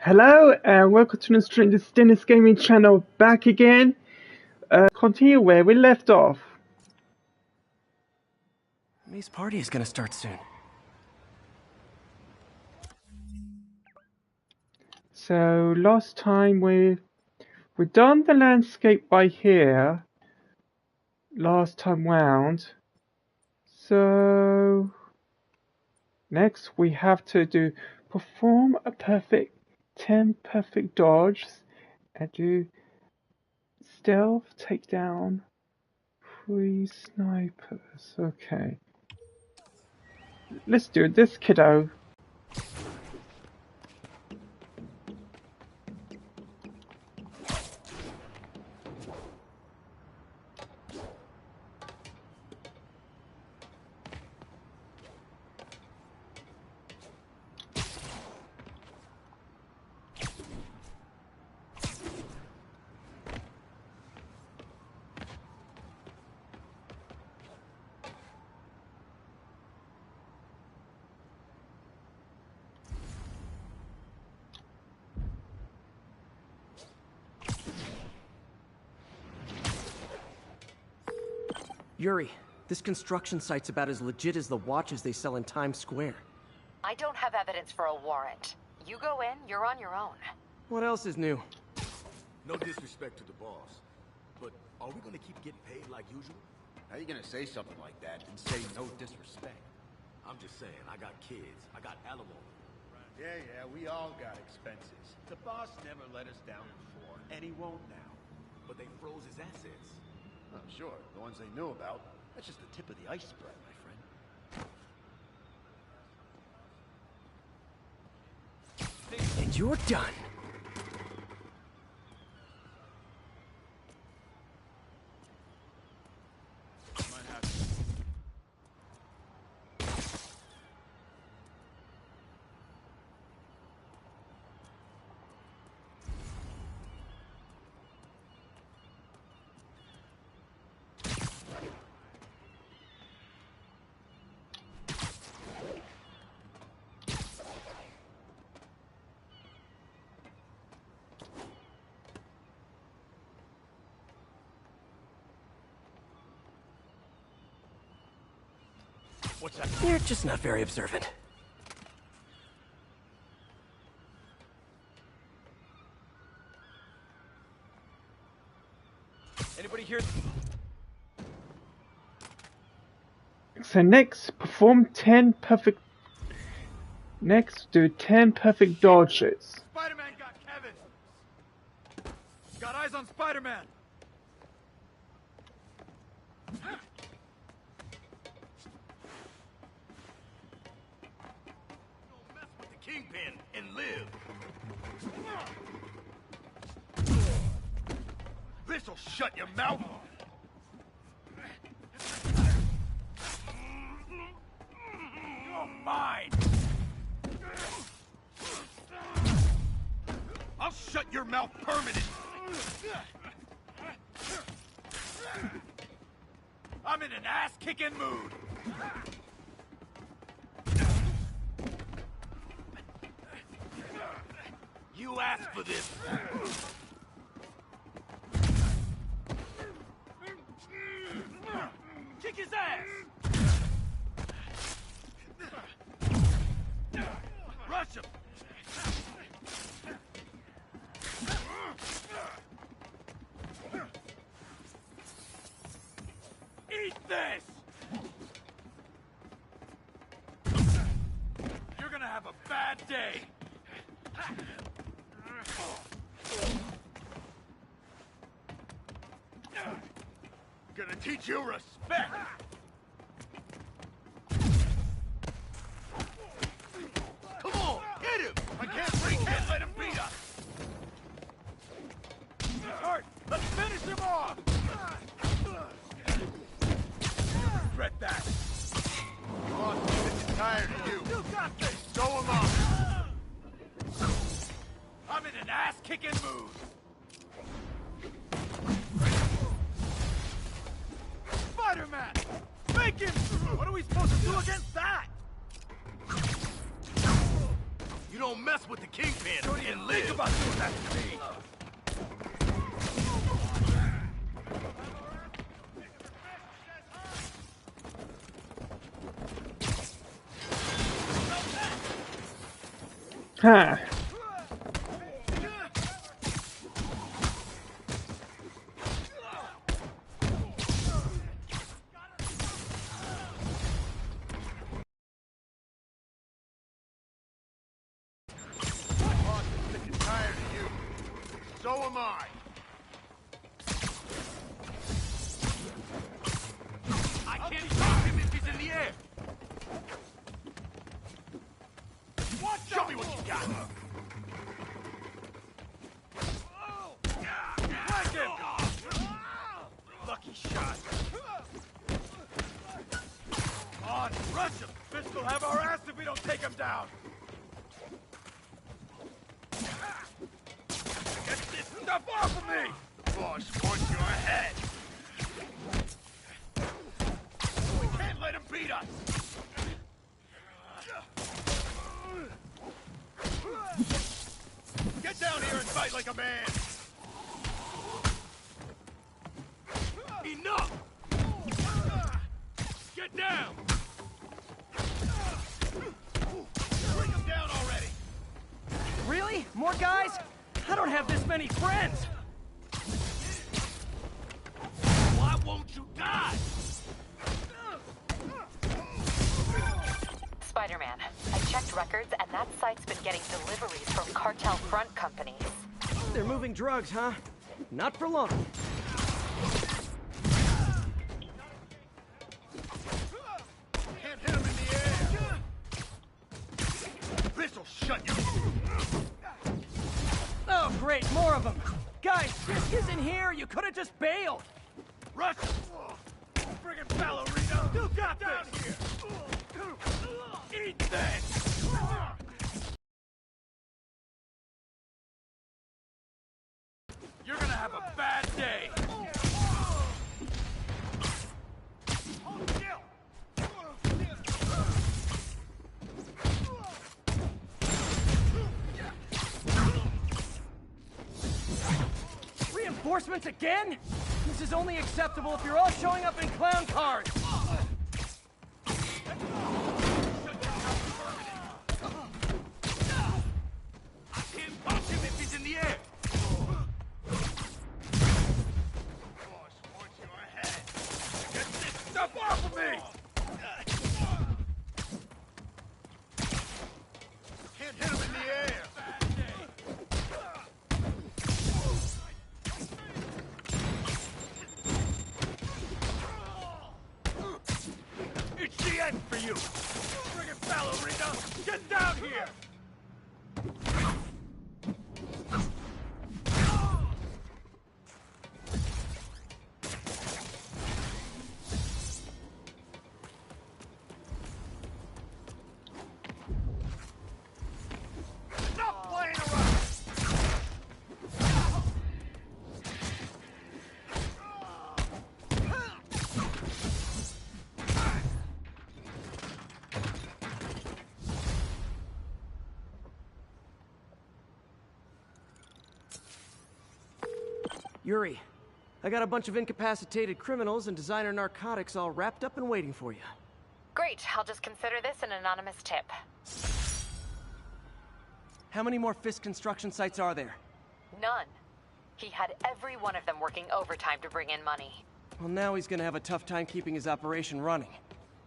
Hello and welcome to the Stranger Dennis Gaming channel, back again. Continue where we left off. May's party is gonna start soon. So last time we done the landscape by here. Last time round. So next we have to perform a perfect 10 perfect dodges and do stealth, take down 3 snipers. Okay. Let's do this, kiddo. Yuri, this construction site's about as legit as the watches they sell in Times Square. I don't have evidence for a warrant. You go in, you're on your own. What else is new? No disrespect to the boss, but are we gonna keep getting paid like usual? How you gonna say something like that and say no disrespect? I'm just saying, I got kids, I got alimony. Yeah, we all got expenses. The boss never let us down before, and he won't now. But they froze his assets. Oh, sure, the ones they knew about. That's just the tip of the iceberg, my friend. And you're done. What's that? You're just not very observant. Anybody here? So next, perform 10 perfect... Next, do 10 perfect dodges. Spider-Man got Kevin! Got eyes on Spider-Man! Don't mess with the Kingpin and live. This'll shut your mouth. You're mine. I'll shut your mouth permanently. I'm in an ass-kicking mood. You asked for this. Kick his ass! Rush him! Eat this! You're gonna have a bad day! Gonna teach you respect! Come on, hit him! We can't let him beat us! He's hurt! Let's finish him off! Regret that! Boss, I'm tired of you! You got this! So am I! I'm in an ass-kicking mood! Spider-Man! Make him! What are we supposed to do against that? You don't mess with the Kingpin and live. Think about doing that to me. Ha! So am I. I can't stop him if he's in the air. Show me what you got. Whack him. Lucky shot. On, rush him. Fisk will have our ass if we don't take him down. Get this stuff off of me! Boss wants your head! We can't let him beat us! Get down here and fight like a man! Enough! Get down! Bring him down already! Really? More guys? I don't have this many friends! Why won't you die? Spider-Man, I checked records and that site's been getting deliveries from cartel front companies. They're moving drugs, huh? Not for long. Can't hit him in the air! This'll shut you! Oh, great, more of them! Guys, Fisk isn't here! You could have just bailed! Rush! Friggin' ballerina! You got down here! Eat this! You're gonna have a bad day! Reinforcements again? This is only acceptable if you're all showing up in clown cars! I can't punch him if he's in the air! Boss wants your head! Get this stuff off of me! Can't hit him in the air! It's the end for you! Friggin' ballerina! Get down here! Stop playing around! Yuri, I got a bunch of incapacitated criminals and designer narcotics all wrapped up and waiting for you. Great, I'll just consider this an anonymous tip. How many more Fisk construction sites are there? None. He had every one of them working overtime to bring in money. Well, now he's gonna have a tough time keeping his operation running,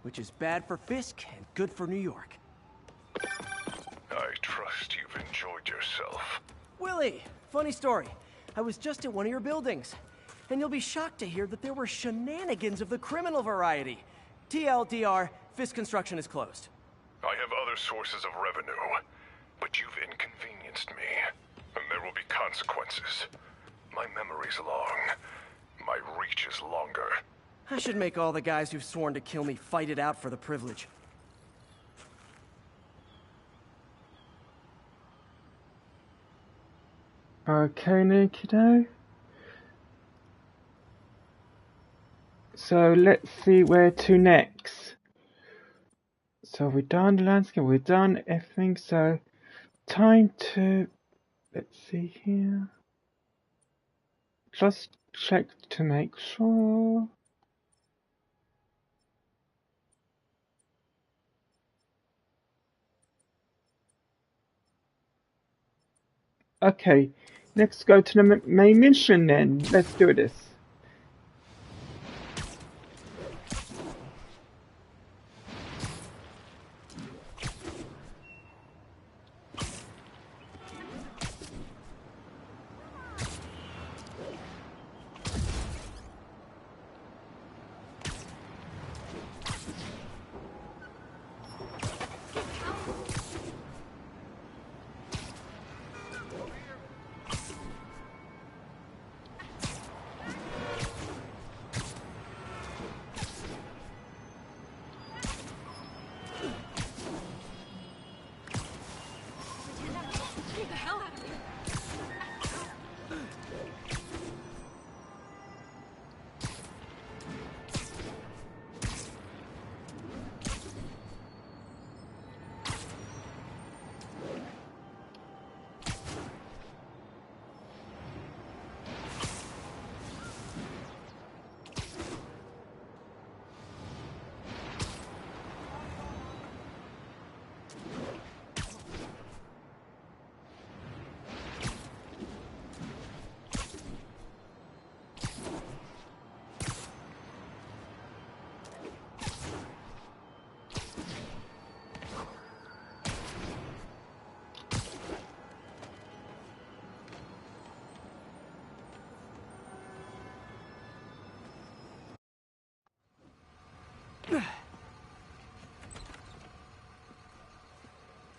which is bad for Fisk and good for New York. I trust you've enjoyed yourself. Willie, funny story. I was just at one of your buildings, and you'll be shocked to hear that there were shenanigans of the criminal variety. TLDR, Fisk Construction is closed. I have other sources of revenue, but you've inconvenienced me, and there will be consequences. My memory's long. My reach is longer. I should make all the guys who've sworn to kill me fight it out for the privilege. Okay, new kiddo. So let's see where to next. So we're done the landscape, we're done everything, so time to, let's see here. Just check to make sure. Okay, let's go to the main mission then. Let's do this.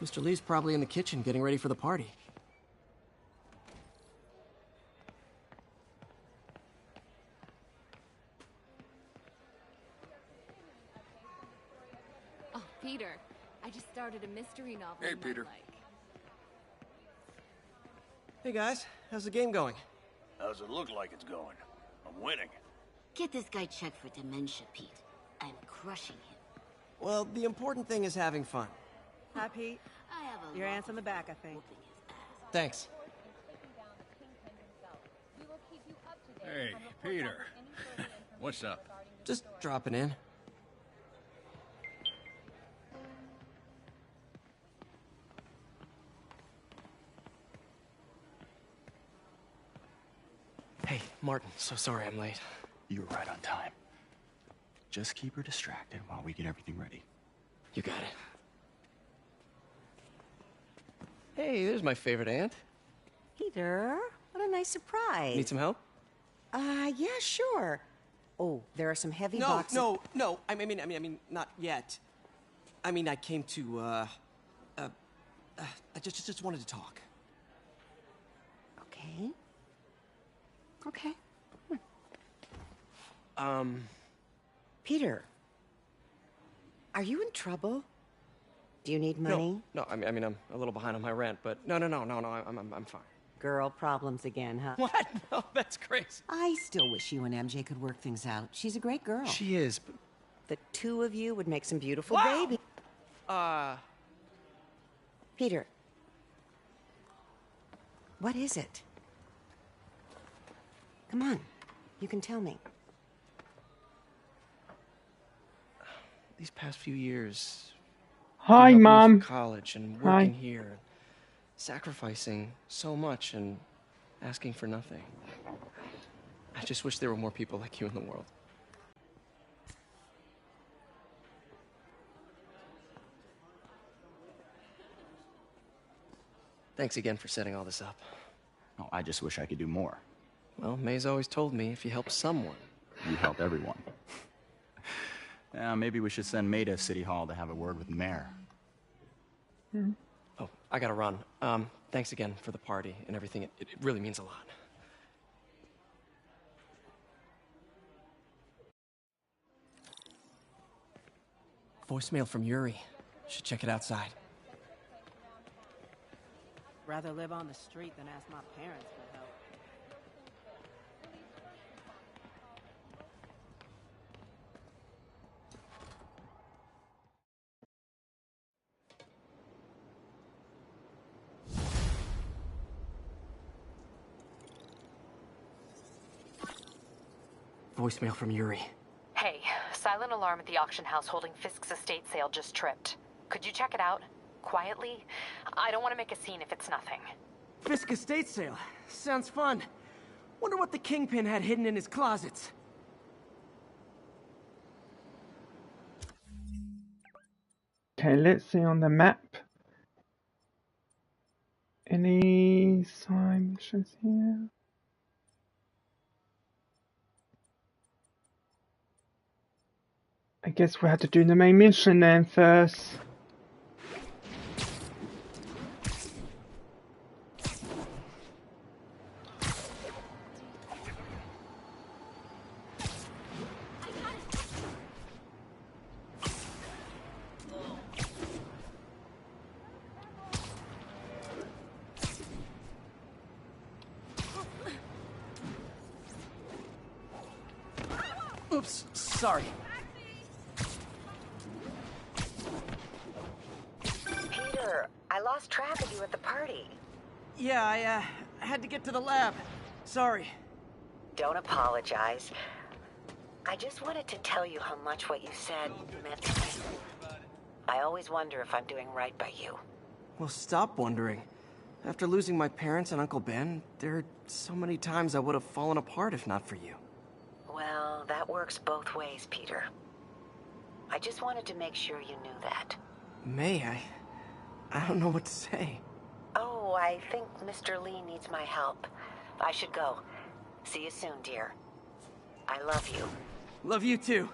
Mr. Lee's probably in the kitchen getting ready for the party. Oh, Peter, I just started a mystery novel. Hey, you might Peter. like. Hey guys, how's the game going? How's it look like it's going? I'm winning. Get this guy checked for dementia, Pete. I'm crushing him. Well, the important thing is having fun. Hi, Pete. I have a Your lot aunt's in the of back, I fun think. whooping his ass. Thanks. Hey, Peter. What's up? Just dropping in. Hey, Martin, so sorry I'm late. You were right on time. Just keep her distracted while we get everything ready. You got it. Hey, there's my favorite aunt. Peter, what a nice surprise. Need some help? Yeah, sure. Oh, there are some heavy No, boxes. no. I mean, not yet. I mean, I came to, I just wanted to talk. Okay. Okay. Peter, are you in trouble? Do you need money? No, I mean, I'm a little behind on my rent, but no, I'm fine. Girl problems again, huh? What? No, that's crazy. I still wish you and MJ could work things out. She's a great girl. She is, but... The two of you would make some beautiful Wow! babies. Peter, what is it? Come on, you can tell me. These past few years... Hi, helping me Mom. through college and Hi. working here. Sacrificing so much and asking for nothing. I just wish there were more people like you in the world. Thanks again for setting all this up. Oh, I just wish I could do more. Well, May's always told me if you help someone. You help everyone. Maybe we should send May to City Hall to have a word with the mayor. Oh, I gotta run. Thanks again for the party and everything. It really means a lot. Voicemail from Yuri. Should check it outside. Rather live on the street than ask my parents for help. voicemail from Yuri. Hey, silent alarm at the auction house holding Fisk's estate sale just tripped. Could you check it out? Quietly? I don't want to make a scene if it's nothing. Fisk estate sale. Sounds fun. Wonder what the Kingpin had hidden in his closets. Okay, let's see on the map. Any side missions here? I guess we have to do the main mission then first. Oops, sorry. Peter, I lost track of you at the party. Yeah, I had to get to the lab. Sorry. Don't apologize. I just wanted to tell you how much what you said meant to me. I always wonder if I'm doing right by you. Well, stop wondering. After losing my parents and Uncle Ben, there are so many times I would have fallen apart if not for you. Well, that works both ways, Peter. I just wanted to make sure you knew that. May, I don't know what to say. Oh, I think Mr. Lee needs my help. I should go. See you soon, dear. I love you. Love you too.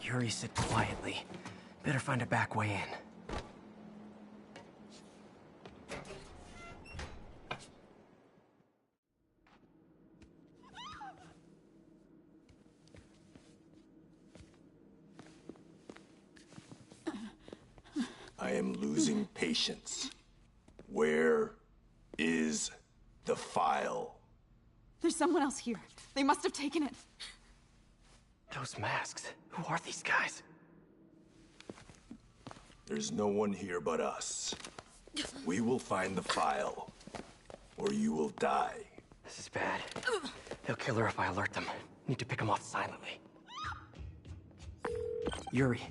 Yuri said quietly. Better find a back way in. I am losing patience. Where is the file? There's someone else here. They must have taken it. Those masks. Who are these guys? There's no one here but us. We will find the file, or you will die. This is bad. They'll kill her if I alert them. Need to pick them off silently. Yuri,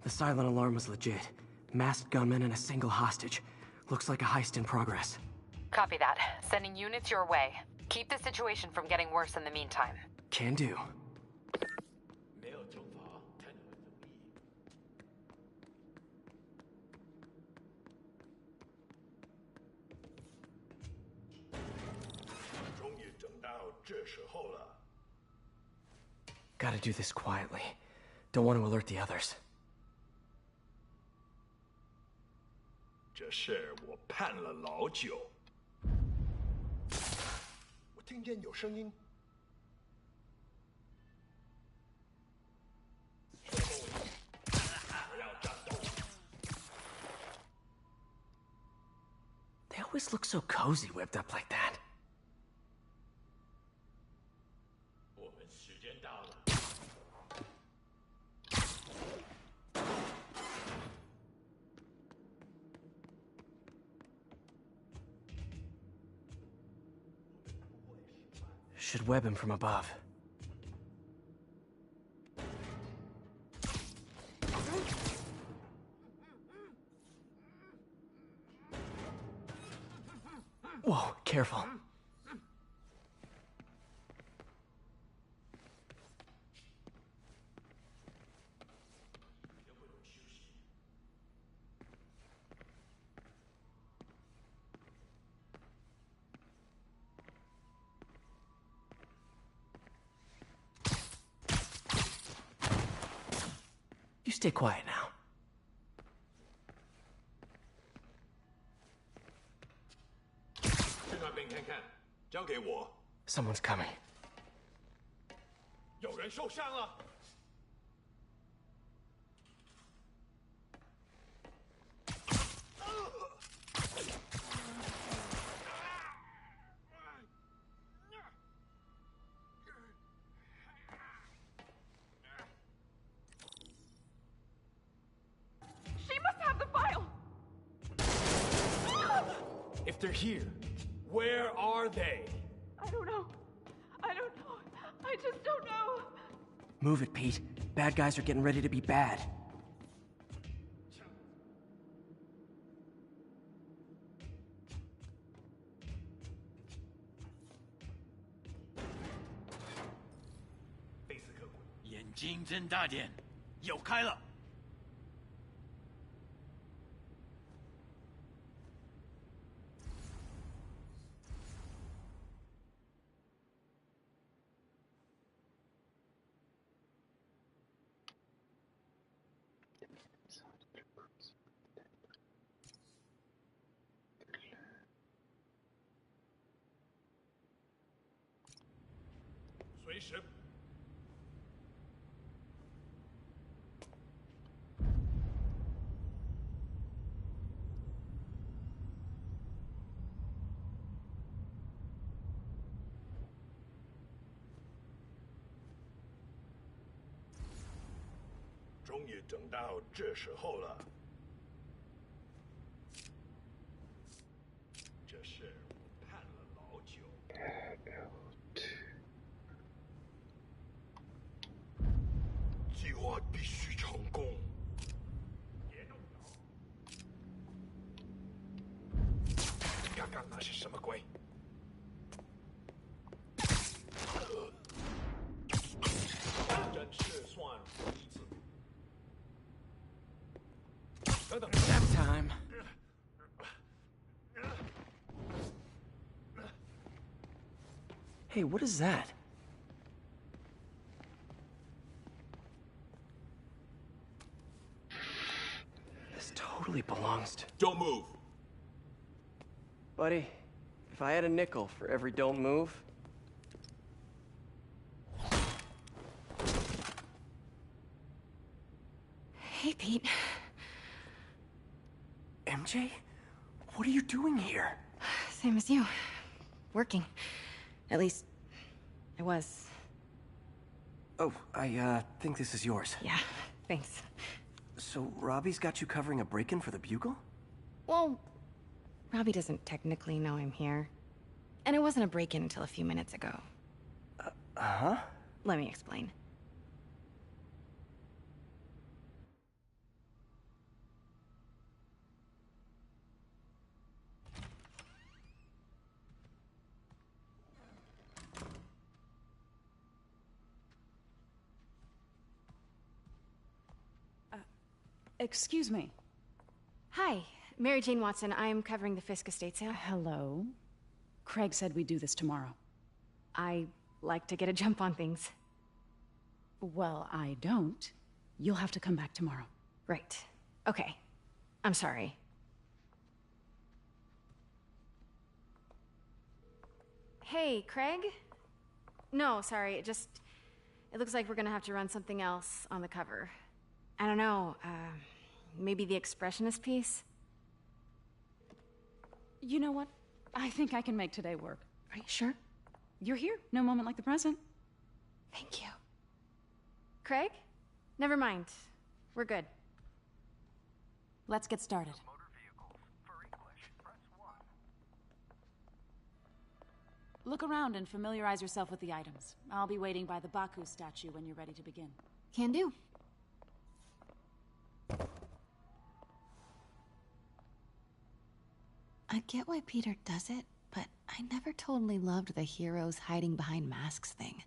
the silent alarm was legit. Masked gunmen and a single hostage. Looks like a heist in progress. Copy that. Sending units your way. Keep the situation from getting worse in the meantime. Can do. Gotta do this quietly. Don't want to alert the others. 这事我盼了老久。我听见有声音。不要战斗。 They always look so cozy whipped up like that. 我们时间到了。 Should web him from above. Whoa, careful. stay quiet now. Someone's coming. 有人受伤了。She must have the file! If they're here, where are they? I don't know. I don't know. I just don't know. Move it, Pete. Bad guys are getting ready to be bad.终于等到这时候了。这事盼了老久。计划必须成功。别动手！刚刚那是什么鬼？真是算如一次。等等。Nap time. Hey, what is that? This totally belongs to... Don't move. Buddy, if I had a nickel for every don't move... Hey, Pete. MJ? What are you doing here? Same as you. Working. At least, I was. Oh, I think this is yours. Yeah, thanks. So, Robbie's got you covering a break-in for the Bugle? Well, Robbie doesn't technically know I'm here. And it wasn't a break-in until a few minutes ago. Huh? Let me explain. Excuse me. Hi, Mary Jane Watson. I'm covering the Fisk estate sale. Hello. Craig said we'd do this tomorrow. I like to get a jump on things. Well, I don't. You'll have to come back tomorrow. Right. Okay. I'm sorry. Hey, Craig? No, sorry. It looks like we're gonna have to run something else on the cover. I don't know, maybe the expressionist piece? You know what? I think I can make today work. Are you sure? You're here. No moment like the present. Thank you. Craig? Never mind. We're good. Let's get started. Look around and familiarize yourself with the items. I'll be waiting by the Baku statue when you're ready to begin. Can do. I get why Peter does it, but I never totally loved the heroes hiding behind masks thing.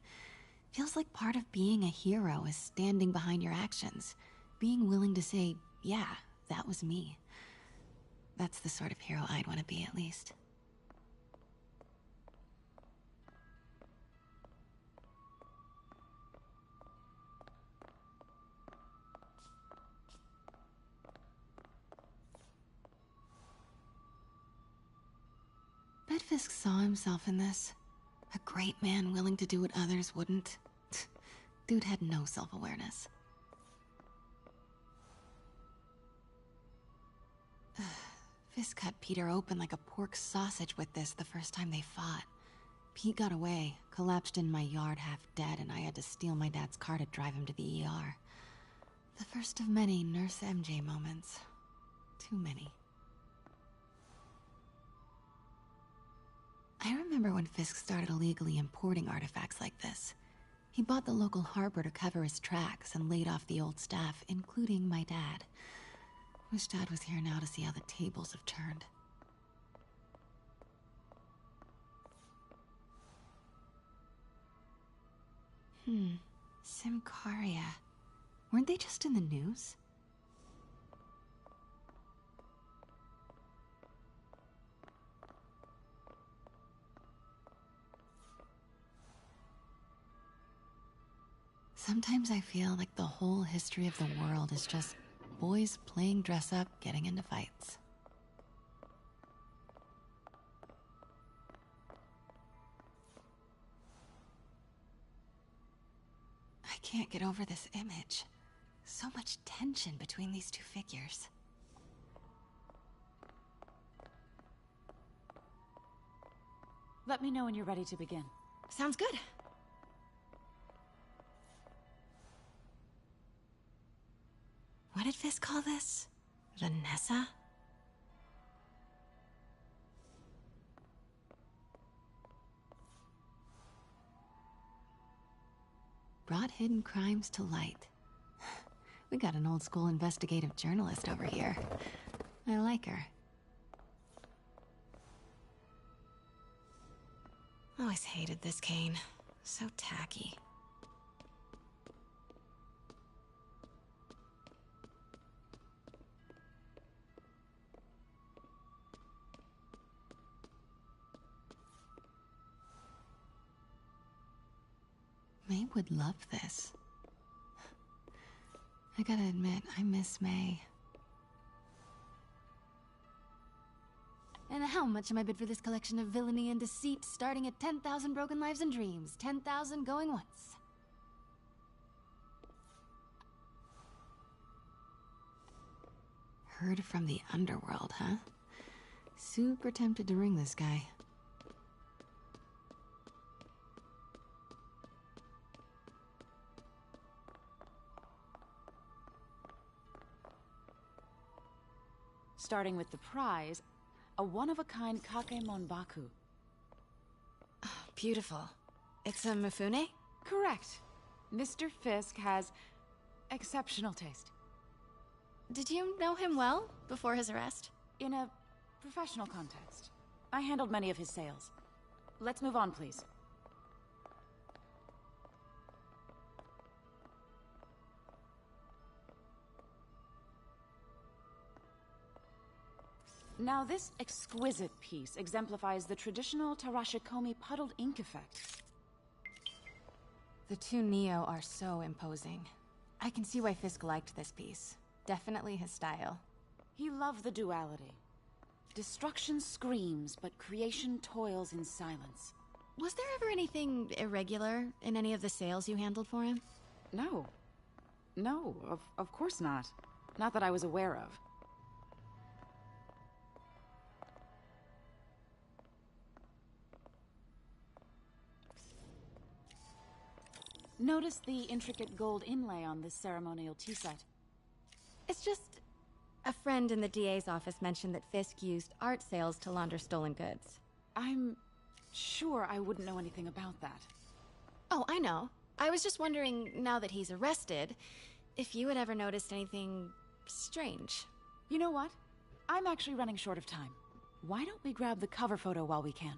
Feels like part of being a hero is standing behind your actions. Being willing to say, yeah, that was me. That's the sort of hero I'd want to be, at least. Bet Fisk saw himself in this. A great man willing to do what others wouldn't. Dude had no self-awareness. Fisk cut Peter open like a pork sausage with this the first time they fought. Pete got away, collapsed in my yard half dead, and I had to steal my dad's car to drive him to the ER. The first of many Nurse MJ moments. Too many. I remember when Fisk started illegally importing artifacts like this. He bought the local harbor to cover his tracks and laid off the old staff, including my dad. Wish Dad was here now to see how the tables have turned. Simcaria. Weren't they just in the news? Sometimes I feel like the whole history of the world is just boys playing dress-up, getting into fights. I can't get over this image. So much tension between these two figures. Let me know when you're ready to begin. Sounds good. What did Fisk call this? Vanessa? Brought hidden crimes to light. We got an old school investigative journalist over here. I like her. Always hated this cane. So tacky. May would love this. I gotta admit, I miss May. And how much am I bid for this collection of villainy and deceit, starting at 10,000 broken lives and dreams, 10,000 going once? Heard from the underworld, huh? Super tempted to ring this guy. Starting with the prize, a one-of-a-kind Kakemon Baku. Beautiful. It's a Mifune? Correct. Mr. Fisk has exceptional taste. Did you know him well before his arrest? In a professional context. I handled many of his sales. Let's move on, please. Now, this exquisite piece exemplifies the traditional Tarashikomi puddled ink effect. The two Neo are so imposing. I can see why Fisk liked this piece. Definitely his style. He loved the duality. Destruction screams, but creation toils in silence. Was there ever anything irregular in any of the sales you handled for him? No. No, of course not. Not that I was aware of. Notice the intricate gold inlay on this ceremonial tea set. It's just... a friend in the DA's office mentioned that Fisk used art sales to launder stolen goods. I'm sure I wouldn't know anything about that. Oh, I know. I was just wondering, now that he's arrested, if you had ever noticed anything strange. You know what? I'm actually running short of time. Why don't we grab the cover photo while we can?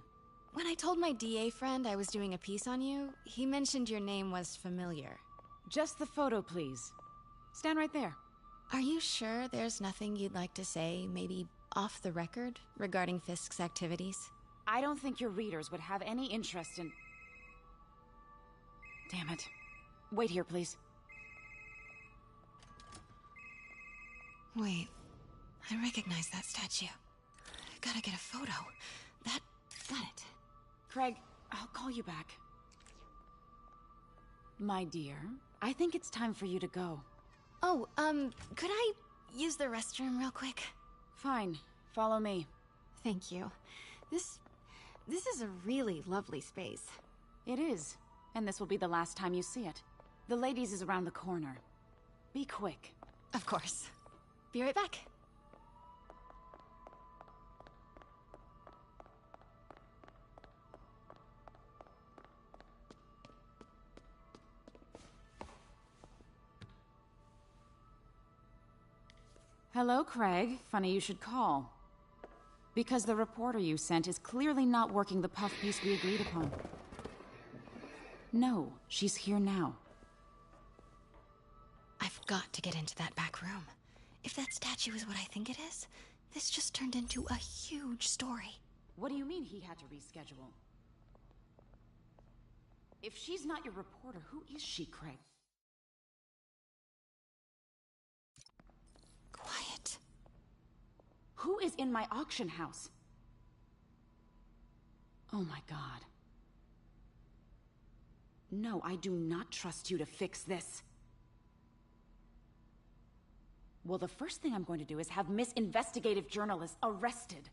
When I told my DA friend I was doing a piece on you, he mentioned your name was familiar. Just the photo, please. Stand right there. Are you sure there's nothing you'd like to say, maybe off the record, regarding Fisk's activities? I don't think your readers would have any interest in... Damn it. Wait here, please. Wait. I recognize that statue. I gotta get a photo. Got it. Craig, I'll call you back. My dear, I think it's time for you to go. Oh, could I use the restroom real quick? Fine. Follow me. Thank you. This is a really lovely space. It is. And this will be the last time you see it. The ladies is around the corner. Be quick. Of course. Be right back. Hello, Craig. Funny you should call. Because the reporter you sent is clearly not working the puff piece we agreed upon. No, she's here now. I've got to get into that back room. If that statue is what I think it is, this just turned into a huge story. What do you mean he had to reschedule? If she's not your reporter, who is she, Craig? Quiet. Who is in my auction house? Oh my god. No, I do not trust you to fix this. Well, the first thing I'm going to do is have Miss Investigative Journalist arrested.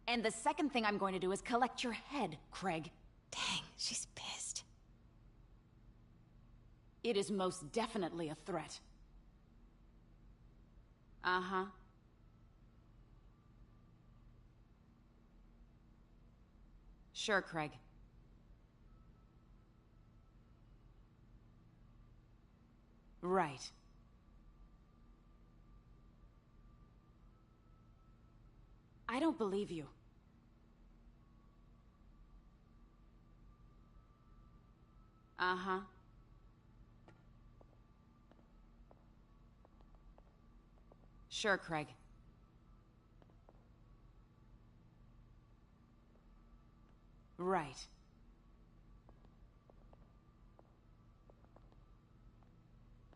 And the second thing I'm going to do is collect your head, Craig. Dang, she's pissed. It is most definitely a threat. Uh-huh. Sure, Craig. Right. I don't believe you. Uh-huh. Sure, Craig. Right.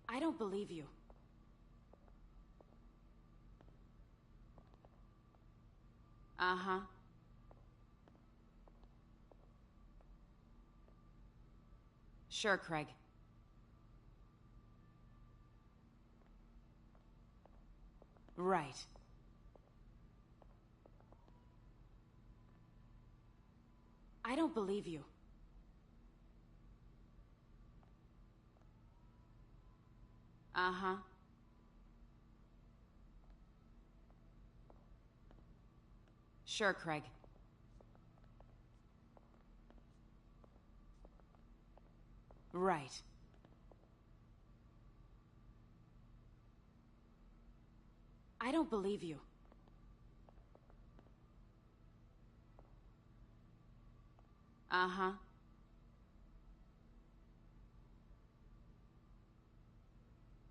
I don't believe you. Uh-huh. Sure, Craig. Right. I don't believe you. Uh-huh. Sure, Craig. Right. I don't believe you. Uh-huh.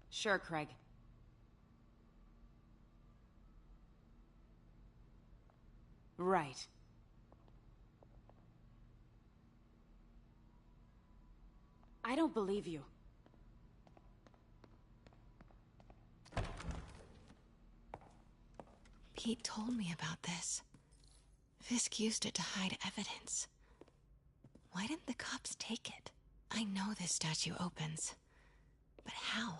Sure, Craig. Right. I don't believe you. Pete told me about this. Fisk used it to hide evidence. Why didn't the cops take it? I know this statue opens. But how?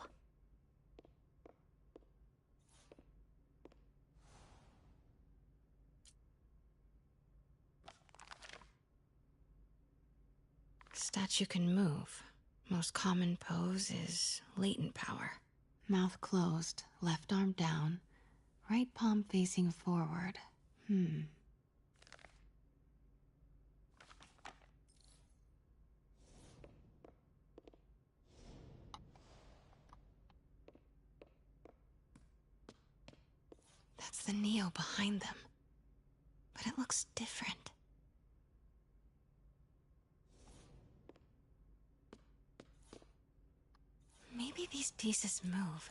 Statue can move. Most common pose is latent power. Mouth closed, left arm down, right palm facing forward. That's the Neo behind them. But it looks different. Maybe these pieces move.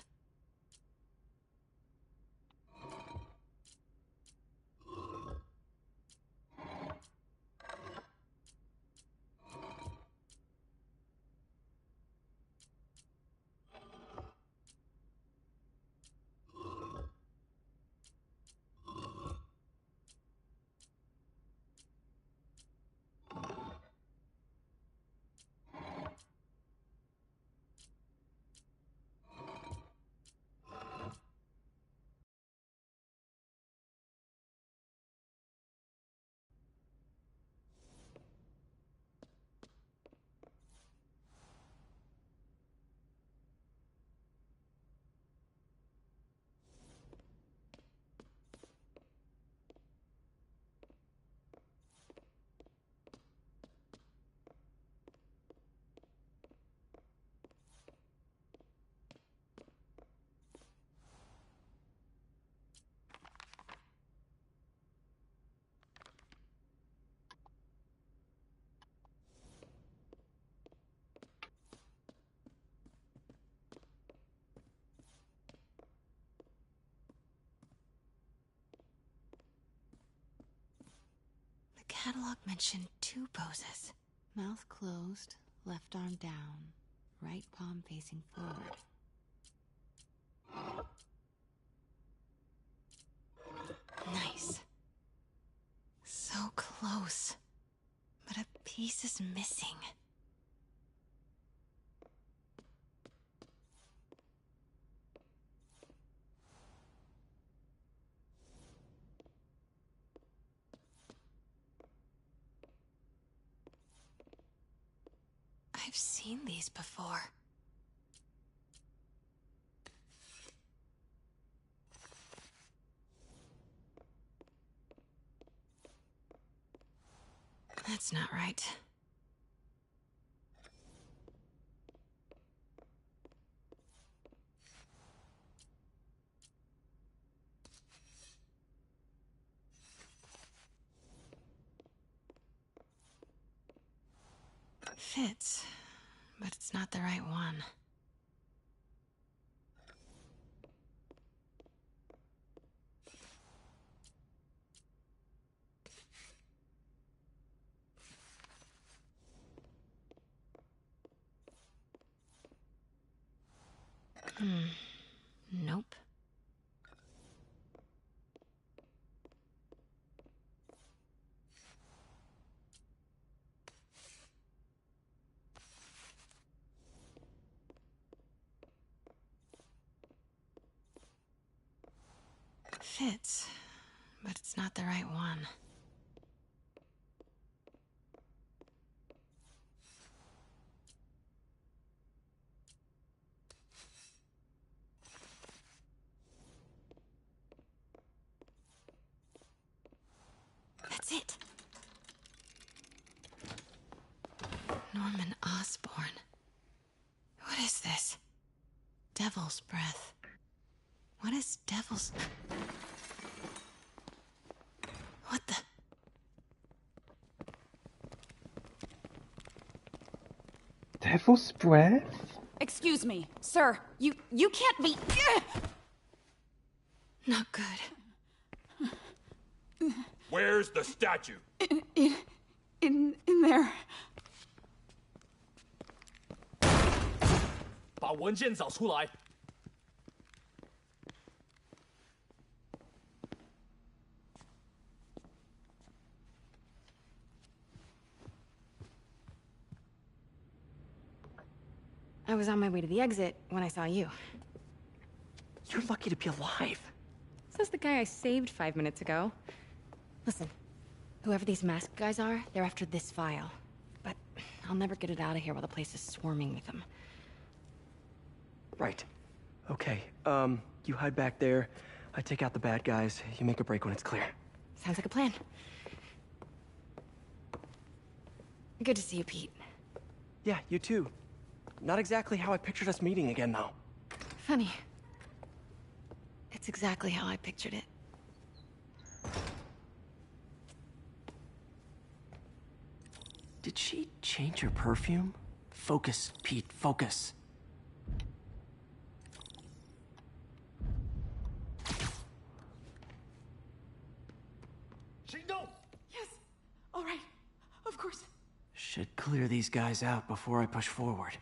catalog mentioned 2 poses. Mouth closed, left arm down, right palm facing forward. Nice. So close. But a piece is missing. I've seen these before. That's not right. Fits, but it's not the right one. Nope. Fits, but it's not the right one. That's it. Norman Osborn. What is this? Devil's breath. What is devil's... What the... Devil's breath? Excuse me, sir. You can't be... Not good. Where's the statue? In there. 把文件找出来。 I was on my way to the exit when I saw you. You're lucky to be alive. Says the guy I saved 5 minutes ago. Listen, whoever these masked guys are, they're after this file. But I'll never get it out of here while the place is swarming with them. Right. Okay, you hide back there. I take out the bad guys. You make a break when it's clear. Sounds like a plan. Good to see you, Pete. Yeah, you too. Not exactly how I pictured us meeting again, though. Funny. It's exactly how I pictured it. Did she change her perfume? Focus, Pete, focus. Yes. All right. Of course. Should clear these guys out before I push forward.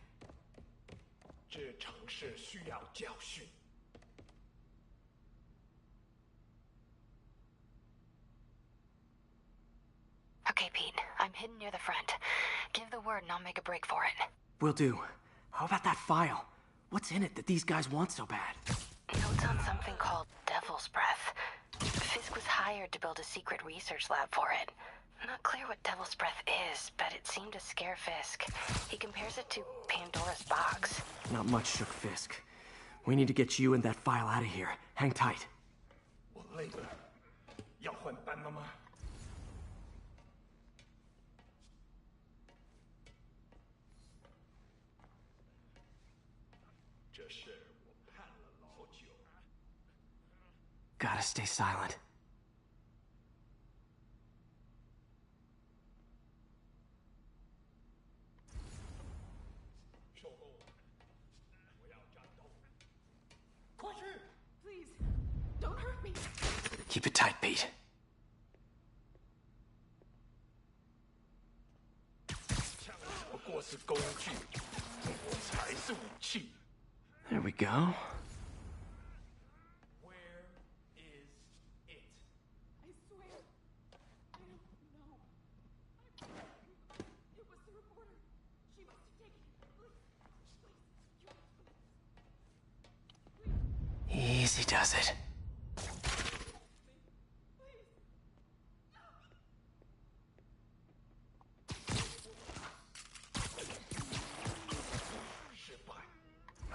这城市需要教训。 Okay, Pete. I'm hidden near the front. Give the word and I'll make a break for it. Will do. How about that file? What's in it that these guys want so bad? Notes on something called Devil's Breath. Fisk was hired to build a secret research lab for it. Not clear what Devil's Breath is, but it seemed to scare Fisk. He compares it to Pandora's box. Not much shook Fisk. We need to get you and that file out of here. Hang tight. 我累了，要换班了吗？ 这事我盼了老久。 Gotta stay silent. Please, don't hurt me. Keep it tight, Pete. There we go. Easy does it.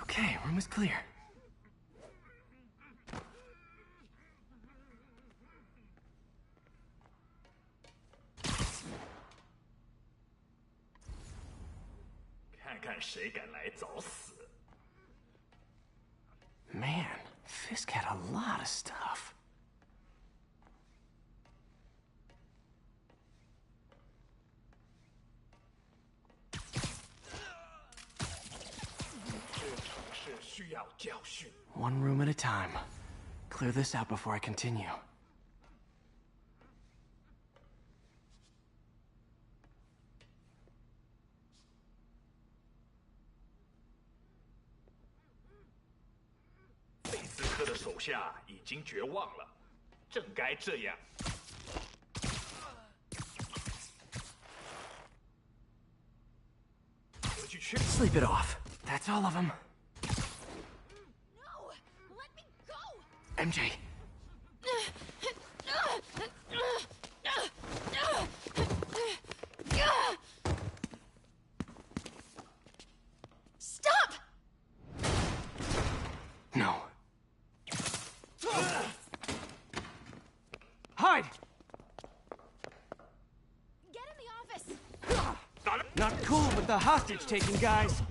Okay, room is clear. Man, Fisk had a lot of stuff. One room at a time. Clear this out before I continue. Sleep it off. That's all of them. No! Let me go! MJ. Stop! No. Hide! Get in the office! Not cool with the hostage-taking guys.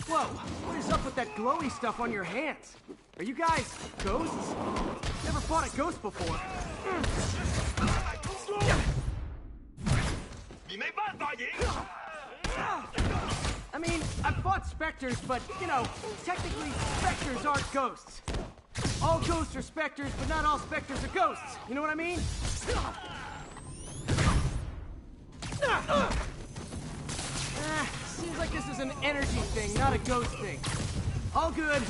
Whoa, what is up with that glowy stuff on your hands? Are you guys ghosts? Never fought a ghost before. I mean, I've fought specters, but, you know, technically, specters aren't ghosts. All ghosts are specters, but not all specters are ghosts. You know what I mean? Seems like this is an energy thing, not a ghost thing. All good.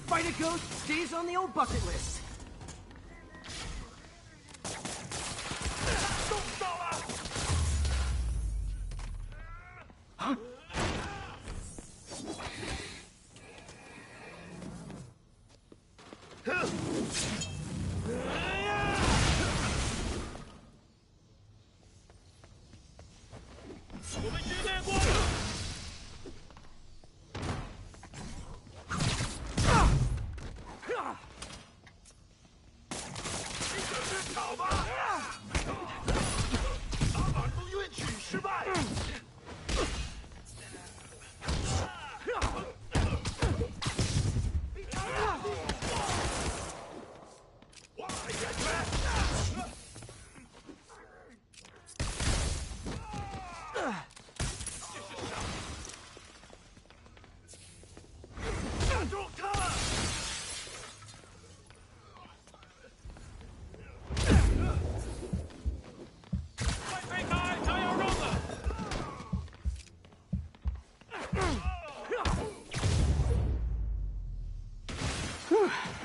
Fight a ghost stays on the old bucket list. Huh?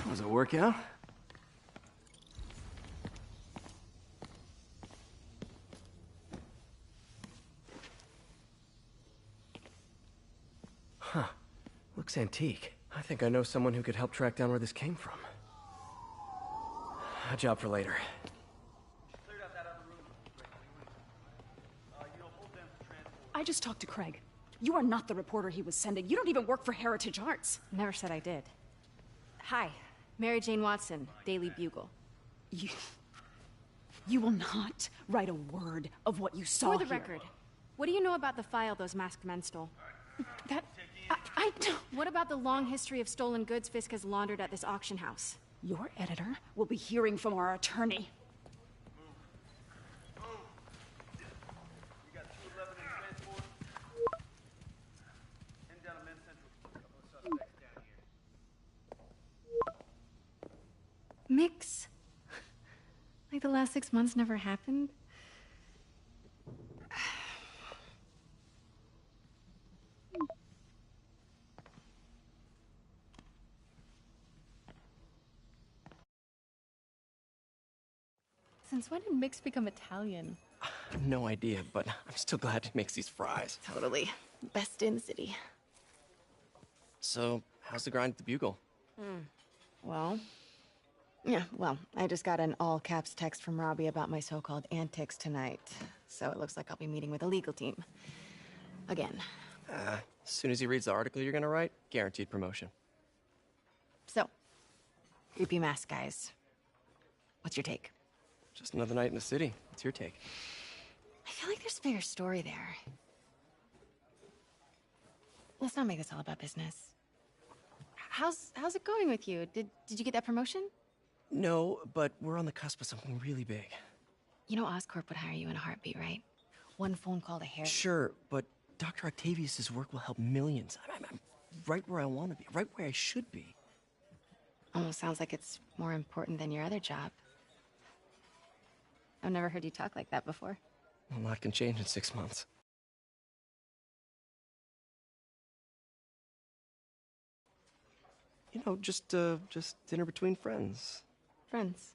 Was it a workout? Huh. Looks antique. I think I know someone who could help track down where this came from. A job for later. I just talked to Craig. You are not the reporter he was sending. You don't even work for Heritage Arts. Never said I did. Hi, Mary Jane Watson, Daily Bugle. You will not write a word of what you saw For the here. record, what do you know about the file those masked men stole? I don't... What about the long history of stolen goods Fisk has laundered at this auction house? Your editor will be hearing from our attorney. Mix? Like the last 6 months never happened? Since when did Mix become Italian? No idea, but I'm still glad he makes these fries. Totally. Best in the city. So, how's the grind at the Bugle? Well, I just got an all-caps text from Robbie about my so-called antics tonight. So it looks like I'll be meeting with a legal team. Again. As soon as he reads the article you're gonna write, guaranteed promotion. So, creepy mask guys. What's your take? Just another night in the city. What's your take? I feel like there's a bigger story there. Let's not make this all about business. How's it going with you? Did you get that promotion? No, but we're on the cusp of something really big. You know Oscorp would hire you in a heartbeat, right? One phone call to Harry. Sure, but Dr. Octavius's work will help millions. I'm right where I want to be, right where I should be. Almost sounds like it's more important than your other job. I've never heard you talk like that before. A lot can change in 6 months. You know, just dinner between friends. Friends.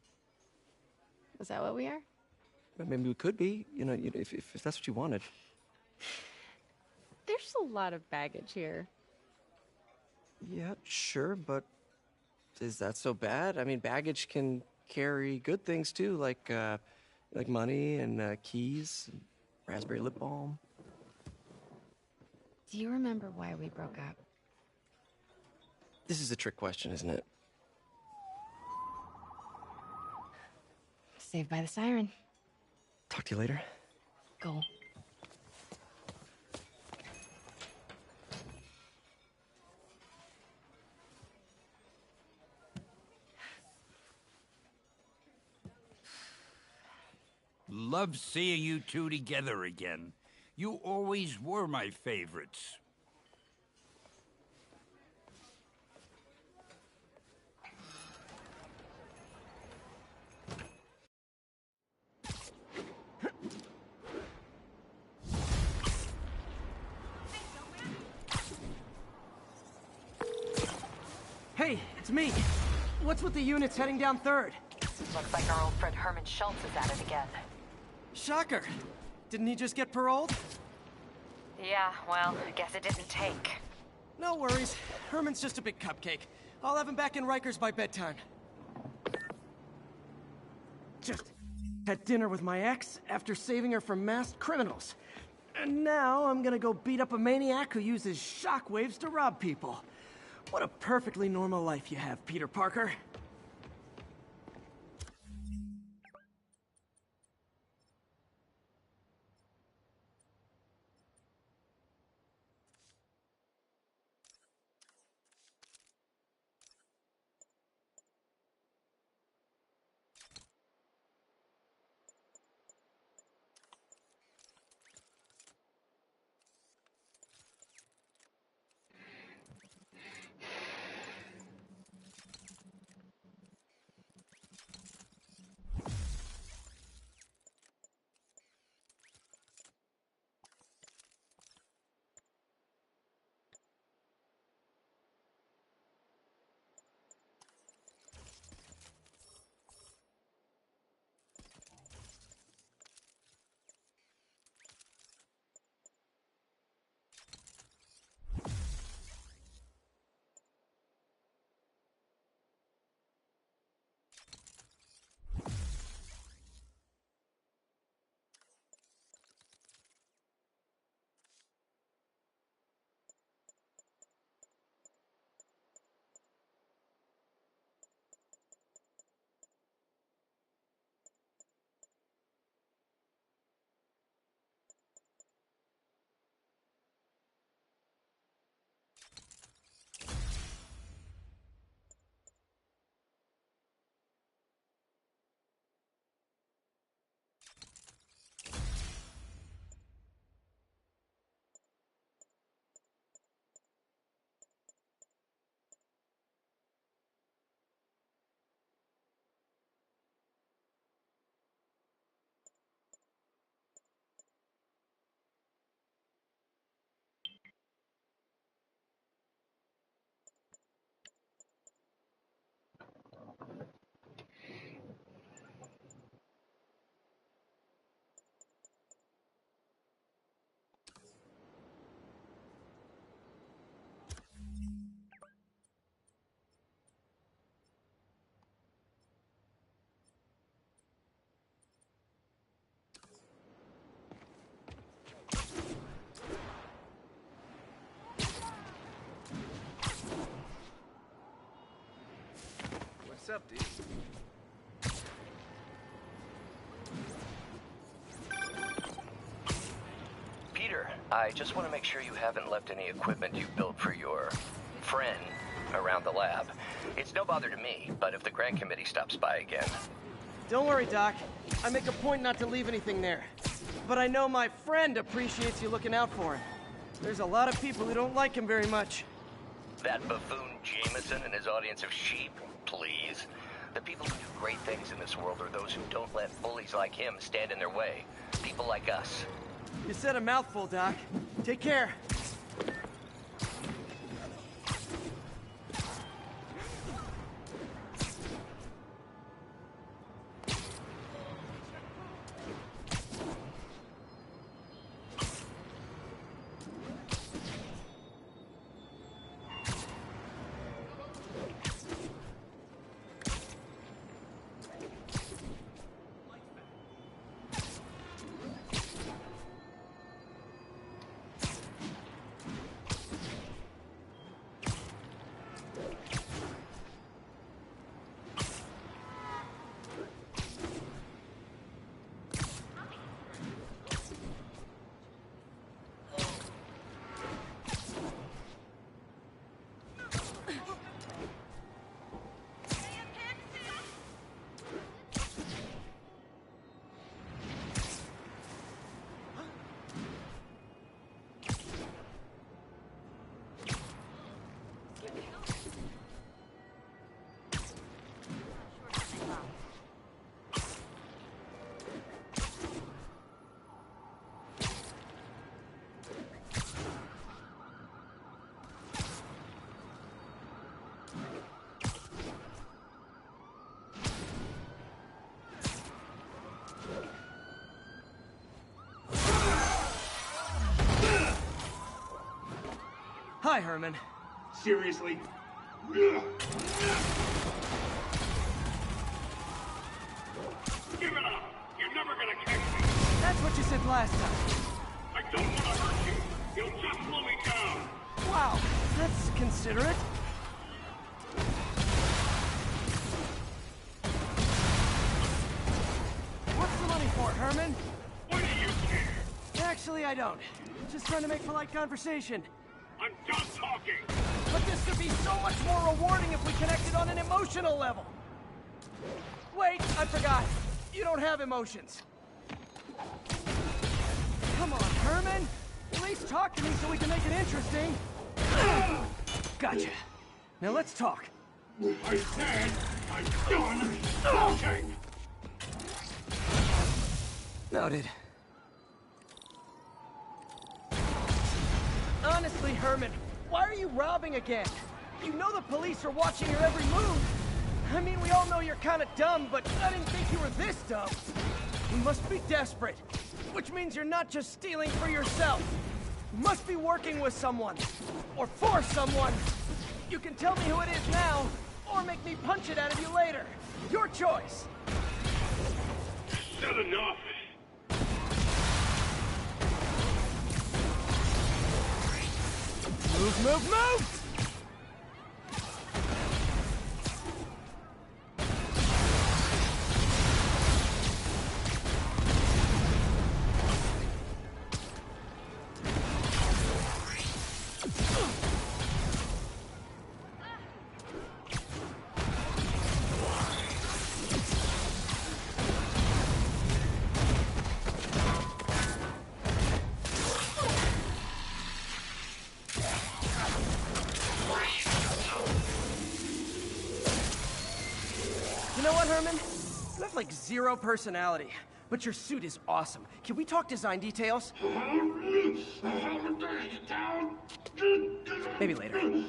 Is that what we are? Maybe we could be, if that's what you wanted. There's a lot of baggage here. Yeah, sure, but is that so bad? I mean, baggage can carry good things too, like money and keys, and raspberry lip balm. Do you remember why we broke up? This is a trick question, isn't it? Saved by the siren. Talk to you later. Go. Love seeing you two together again. You always were my favorites. Hey, it's me. What's with the units heading down 3rd? Looks like our old friend Herman Schultz is at it again. Shocker. Didn't he just get paroled? Yeah, well, I guess it didn't take. No worries. Herman's just a big cupcake. I'll have him back in Rikers by bedtime. Just had dinner with my ex after saving her from masked criminals. And now I'm gonna go beat up a maniac who uses shockwaves to rob people. What a perfectly normal life you have, Peter Parker. What's up, dude? Peter, I just want to make sure you haven't left any equipment you built for your friend around the lab. It's no bother to me, but if the grant committee stops by again... Don't worry, Doc. I make a point not to leave anything there. But I know my friend appreciates you looking out for him. There's a lot of people who don't like him very much. That buffoon Jameson and his audience of sheep? Please. The people who do great things in this world are those who don't let bullies like him stand in their way. People like us. You said a mouthful, Doc. Take care. Hi, Herman. Seriously? Give it up! You're never gonna catch me! That's what you said last time. I don't want to hurt you! You'll just slow me down! Wow, that's considerate. What's the money for, Herman? What do you care? Actually, I don't. Just trying to make polite conversation. I'm done talking! But this could be so much more rewarding if we connected on an emotional level. Wait, I forgot. You don't have emotions. Come on, Herman. At least talk to me so we can make it interesting. Gotcha. Now let's talk. I said I'm done talking! Noted. Honestly, Herman, why are you robbing again? You know the police are watching your every move. I mean, we all know you're kind of dumb, but I didn't think you were this dumb. You must be desperate, which means you're not just stealing for yourself. You must be working with someone, or for someone. You can tell me who it is now, or make me punch it out of you later. Your choice. Said enough! Move, move, move! You know what, Herman? You have like zero personality, but your suit is awesome. Can we talk design details? Maybe later.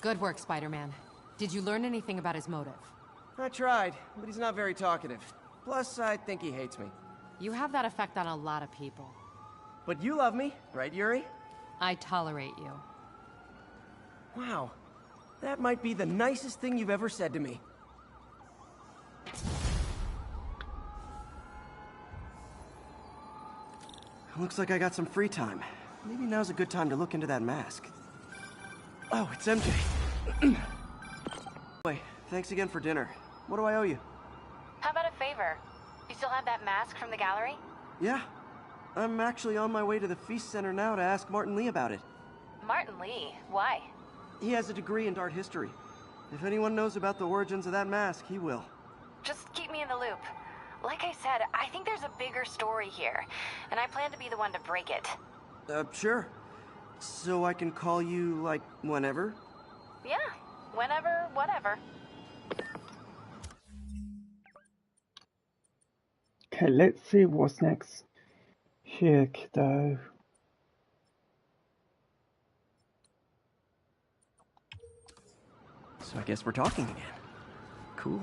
Good work, Spider-Man. Did you learn anything about his motive? I tried, but he's not very talkative. Plus, I think he hates me. You have that effect on a lot of people. But you love me, right, Yuri? I tolerate you. Wow. That might be the nicest thing you've ever said to me. Looks like I got some free time. Maybe now's a good time to look into that mask. Oh, it's MJ. Wait, thanks again for dinner. What do I owe you? How about a favor? You still have that mask from the gallery? Yeah. I'm actually on my way to the Feast Center now to ask Martin Lee about it. Martin Lee? Why? He has a degree in art history. If anyone knows about the origins of that mask, he will. Just keep me in the loop. Like I said, I think there's a bigger story here, and I plan to be the one to break it. Sure. So I can call you, like, whenever? Yeah, whenever, whatever. Okay, let's see what's next here, kiddo. So I guess we're talking again. Cool.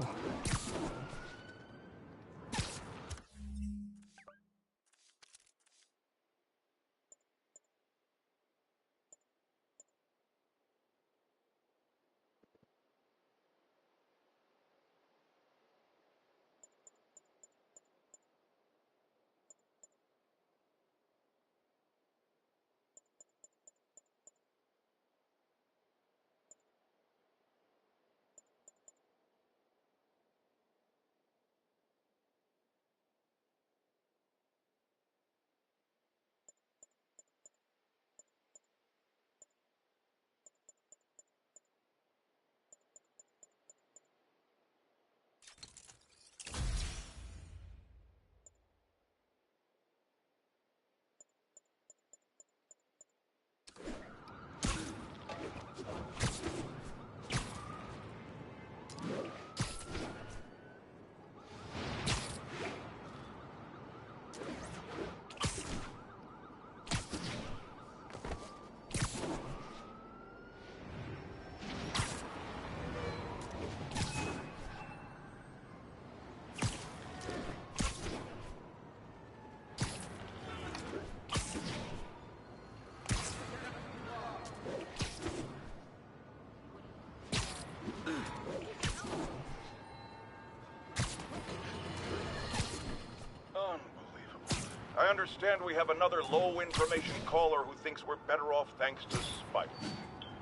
I understand we have another low-information caller who thinks we're better off thanks to Spike.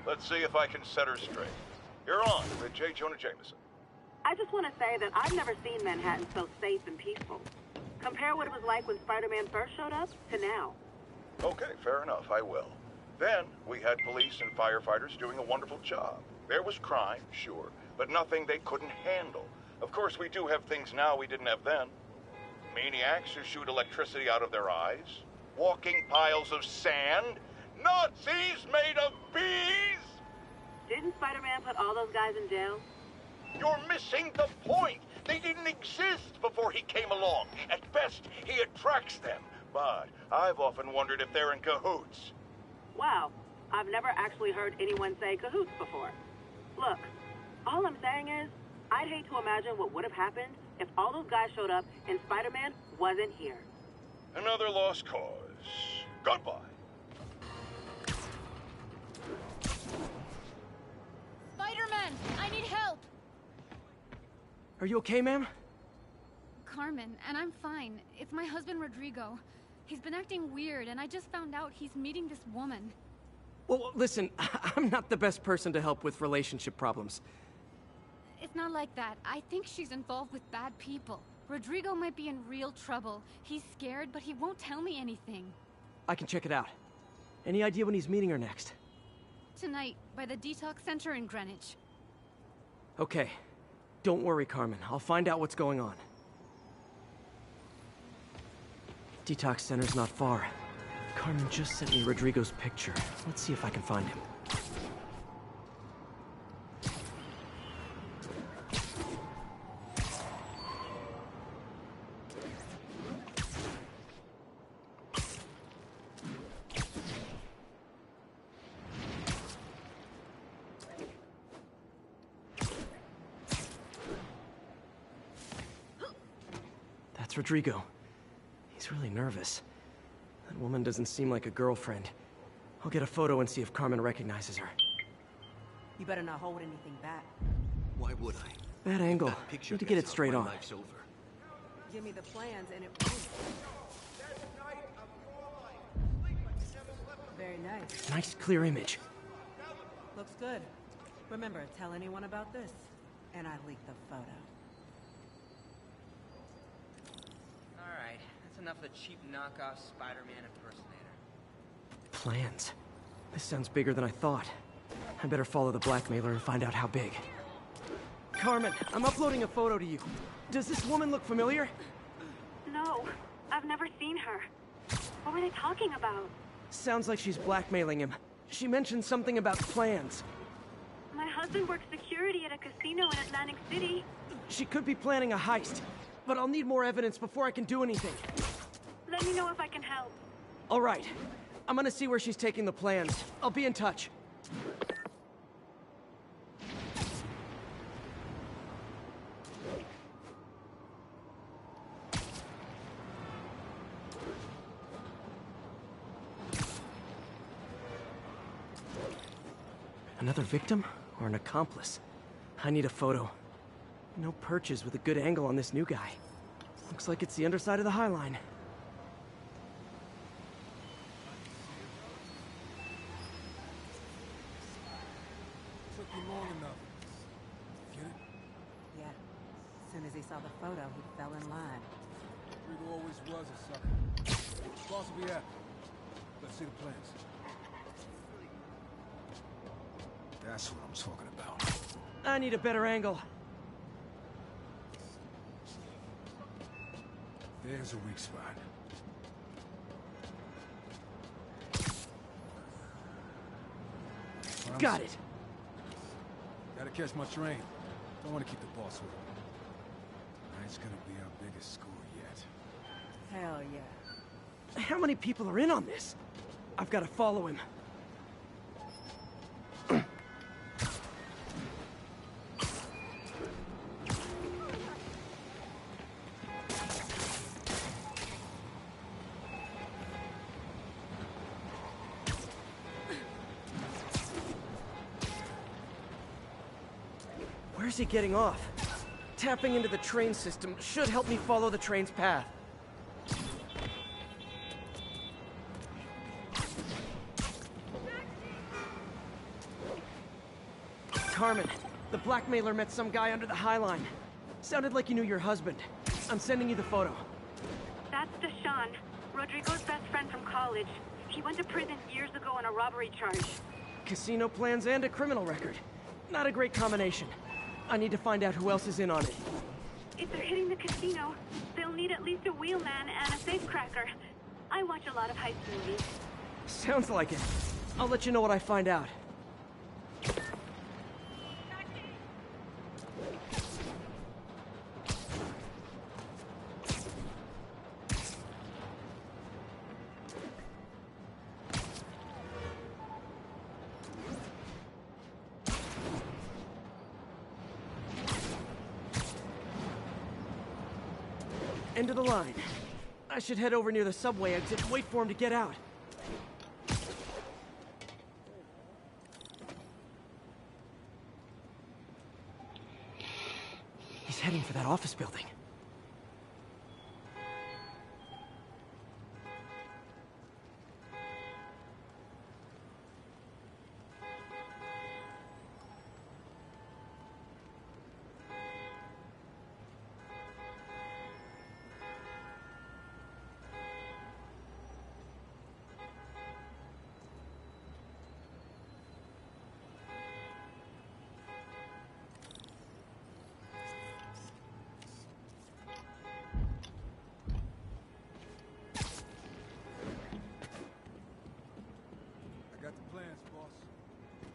Let's see if I can set her straight. You're on with J. Jonah Jameson. I just want to say that I've never seen Manhattan so safe and peaceful. Compare what it was like when Spider-Man first showed up to now. Okay, fair enough, I will. Then, we had police and firefighters doing a wonderful job. There was crime, sure, but nothing they couldn't handle. Of course, we do have things now we didn't have then. Maniacs who shoot electricity out of their eyes, walking piles of sand, Nazis made of bees! Didn't Spider-Man put all those guys in jail? You're missing the point! They didn't exist before he came along. At best, he attracts them. But I've often wondered if they're in cahoots. Wow, I've never actually heard anyone say cahoots before. Look, all I'm saying is, I'd hate to imagine what would have happened if all those guys showed up and Spider-Man wasn't here. Another lost cause. Goodbye. Spider-Man, I need help! Are you okay, ma'am? Carmen, and I'm fine. It's my husband, Rodrigo. He's been acting weird, and I just found out he's meeting this woman. Well, listen, I'm not the best person to help with relationship problems. It's not like that. I think she's involved with bad people. Rodrigo might be in real trouble. He's scared, but he won't tell me anything. I can check it out. Any idea when he's meeting her next? Tonight, by the detox center in Greenwich. Okay. Don't worry, Carmen. I'll find out what's going on. Detox center's not far. Carmen just sent me Rodrigo's picture. Let's see if I can find him. That's Rodrigo. He's really nervous. That woman doesn't seem like a girlfriend. I'll get a photo and see if Carmen recognizes her. You better not hold anything back. Why would I? Bad angle. That picture Need to get it gets out, straight my on. life's over. Give me the plans and it... Very nice. Nice, clear image. Looks good. Remember, tell anyone about this, and I leak the photo. Alright, that's enough of the cheap knockoff Spider-Man impersonator. Plans. This sounds bigger than I thought. I better follow the blackmailer and find out how big. Carmen, I'm uploading a photo to you. Does this woman look familiar? No, I've never seen her. What were they talking about? Sounds like she's blackmailing him. She mentioned something about plans. My husband works security at a casino in Atlantic City. She could be planning a heist, but I'll need more evidence before I can do anything. Let me know if I can help. All right. I'm gonna see where she's taking the plans. I'll be in touch. Another victim or an accomplice? I need a photo. No perches with a good angle on this new guy. Looks like it's the underside of the High Line. Took you long enough. Get it? Yeah. As soon as he saw the photo, he fell in line. Rigo always was a sucker. Boss will be happy. Let's see the plans. That's what I'm talking about. I need a better angle. There's a weak spot. Got it. Gotta catch my train. Don't want to keep the boss with me. Tonight's gonna be our biggest score yet. Hell yeah. How many people are in on this? I've got to follow him. Where's he getting off? Tapping into the train system should help me follow the train's path. Carmen, the blackmailer met some guy under the High Line. Sounded like you knew your husband. I'm sending you the photo. That's Deshaun, Rodrigo's best friend from college. He went to prison years ago on a robbery charge. Casino plans and a criminal record. Not a great combination. I need to find out who else is in on it. If they're hitting the casino, they'll need at least a wheelman and a safecracker. I watch a lot of heist movies. Sounds like it. I'll let you know what I find out. End of the line. I should head over near the subway exit and wait for him to get out. He's heading for that office building.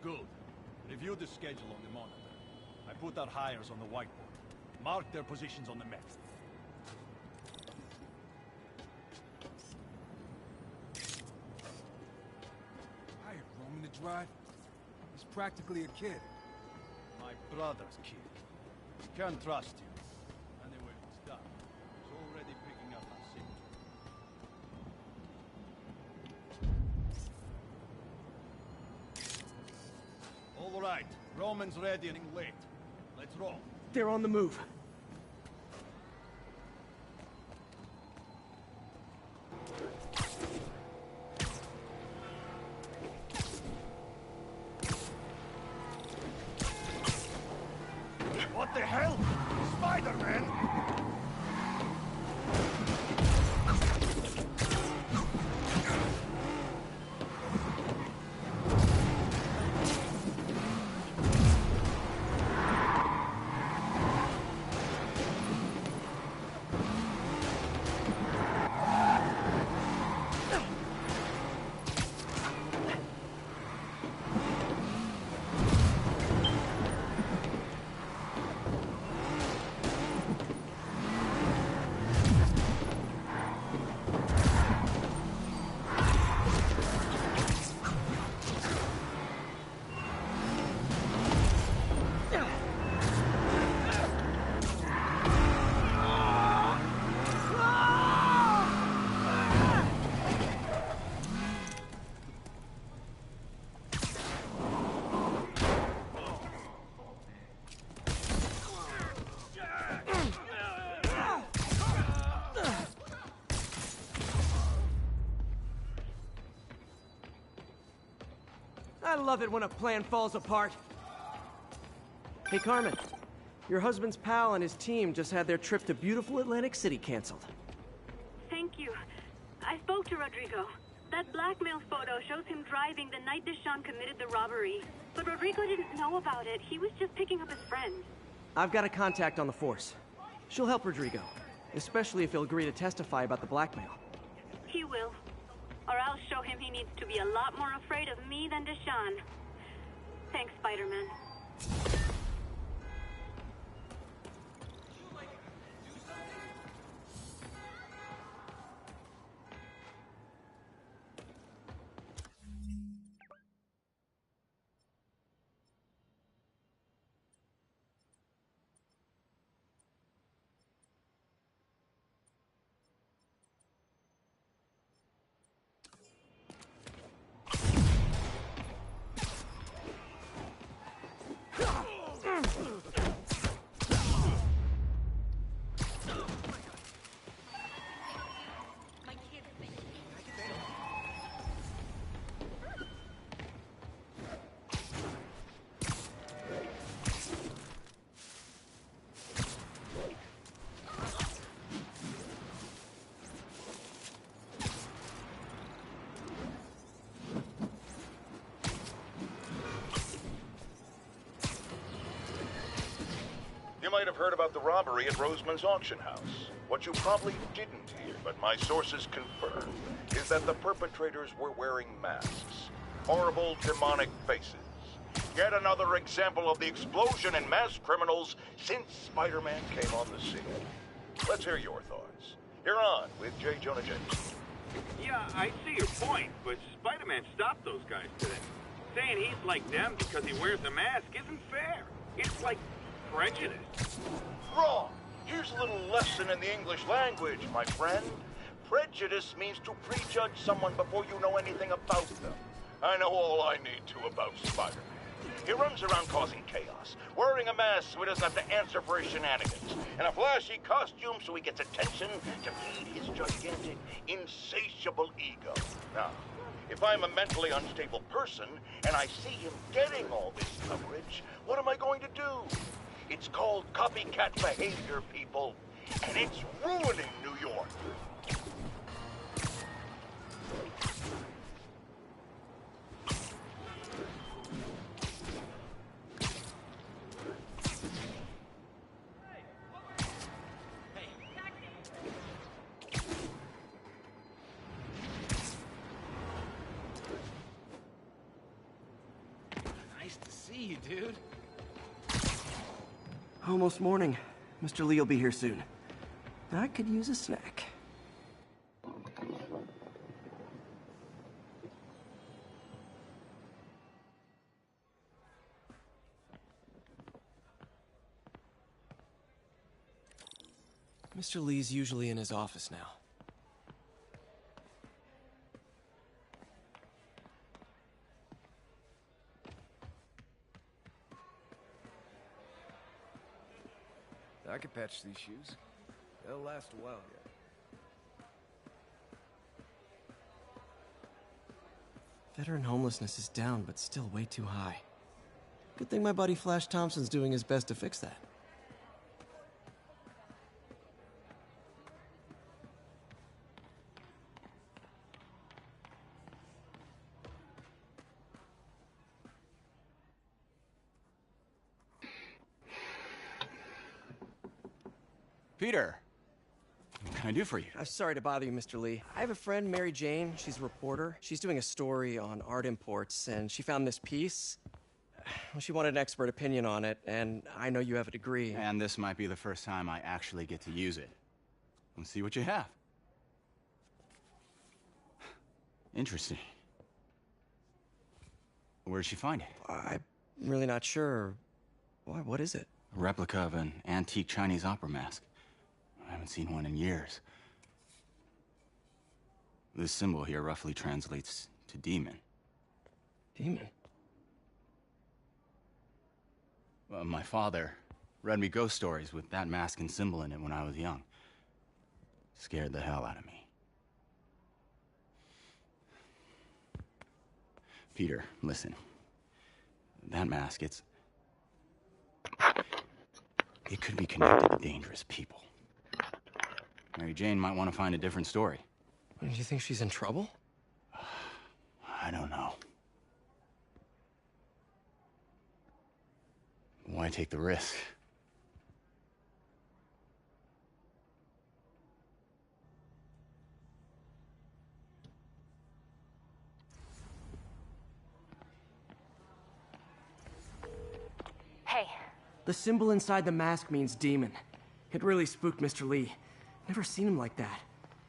Good. Review the schedule on the monitor. I put our hires on the whiteboard. Mark their positions on the map. Hi, Roman to drive. He's practically a kid. My brother's kid. Can't trust him. Anyway, it's done. He's already picking up our signal. All right, Roman's ready and late. Let's roll. They're on the move. love it when a plan falls apart. Hey, Carmen. Your husband's pal and his team just had their trip to beautiful Atlantic City canceled. Thank you. I spoke to Rodrigo. That blackmail photo shows him driving the night Deshaun committed the robbery. But Rodrigo didn't know about it. He was just picking up his friend. I've got a contact on the force. She'll help Rodrigo, especially if he'll agree to testify about the blackmail. He will. Or I'll show him he needs to be a lot more afraid of me than Deshaun. Thanks, Spider-Man. You might have heard about the robbery at Roseman's auction house. What you probably didn't hear, but my sources confirm, is that the perpetrators were wearing masks. Horrible, demonic faces. Yet another example of the explosion in mass criminals since Spider-Man came on the scene. Let's hear your thoughts. You're on with J. Jonah Jameson. Yeah, I see your point, but Spider-Man stopped those guys today. Saying he's like them because he wears a mask isn't fair. It's like prejudice. Wrong. Here's a little lesson in the English language, my friend. Prejudice means to prejudge someone before you know anything about them. I know all I need to about Spider-Man. He runs around causing chaos, wearing a mask so he doesn't have to answer for his shenanigans, and a flashy costume so he gets attention to feed his gigantic, insatiable ego. Now, if I'm a mentally unstable person and I see him getting all this coverage, what am I going to do? It's called copycat behavior, people, and it's ruining New York. Nice to see you, dude. Almost morning. Mr. Lee will be here soon. I could use a snack. Mr. Lee's usually in his office now. I could patch these shoes. They'll last a while yet. Veteran homelessness is down, but still way too high. Good thing my buddy Flash Thompson's doing his best to fix that. Peter, what can I do for you? I'm sorry to bother you, Mr. Lee. I have a friend, Mary Jane. She's a reporter. She's doing a story on art imports, and she found this piece. Well, she wanted an expert opinion on it, and I know you have a degree. And this might be the first time I actually get to use it. Let's see what you have. Interesting. Where'd she find it? I'm really not sure. Why, what is it? A replica of an antique Chinese opera mask. I haven't seen one in years. This symbol here roughly translates to demon. Demon? Well, my father read me ghost stories with that mask and symbol in it when I was young. Scared the hell out of me. Peter, listen. That mask, it could be connected to dangerous people. Mary Jane might want to find a different story. Do you think she's in trouble? I don't know. Why take the risk? Hey. The symbol inside the mask means demon. It really spooked Mr. Lee. Never seen him like that.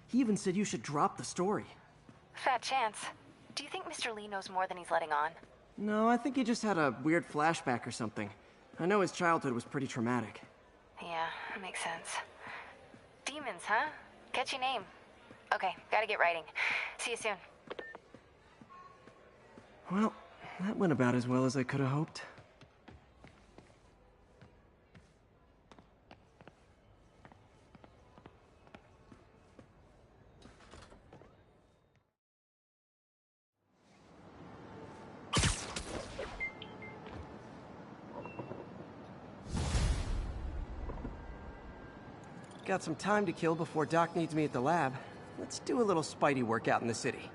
He even said you should drop the story. Fat chance. Do you think Mr. Lee knows more than he's letting on? No, I think he just had a weird flashback or something. I know his childhood was pretty traumatic. Yeah, that makes sense. Demons, huh? Catchy name. Okay, gotta get writing. See you soon. Well, that went about as well as I could have hoped. Got some time to kill before Doc needs me at the lab. Let's do a little Spidey workout in the city.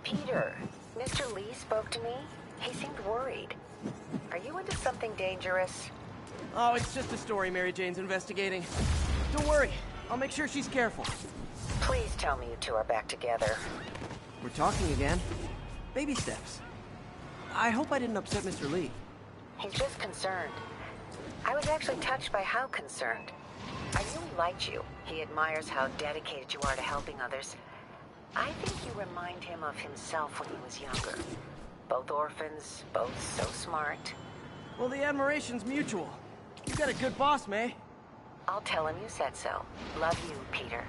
Peter, Mr. Lee spoke to me. He seemed worried. Are you into something dangerous? Oh, it's just a story Mary Jane's investigating. Don't worry, I'll make sure she's careful. Please tell me you two are back together. We're talking again. Baby steps. I hope I didn't upset Mr. Lee. He's just concerned. I was actually touched by how concerned. I really liked you. He admires how dedicated you are to helping others. I think you remind him of himself when he was younger. Both orphans, both so smart. Well, the admiration's mutual. You got a good boss, May. I'll tell him you said so. Love you, Peter.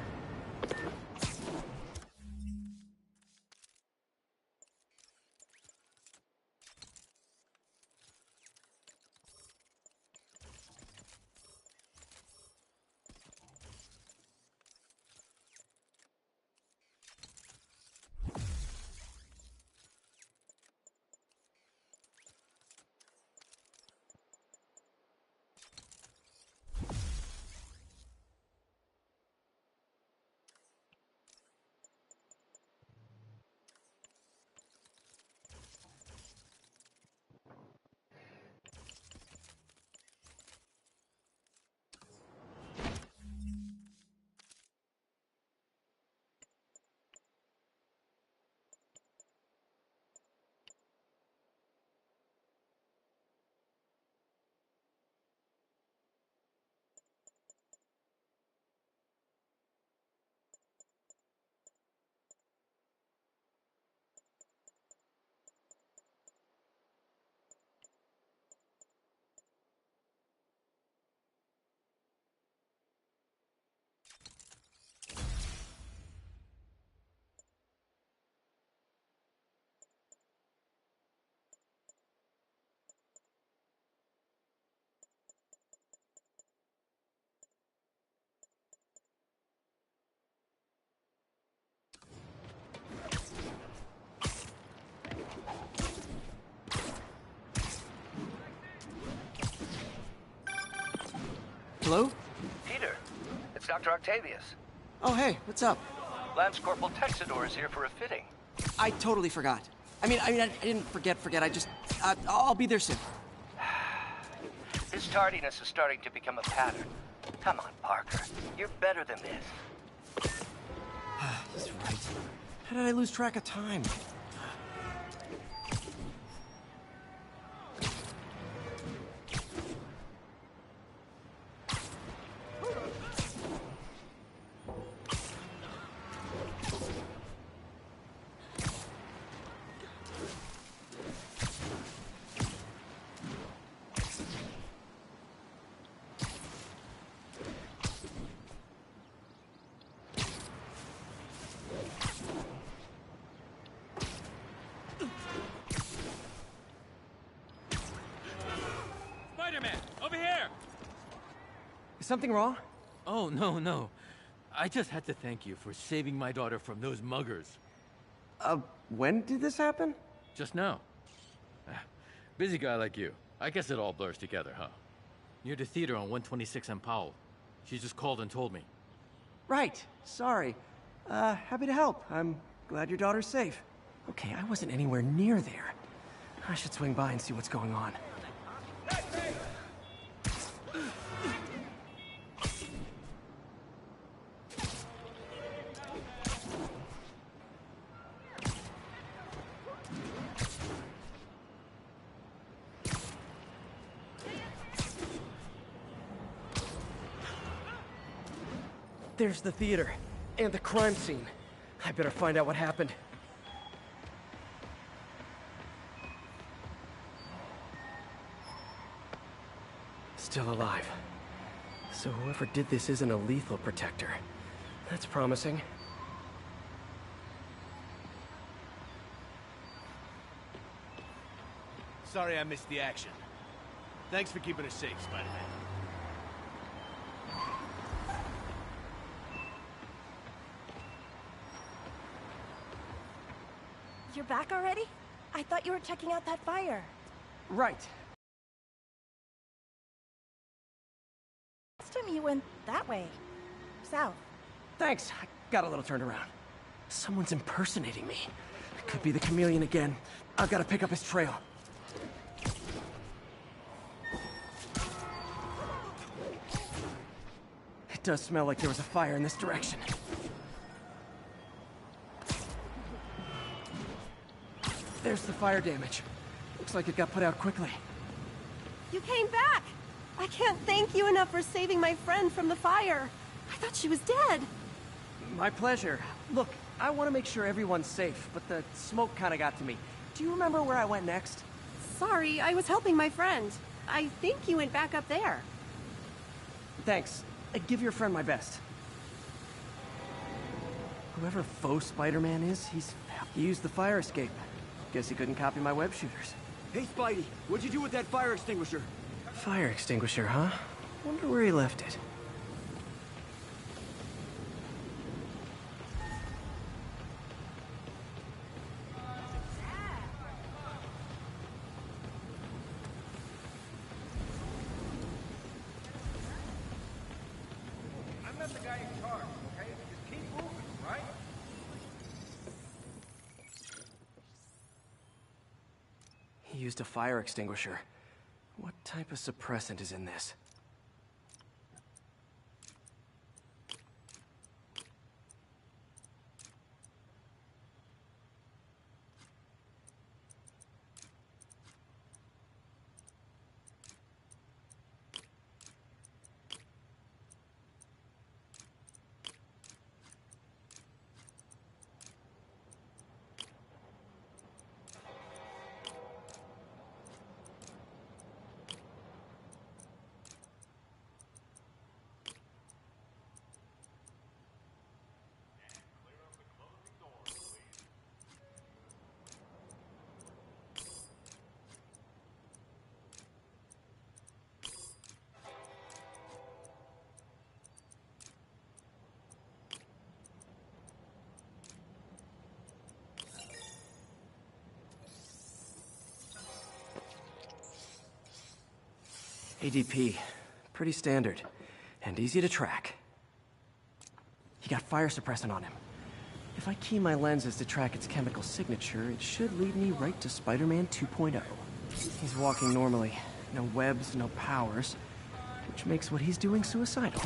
Hello? Peter, it's Dr. Octavius. Oh, hey, what's up? Lance Corporal Texador is here for a fitting. I totally forgot. I didn't forget. I'll be there soon. This tardiness is starting to become a pattern. Come on, Parker. You're better than this. He's right. How did I lose track of time? Spider-Man, over here! Is something wrong? Oh, no. I just had to thank you for saving my daughter from those muggers. When did this happen? Just now. Busy guy like you. I guess it all blurs together, huh? Near the theater on 126 and Powell. She just called and told me. Right. Sorry. Happy to help. I'm glad your daughter's safe. Okay, I wasn't anywhere near there. I should swing by and see what's going on. There's the theater, and the crime scene. I better find out what happened. Still alive. So whoever did this isn't a lethal protector. That's promising. Sorry I missed the action. Thanks for keeping us safe, Spider-Man. You're back already? I thought you were checking out that fire. Right. Last time you went that way. South. Thanks. I got a little turned around. Someone's impersonating me. It could be the chameleon again. I've got to pick up his trail. It does smell like there was a fire in this direction. There's the fire damage. Looks like it got put out quickly. You came back! I can't thank you enough for saving my friend from the fire. I thought she was dead. My pleasure. Look, I want to make sure everyone's safe, but the smoke kind of got to me. Do you remember where I went next? Sorry, I was helping my friend. I think you went back up there. Thanks. Give your friend my best. Whoever faux Spider-Man is, he used the fire escape. Guess he couldn't copy my web shooters. Hey, Spidey, what'd you do with that fire extinguisher? Fire extinguisher, huh? Wonder where he left it. I'm not the guy in charge, okay? Just keep moving, right? He used a fire extinguisher. What type of suppressant is in this? ADP. Pretty standard. and easy to track. He got fire suppressant on him. If I key my lenses to track its chemical signature, it should lead me right to Spider-Man 2.0. He's walking normally. No webs, no powers, which makes what he's doing suicidal.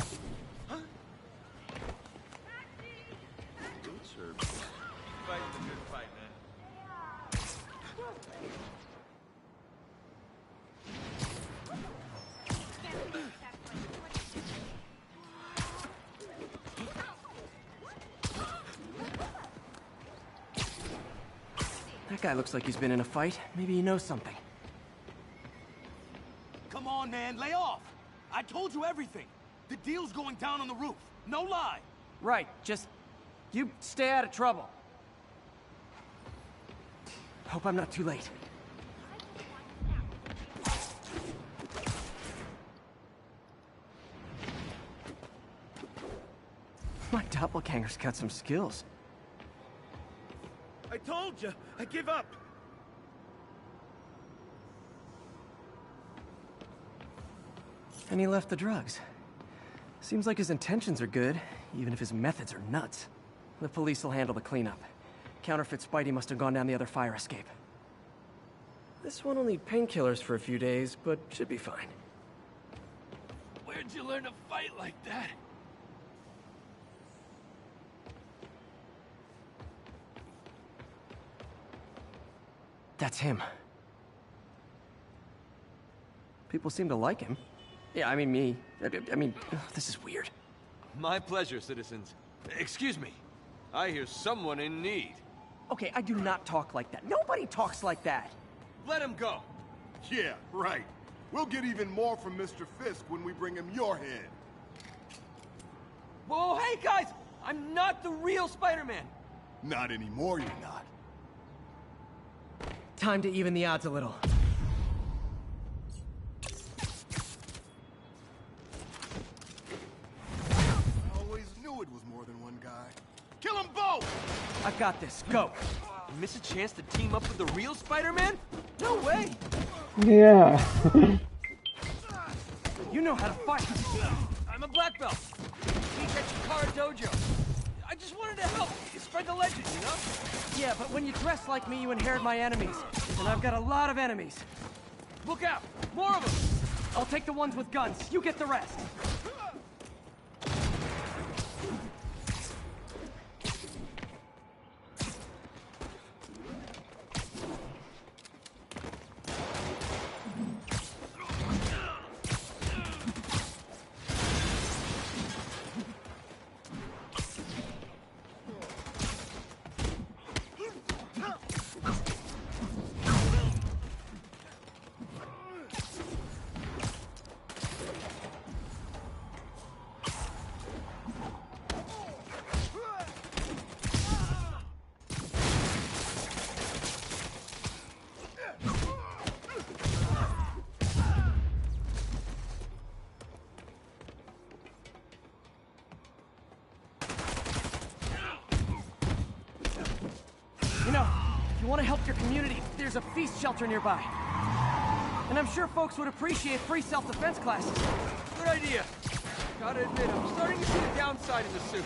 That guy looks like he's been in a fight. Maybe he knows something. Come on, man, lay off! I told you everything. The deal's going down on the roof. No lie. Right, just... you stay out of trouble. Hope I'm not too late. My doppelganger's got some skills. I told you, I give up. And he left the drugs. Seems like his intentions are good, even if his methods are nuts. The police will handle the cleanup. Counterfeit Spidey must have gone down the other fire escape. This one will need painkillers for a few days, but should be fine. Where'd you learn to fight like that? That's him. People seem to like him. Yeah, I mean me. I mean, this is weird. My pleasure, citizens. Excuse me. I hear someone in need. Okay, I do not talk like that. Nobody talks like that. Let him go. Yeah, right. We'll get even more from Mr. Fisk when we bring him your head. Whoa, hey guys! I'm not the real Spider-Man. Not anymore, you're not. Time to even the odds a little. I always knew it was more than one guy. Kill them both! I got this. Go. You miss a chance to team up with the real Spider-Man? No way! Yeah. You know how to fight. I'm a black belt. Teach at Chikara Dojo. I just wanted to help. Spread the legend, you know? Yeah, but when you dress like me, you inherit my enemies. And I've got a lot of enemies. Look out! More of them! I'll take the ones with guns. You get the rest. You know, if you want to help your community, there's a feast shelter nearby. And I'm sure folks would appreciate free self-defense classes. Good idea. Gotta admit, I'm starting to see the downside in the suit.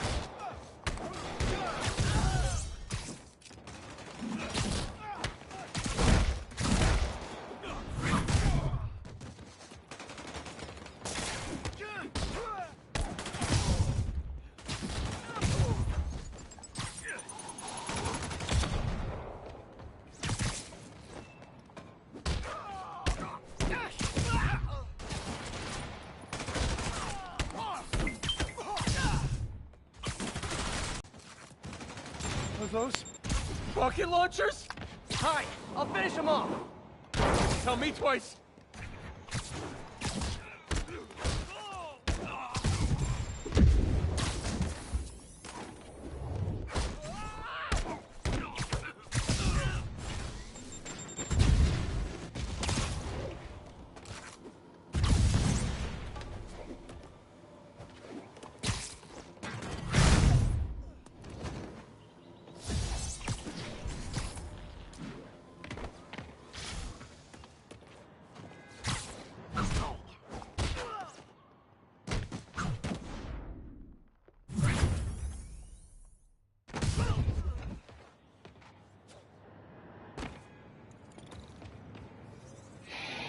Are those rocket launchers? Hi, I'll finish them off. Tell me twice.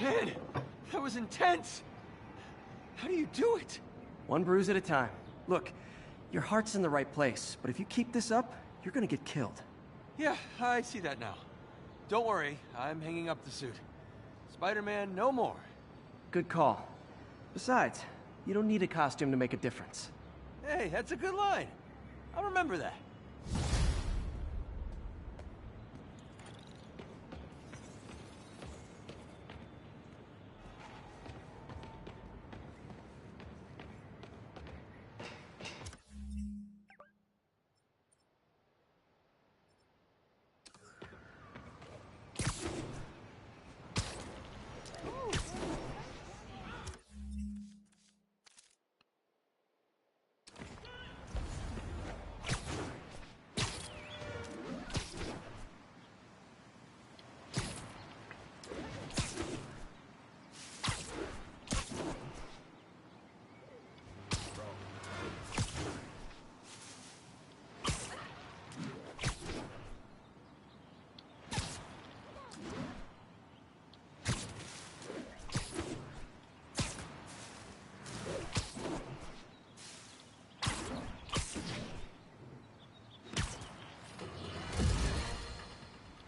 Man, that was intense. How do you do it? One bruise at a time. Look, your heart's in the right place, but if you keep this up, you're gonna get killed. Yeah, I see that now. Don't worry, I'm hanging up the suit. Spider-Man, no more. Good call. Besides, you don't need a costume to make a difference. Hey, that's a good line. I'll remember that.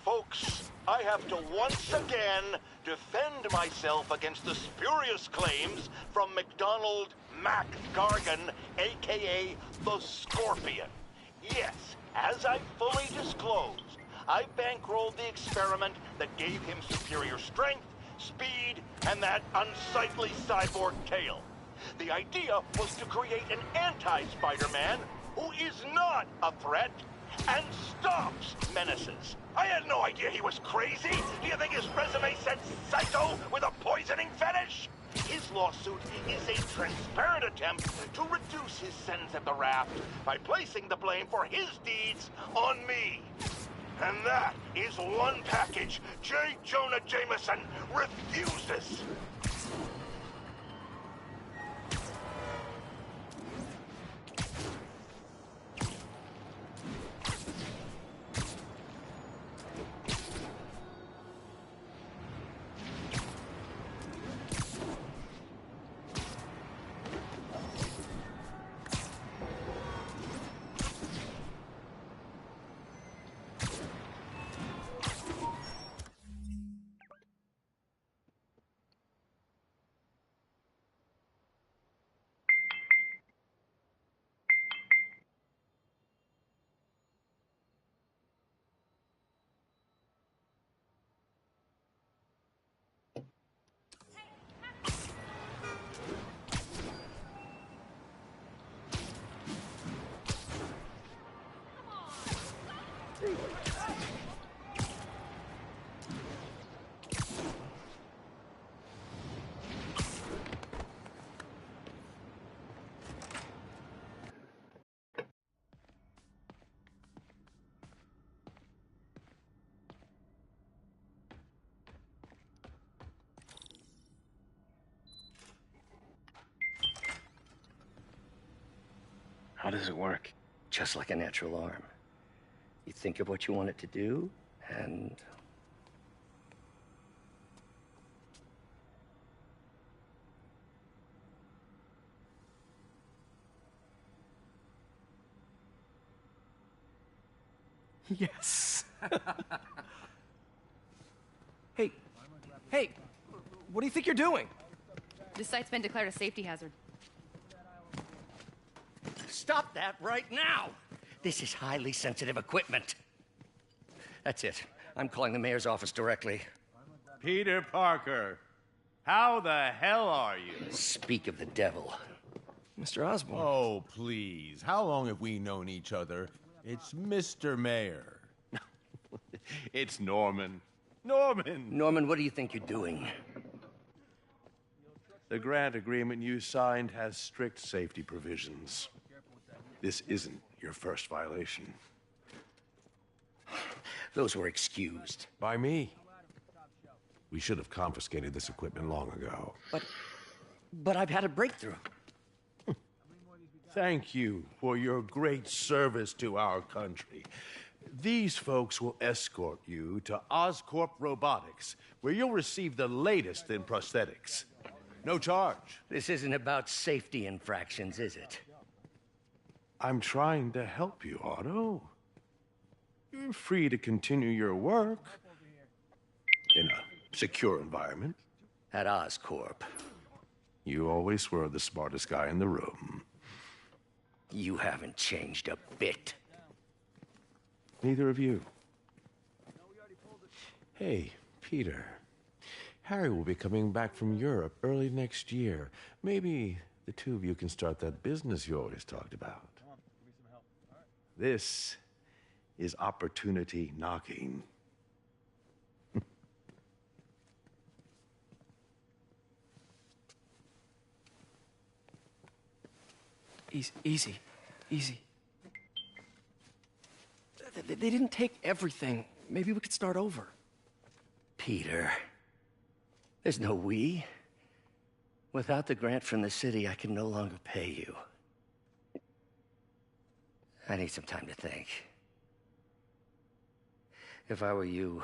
Folks, I have to once again defend myself against the spurious claims from McDonald Mac Gargan, aka the Scorpion. Yes, as I fully disclosed, I bankrolled the experiment that gave him superior strength, speed, and that unsightly cyborg tail. The idea was to create an anti-Spider-Man who is not a threat and stops menaces. I had no idea he was crazy. Do you think his resume said psycho with a poisoning fetish? His lawsuit is a transparent attempt to reduce his sentence at the raft by placing the blame for his deeds on me. And that is one package J. Jonah Jameson refuses. How does it work? Just like a natural arm. You think of what you want it to do, and... Yes. Hey, what do you think you're doing? This site's been declared a safety hazard. Stop that right now! This is highly sensitive equipment. That's it. I'm calling the mayor's office directly. Peter Parker, how the hell are you? Speak of the devil. Mr. Osborn. Oh, please. How long have we known each other? It's Mr. Mayor. It's Norman. Norman! Norman, what do you think you're doing? The grant agreement you signed has strict safety provisions. This isn't your first violation. Those were excused. By me. We should have confiscated this equipment long ago. But I've had a breakthrough. Thank you for your great service to our country. These folks will escort you to Oscorp Robotics, where you'll receive the latest in prosthetics. No charge. This isn't about safety infractions, is it? I'm trying to help you, Otto. You're free to continue your work in a secure environment. At Oscorp. You always were the smartest guy in the room. You haven't changed a bit. Neither of you. Hey, Peter. Harry will be coming back from Europe early next year. Maybe the two of you can start that business you always talked about. This is opportunity knocking. Easy. They didn't take everything. Maybe we could start over. Peter. There's no we. Without the grant from the city, I can no longer pay you. I need some time to think. If I were you,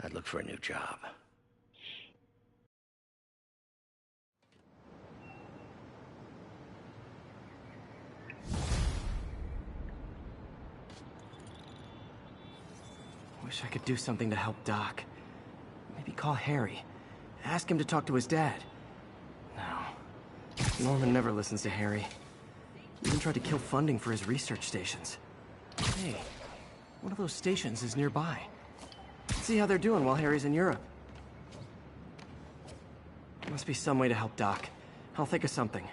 I'd look for a new job. Wish I could do something to help Doc. Maybe call Harry. Ask him to talk to his dad. No. Norman never listens to Harry. Even tried to kill funding for his research stations. Hey, one of those stations is nearby. Let's see how they're doing while Harry's in Europe. Must be some way to help Doc. I'll think of something.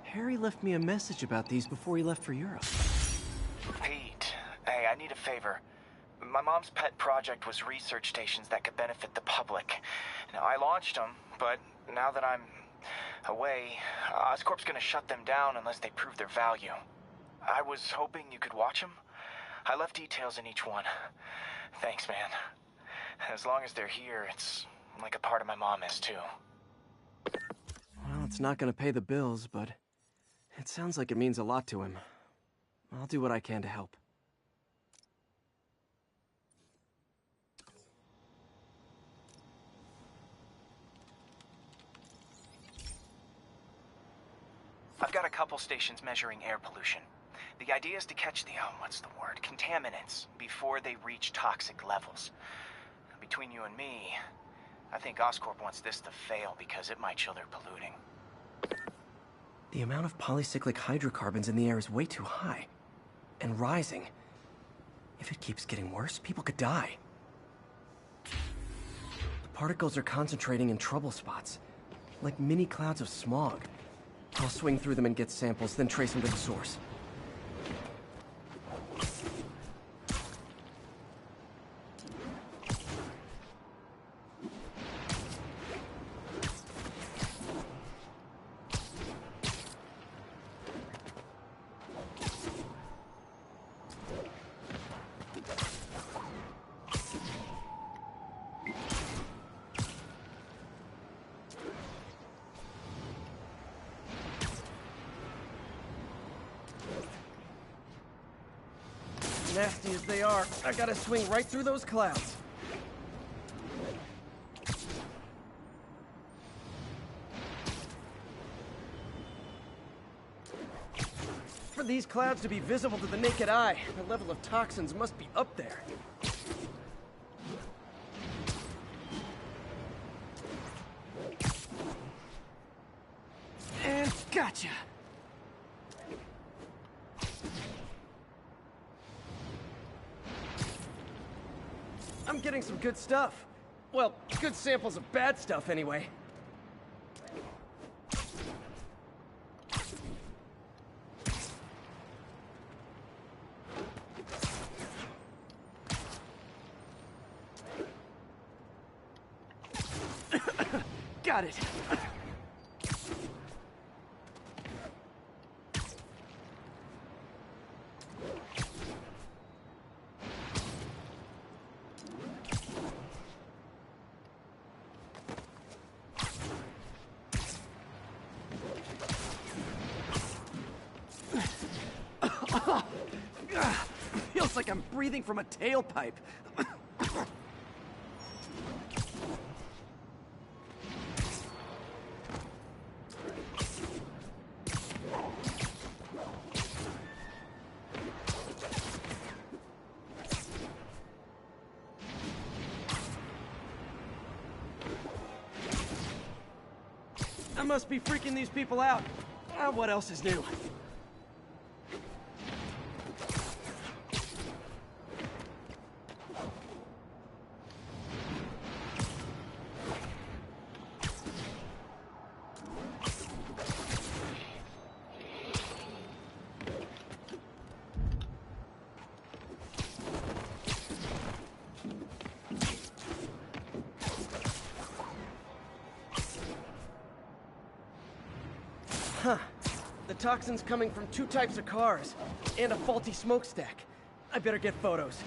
Harry left me a message about these before he left for Europe. Pete, hey, I need a favor. My mom's pet project was research stations that could benefit the public. Now, I launched them, but now that I'm away, Oscorp's gonna shut them down unless they prove their value. I was hoping you could watch them. I left details in each one. Thanks, man. As long as they're here, it's like a part of my mom is, too. Well, it's not gonna pay the bills, but it sounds like it means a lot to him. I'll do what I can to help. I've got a couple stations measuring air pollution. The idea is to catch the, contaminants before they reach toxic levels. Between you and me, I think Oscorp wants this to fail because it might show they're polluting. The amount of polycyclic hydrocarbons in the air is way too high. And rising. If it keeps getting worse, people could die. The particles are concentrating in trouble spots, like mini clouds of smog. I'll swing through them and get samples, then trace them to the source. Nasty as they are, I gotta swing right through those clouds. For these clouds to be visible to the naked eye, the level of toxins must be up there. And gotcha! I'm getting some good stuff. Well, good samples of bad stuff, anyway. Got it. Feels like I'm breathing from a tailpipe. I must be freaking these people out. What else is new? Huh. The toxin's coming from 2 types of cars, and a faulty smokestack. I better get photos.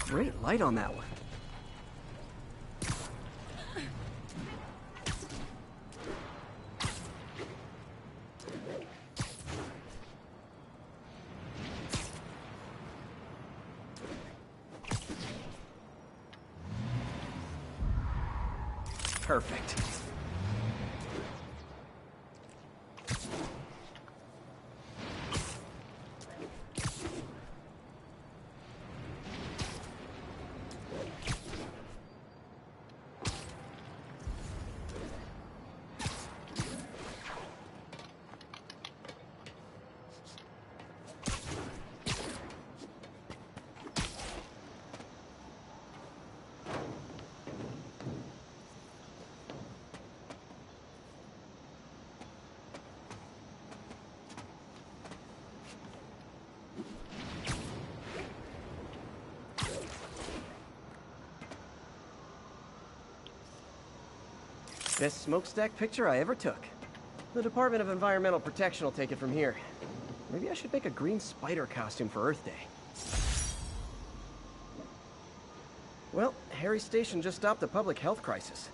Great light on that one. Perfect. Best smokestack picture I ever took. The Department of Environmental Protection will take it from here. Maybe I should make a green spider costume for Earth Day. Well, Harry Station just stopped a public health crisis.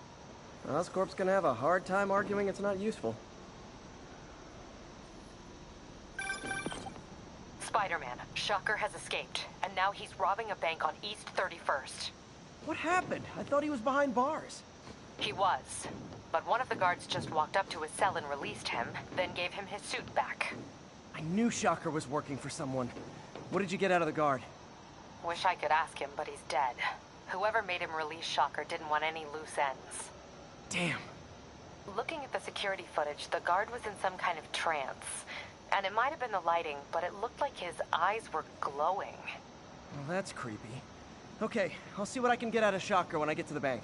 Oscorp's gonna have a hard time arguing it's not useful. Spider-Man, Shocker has escaped, and now he's robbing a bank on East 31st. What happened? I thought he was behind bars. He was, but one of the guards just walked up to his cell and released him, then gave him his suit back. I knew Shocker was working for someone. What did you get out of the guard? Wish I could ask him, but he's dead. Whoever made him release Shocker didn't want any loose ends. Damn. Looking at the security footage, the guard was in some kind of trance. And it might have been the lighting, but it looked like his eyes were glowing. Well, that's creepy. Okay, I'll see what I can get out of Shocker when I get to the bank.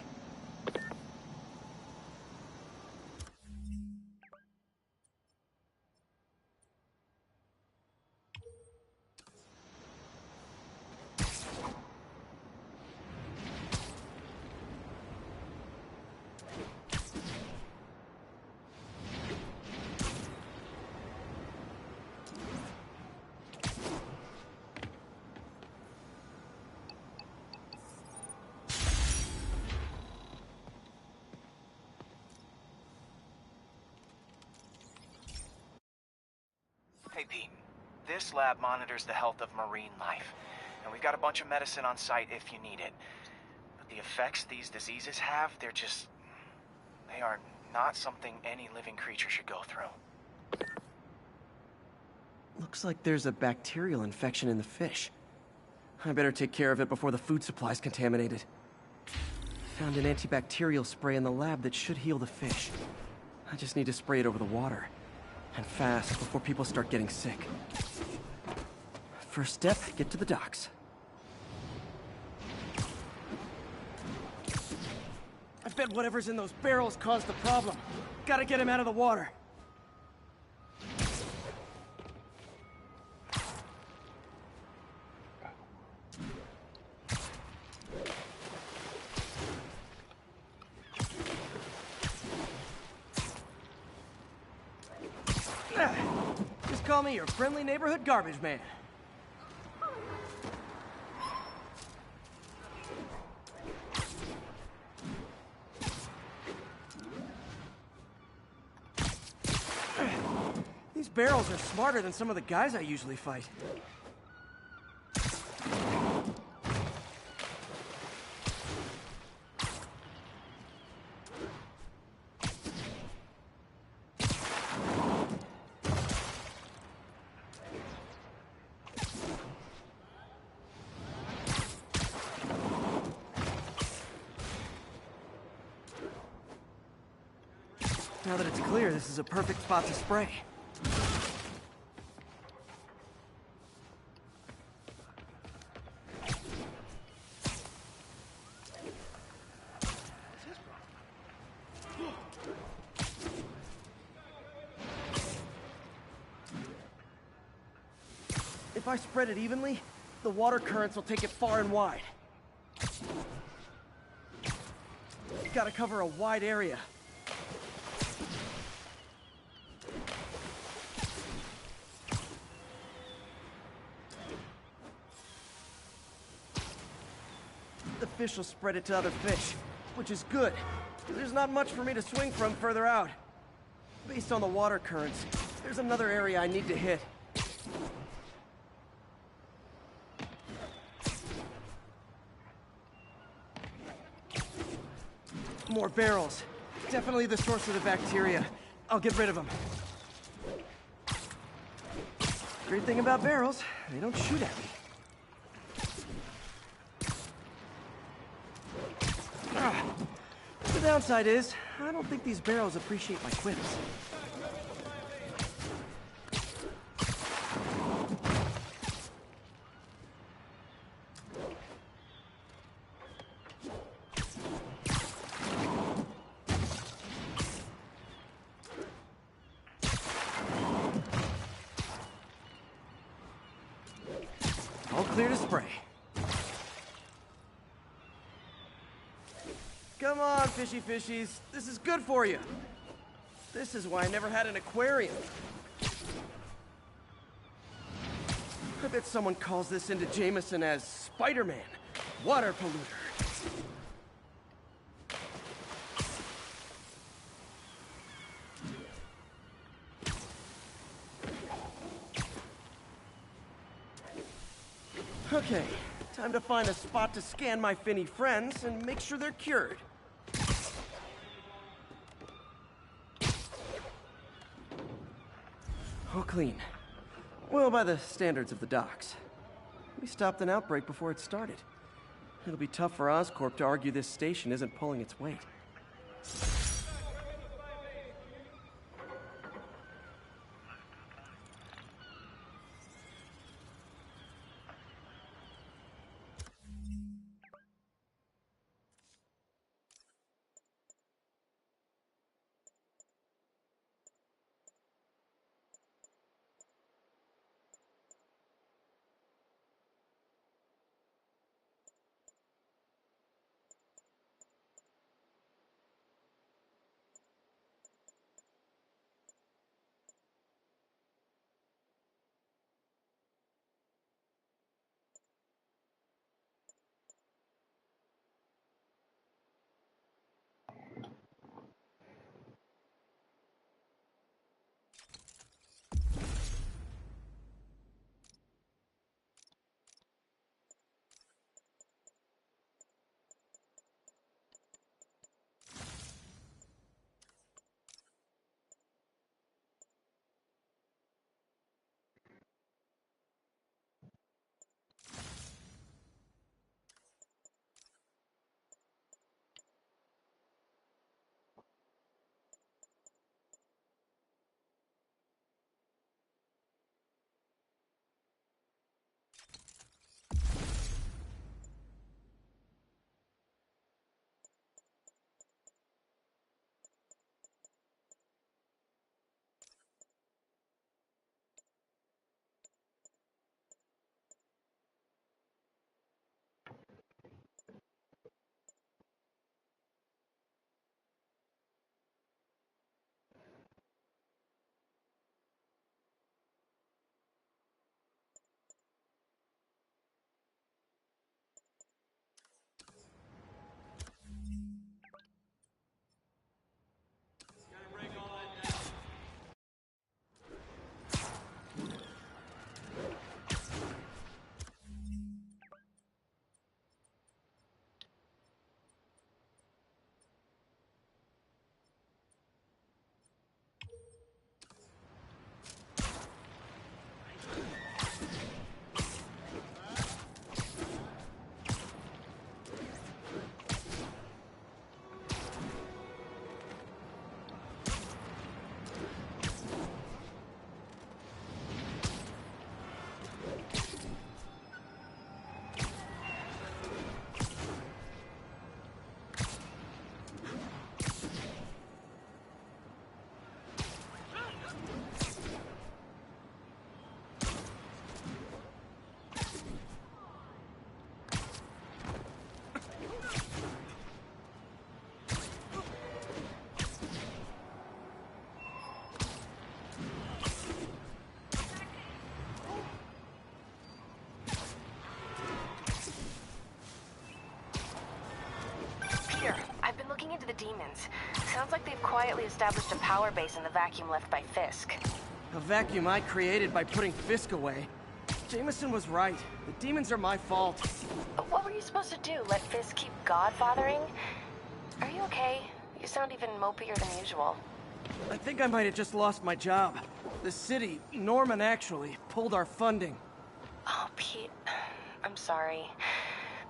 Hey, Pete. This lab monitors the health of marine life, and we've got a bunch of medicine on site if you need it. But the effects these diseases have, they are not something any living creature should go through. Looks like there's a bacterial infection in the fish. I better take care of it before the food supply's contaminated. Found an antibacterial spray in the lab that should heal the fish. I just need to spray it over the water. And fast, before people start getting sick. First step, get to the docks. bet whatever's in those barrels caused the problem. Gotta get him out of the water. Just call me your friendly neighborhood garbage man. These barrels are smarter than some of the guys I usually fight. Now that it's clear, this is a perfect spot to spray. If I spread it evenly, the water currents will take it far and wide. Gotta cover a wide area. The fish will spread it to other fish, which is good. There's not much for me to swing from further out. Based on the water currents, there's another area I need to hit. More barrels. Definitely the source of the bacteria. I'll get rid of them. Great thing about barrels, they don't shoot at me. The downside is, I don't think these barrels appreciate my quips. All clear to spray. Come on, fishy fishies. This is good for you. This is why I never had an aquarium. I bet someone calls this into Jameson as Spider-Man, water polluter. Okay, time to find a spot to scan my finny friends and make sure they're cured. All clean. Well, by the standards of the docks. We stopped an outbreak before it started. It'll be tough for Oscorp to argue this station isn't pulling its weight. to the demons. Sounds like they've quietly established a power base in the vacuum left by Fisk. A vacuum I created by putting Fisk away. Jameson was right. The demons are my fault. But what were you supposed to do? Let Fisk keep godfathering? Are you okay? You sound even mopier than usual. I think I might have just lost my job. The city, Norman actually, pulled our funding. Oh, Pete, I'm sorry.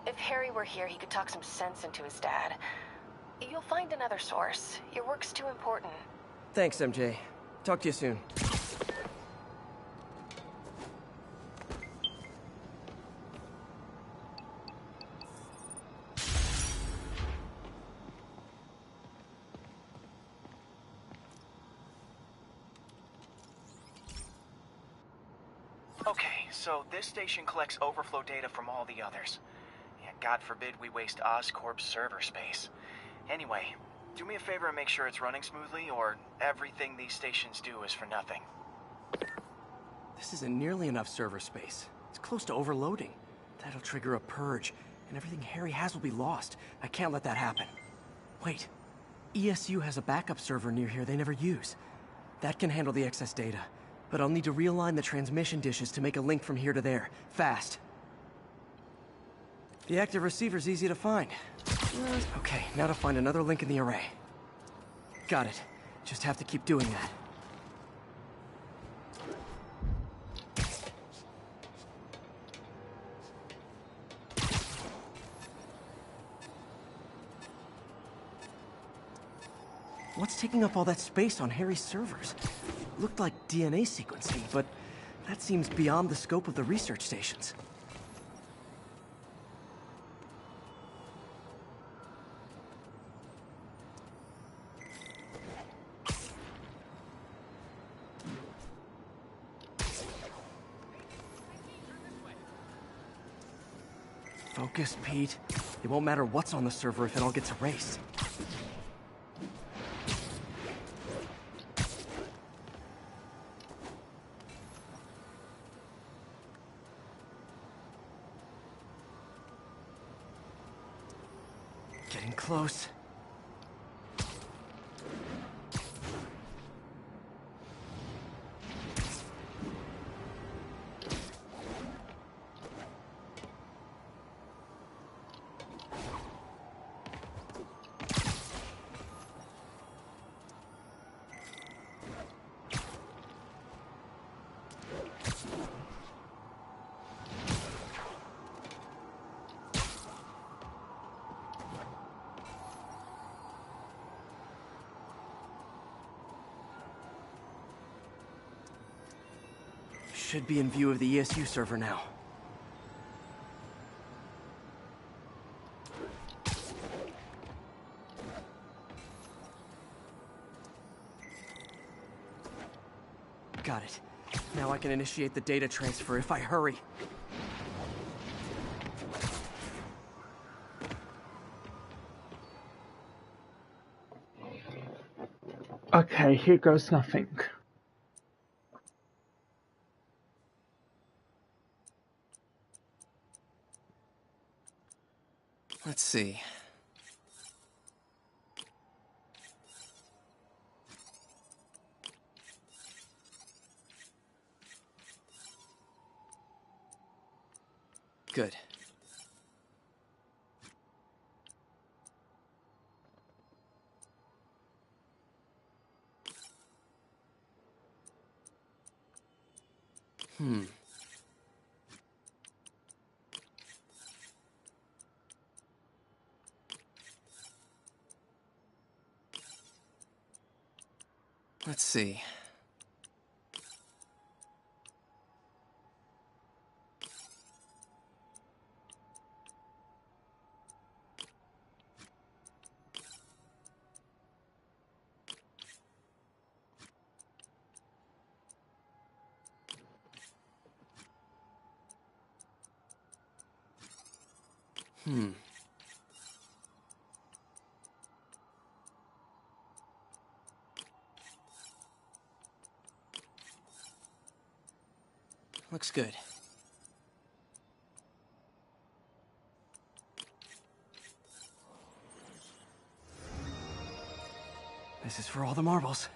If Harry were here, he could talk some sense into his dad. You'll find another source. Your work's too important. Thanks, MJ. Talk to you soon. Okay, so this station collects overflow data from all the others. Yeah, God forbid we waste Oscorp's server space. Anyway, do me a favor and make sure it's running smoothly, or everything these stations do is for nothing. This isn't nearly enough server space. It's close to overloading. That'll trigger a purge, and everything Harry has will be lost. I can't let that happen. Wait. ESU has a backup server near here they never use. That can handle the excess data. But I'll need to realign the transmission dishes to make a link from here to there. Fast. The active receiver's easy to find. Okay, now to find another link in the array. Got it. Just have to keep doing that. What's taking up all that space on Harry's servers? Looked like DNA sequencing, but that seems beyond the scope of the research stations. Focus, Pete. It won't matter what's on the server if it all gets erased. Getting close. Should be in view of the ESU server now. Got it. Now I can initiate the data transfer if I hurry. Okay, here goes nothing. Let's see. Good. Let's see. Looks good. This is for all the marbles.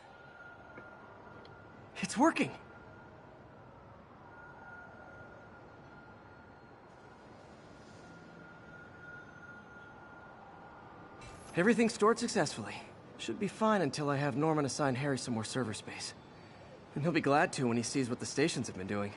It's working! Everything's stored successfully. Should be fine until I have Norman assign Harry some more server space. And he'll be glad to when he sees what the stations have been doing.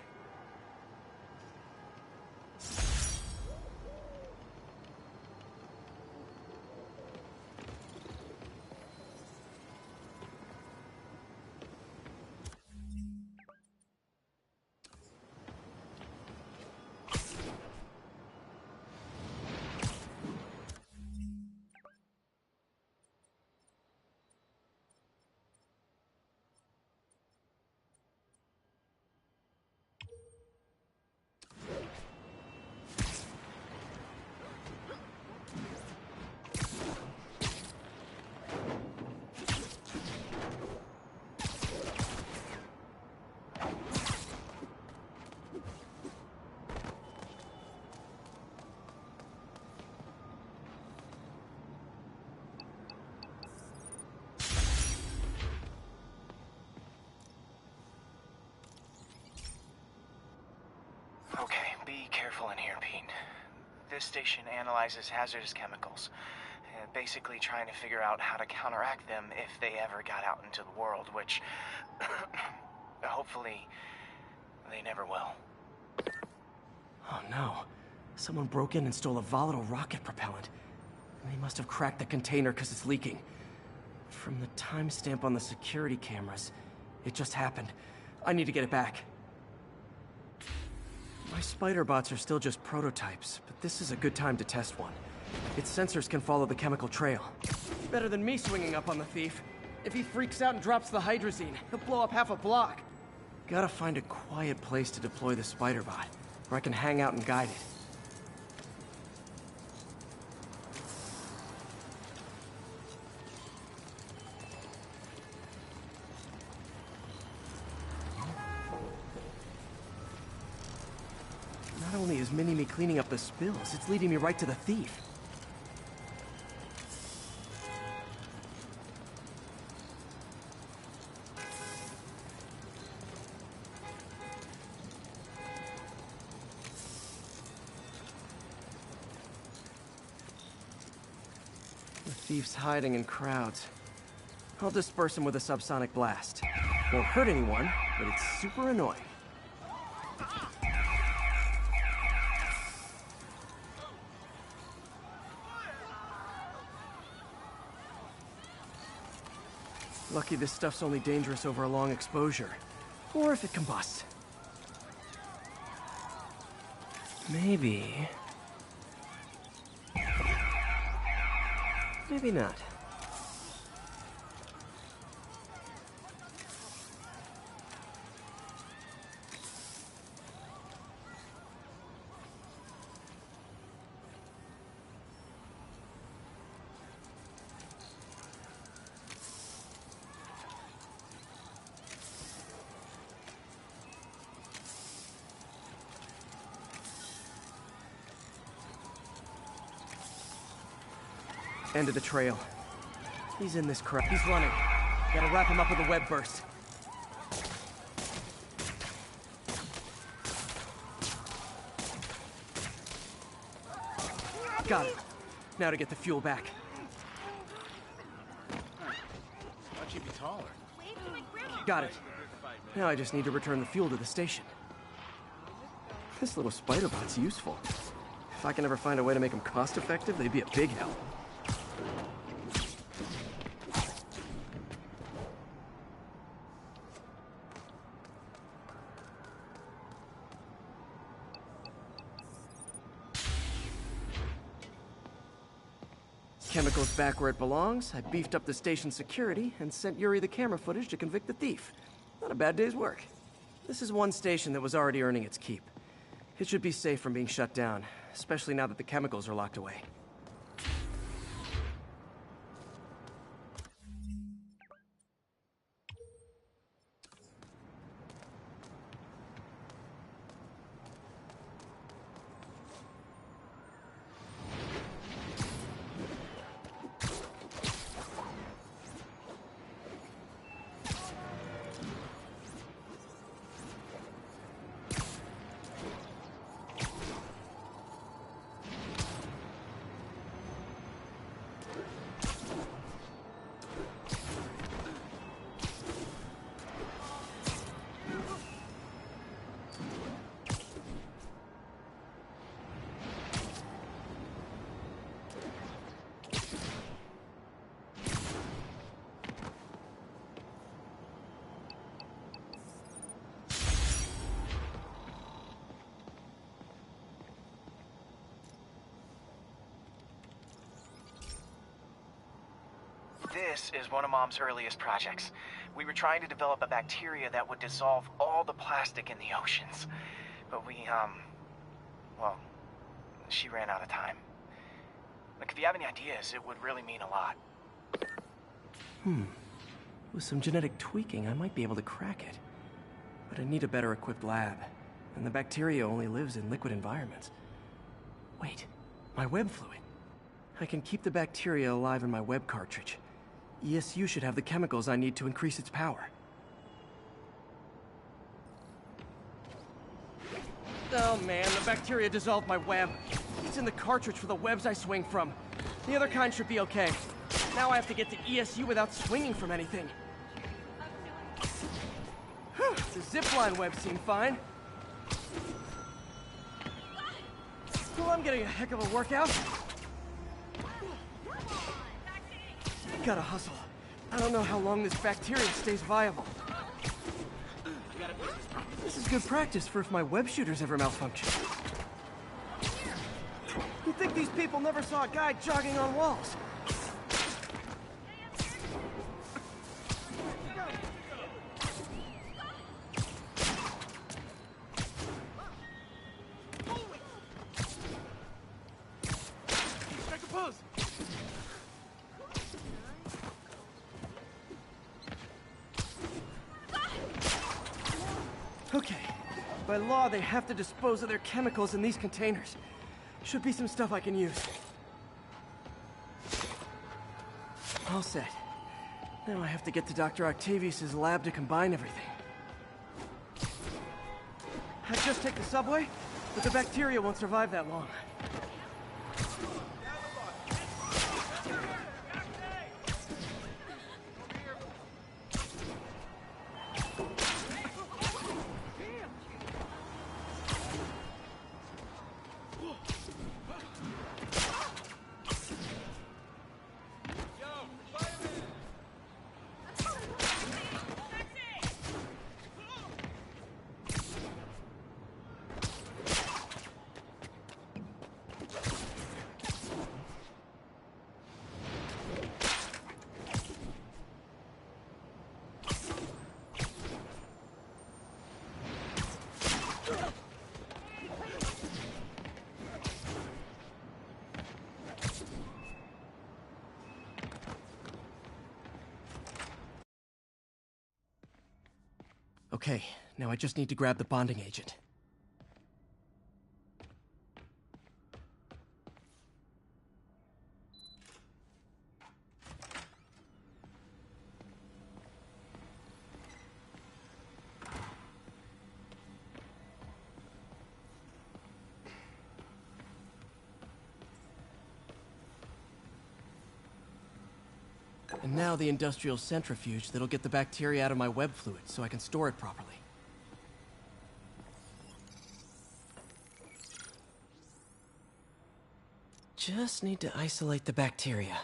Okay, be careful in here, Pete. This station analyzes hazardous chemicals, basically trying to figure out how to counteract them if they ever got out into the world, which hopefully they never will. Oh no. Someone broke in and stole a volatile rocket propellant. They must have cracked the container because it's leaking. From the timestamp on the security cameras, it just happened. I need to get it back. My spider bots are still just prototypes, but this is a good time to test one. Its sensors can follow the chemical trail. Better than me swinging up on the thief. If he freaks out and drops the hydrazine, he'll blow up half a block. Gotta find a quiet place to deploy the spider bot, where I can hang out and guide it. Not only is Mini-Me cleaning up the spills, it's leading me right to the thief. The thief's hiding in crowds. I'll disperse him with a subsonic blast. Won't hurt anyone, but it's super annoying. Lucky this stuff's only dangerous over a long exposure. Or if it combusts. Maybe... maybe not. End of the trail. He's in this crowd. He's running. Gotta wrap him up with a web burst. Got it. Now to get the fuel back. Thought you'd be taller. Got it. Now I just need to return the fuel to the station. This little spider bot's useful. If I can ever find a way to make them cost-effective, they'd be a big help. Chemicals back where it belongs. I beefed up the station's security and sent Yuri the camera footage to convict the thief. Not a bad day's work. This is one station that was already earning its keep. It should be safe from being shut down, especially now that the chemicals are locked away. This is one of Mom's earliest projects. We were trying to develop a bacteria that would dissolve all the plastic in the oceans. But well, she ran out of time. Like, if you have any ideas, it would really mean a lot. With some genetic tweaking, I might be able to crack it. But I need a better equipped lab. And the bacteria only lives in liquid environments. Wait, my web fluid. I can keep the bacteria alive in my web cartridge. ESU should have the chemicals I need to increase its power. Oh man, the bacteria dissolved my web. It's in the cartridge for the webs I swing from. The other kind should be okay. Now I have to get to ESU without swinging from anything. Whew, the zipline web seemed fine. Well, I'm getting a heck of a workout. Gotta hustle. I don't know how long this bacteria stays viable. This is good practice for if my web shooters ever malfunction. You'd think these people never saw a guy jogging on walls. Okay. By law, they have to dispose of their chemicals in these containers. Should be some stuff I can use. All set. Now I have to get to Dr. Octavius's lab to combine everything. I just take the subway, but the bacteria won't survive that long. Okay, now I just need to grab the bonding agent. And now the industrial centrifuge that'll get the bacteria out of my web fluid so I can store it properly. Just need to isolate the bacteria.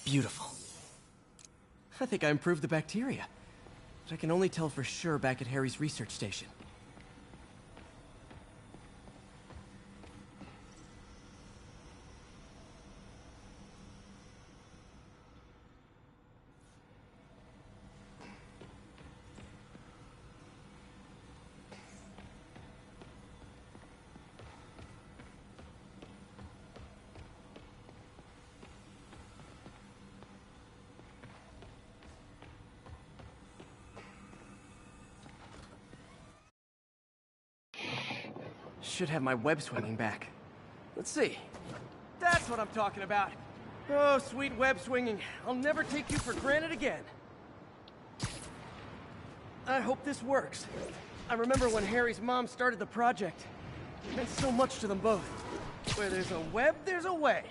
Beautiful. I think I improved the bacteria. But I can only tell for sure back at Harry's research station. Should have my web swinging back. Let's see. That's what I'm talking about. Oh, sweet web swinging. I'll never take you for granted again. I hope this works. I remember when Harry's mom started the project. It meant so much to them both. Where there's a web, there's a way.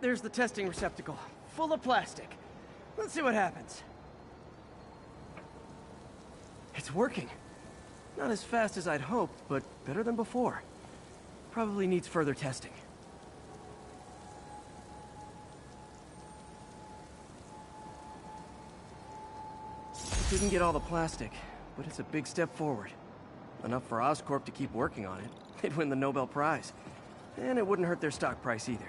There's the testing receptacle, full of plastic. Let's see what happens. It's working. Not as fast as I'd hoped, but better than before. Probably needs further testing. Didn't get all the plastic, but it's a big step forward. Enough for Oscorp to keep working on it. They'd win the Nobel Prize. And it wouldn't hurt their stock price either.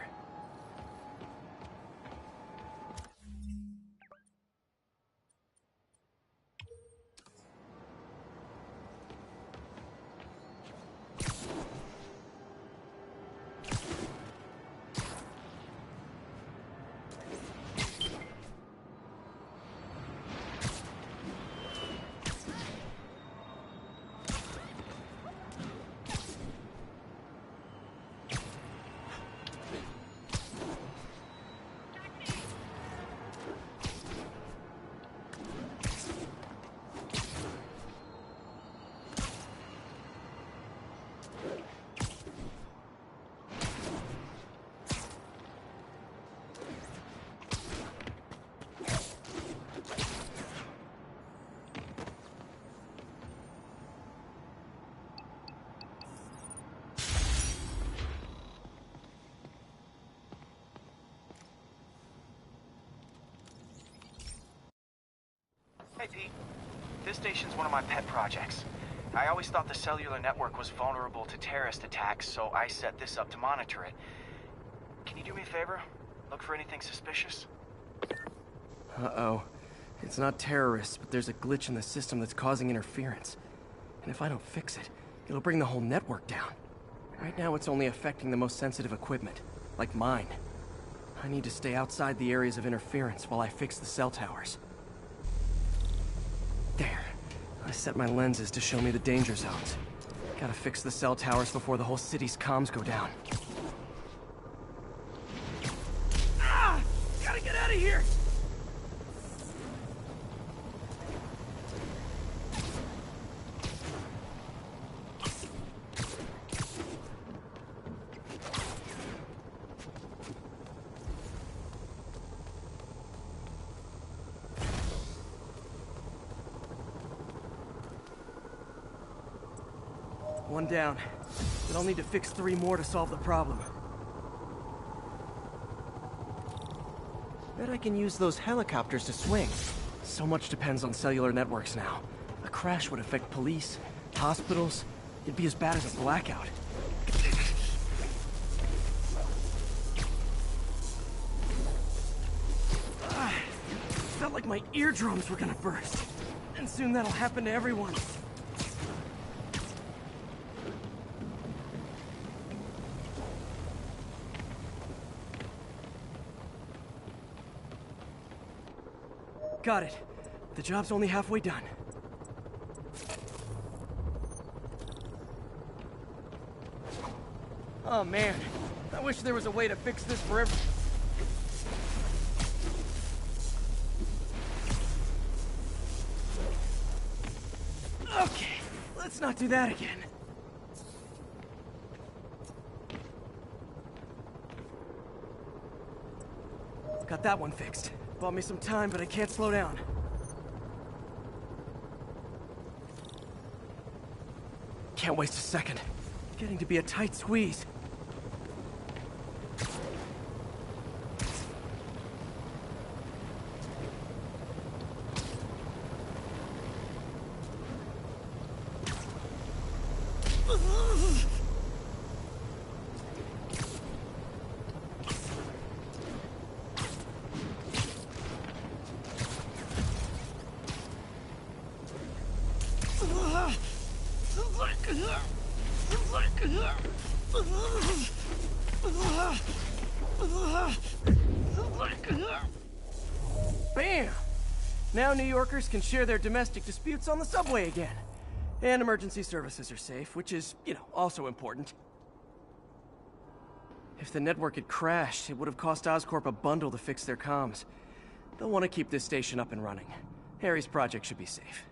Hey, Pete. This station's one of my pet projects. I always thought the cellular network was vulnerable to terrorist attacks, so I set this up to monitor it. Can you do me a favor? Look for anything suspicious? Uh-oh. It's not terrorists, but there's a glitch in the system that's causing interference. And if I don't fix it, it'll bring the whole network down. Right now it's only affecting the most sensitive equipment, like mine. I need to stay outside the areas of interference while I fix the cell towers. There. I set my lenses to show me the danger zones. Gotta fix the cell towers before the whole city's comms go down. Ah! Gotta get out of here! One down, but I'll need to fix 3 more to solve the problem. Bet I can use those helicopters to swing. So much depends on cellular networks now. A crash would affect police, hospitals. It'd be as bad as a blackout. Felt like my eardrums were gonna burst. And soon that'll happen to everyone. Got it. The job's only halfway done. Oh man, I wish there was a way to fix this forever. Okay, let's not do that again. Got that one fixed. Bought me some time, but I can't slow down. Can't waste a second. Getting to be a tight squeeze. Bam! Now New Yorkers can share their domestic disputes on the subway again. And emergency services are safe, which is, also important. If the network had crashed, it would have cost Oscorp a bundle to fix their comms. They'll want to keep this station up and running. Harry's project should be safe.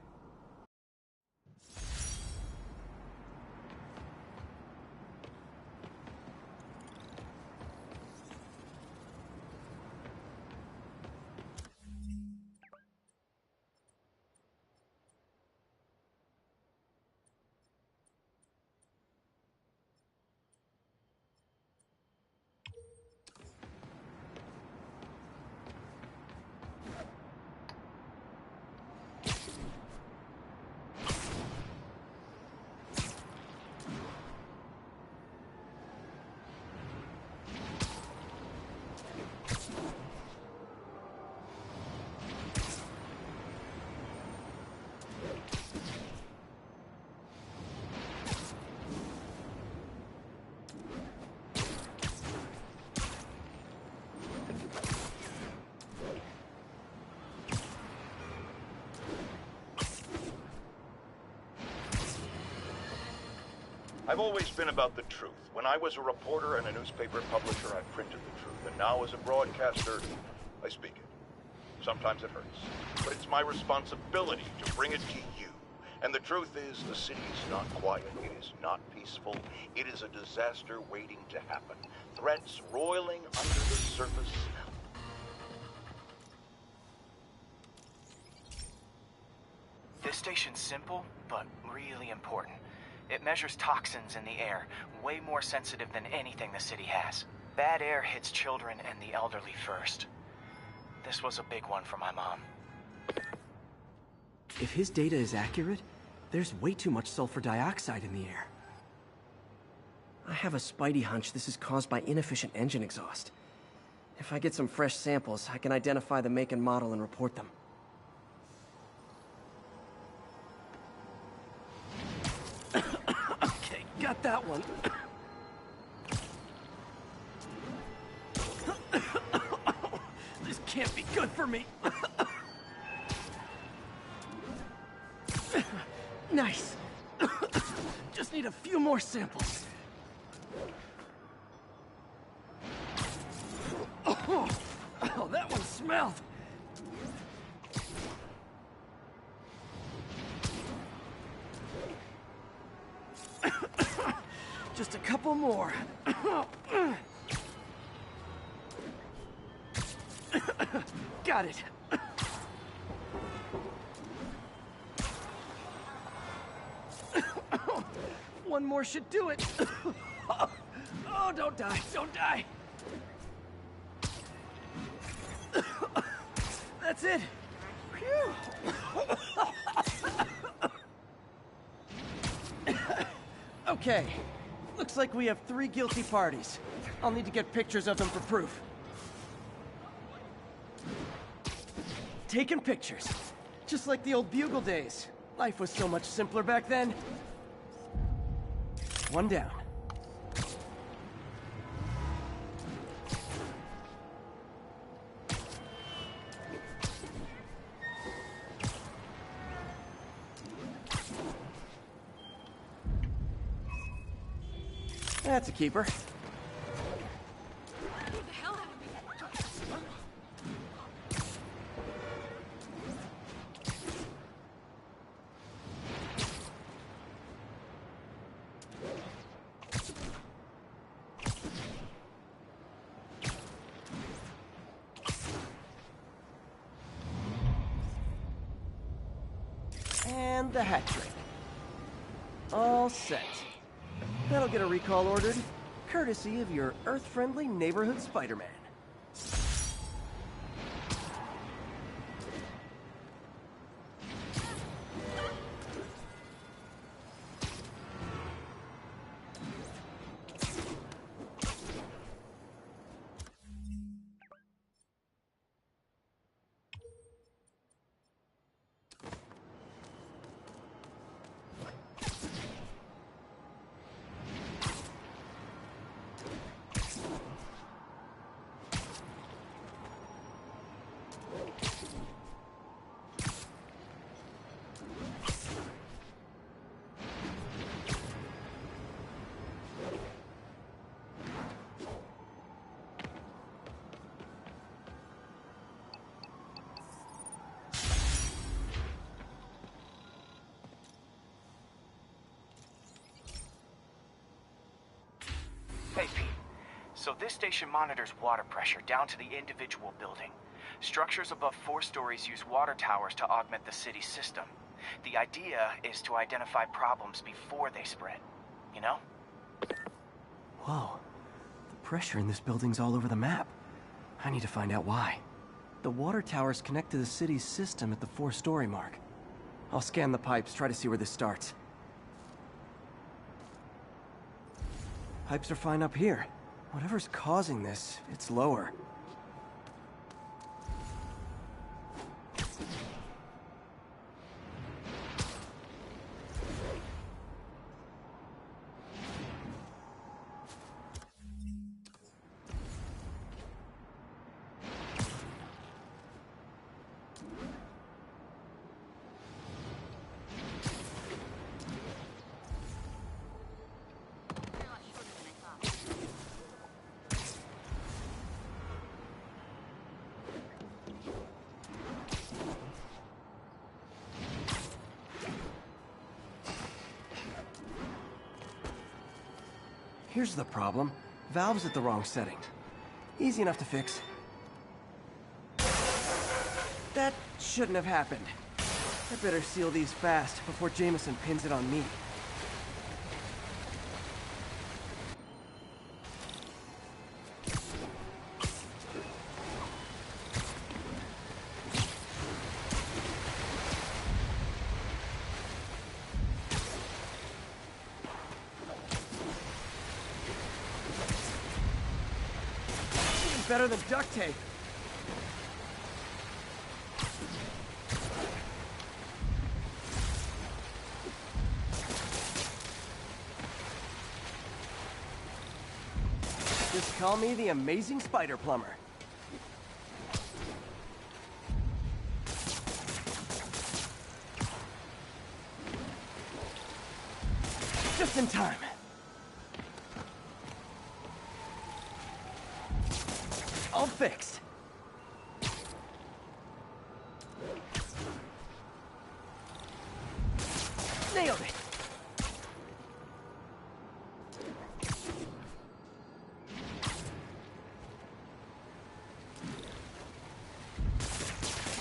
I've always been about the truth. When I was a reporter and a newspaper publisher, I printed the truth. And now as a broadcaster, I speak it. Sometimes it hurts. But it's my responsibility to bring it to you. And the truth is, the city is not quiet. It is not peaceful. It is a disaster waiting to happen. Threats roiling under the surface. This station's simple, but really important. It measures toxins in the air, way more sensitive than anything the city has. Bad air hits children and the elderly first. This was a big one for my mom. If his data is accurate, there's way too much sulfur dioxide in the air. I have a spidey hunch this is caused by inefficient engine exhaust. If I get some fresh samples, I can identify the make and model and report them. Okay, got that one. This can't be good for me. Nice. Just need a few more samples. Oh, that one smelled. Just a couple more. Got it. One more should do it. Oh, don't die, don't die. That's it. Phew. Okay. Looks like we have 3 guilty parties. I'll need to get pictures of them for proof. Taking pictures. Just like the old Bugle days. Life was so much simpler back then. One down. That's a keeper. And the hat trick. All set. That'll get a recall ordered, courtesy of your Earth-friendly neighborhood Spider-Man. So this station monitors water pressure down to the individual building. Structures above 4 stories use water towers to augment the city's system. The idea is to identify problems before they spread, you know? Whoa. The pressure in this building's all over the map. I need to find out why. The water towers connect to the city's system at the 4-story mark. I'll scan the pipes, try to see where this starts. Pipes are fine up here. Whatever's causing this, it's lower. Here's the problem. Valve's at the wrong setting. Easy enough to fix. That shouldn't have happened. I better seal these fast before Jameson pins it on me. Better than duct tape. Just call me the amazing spider plumber. Just in time. All fixed. Nailed it.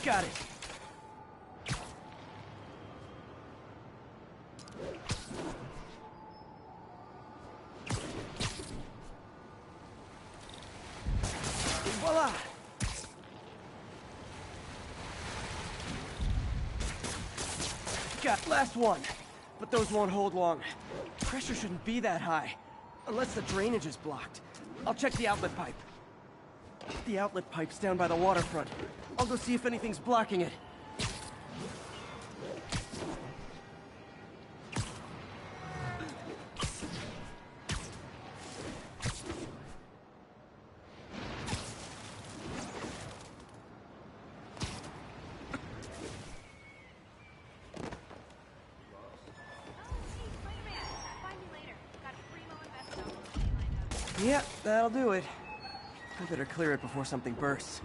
Got it. Voila! Got last one, but those won't hold long. Pressure shouldn't be that high, unless the drainage is blocked. I'll check the outlet pipe. The outlet pipe's down by the waterfront. I'll go see if anything's blocking it. Yep, that'll do it. I better clear it before something bursts.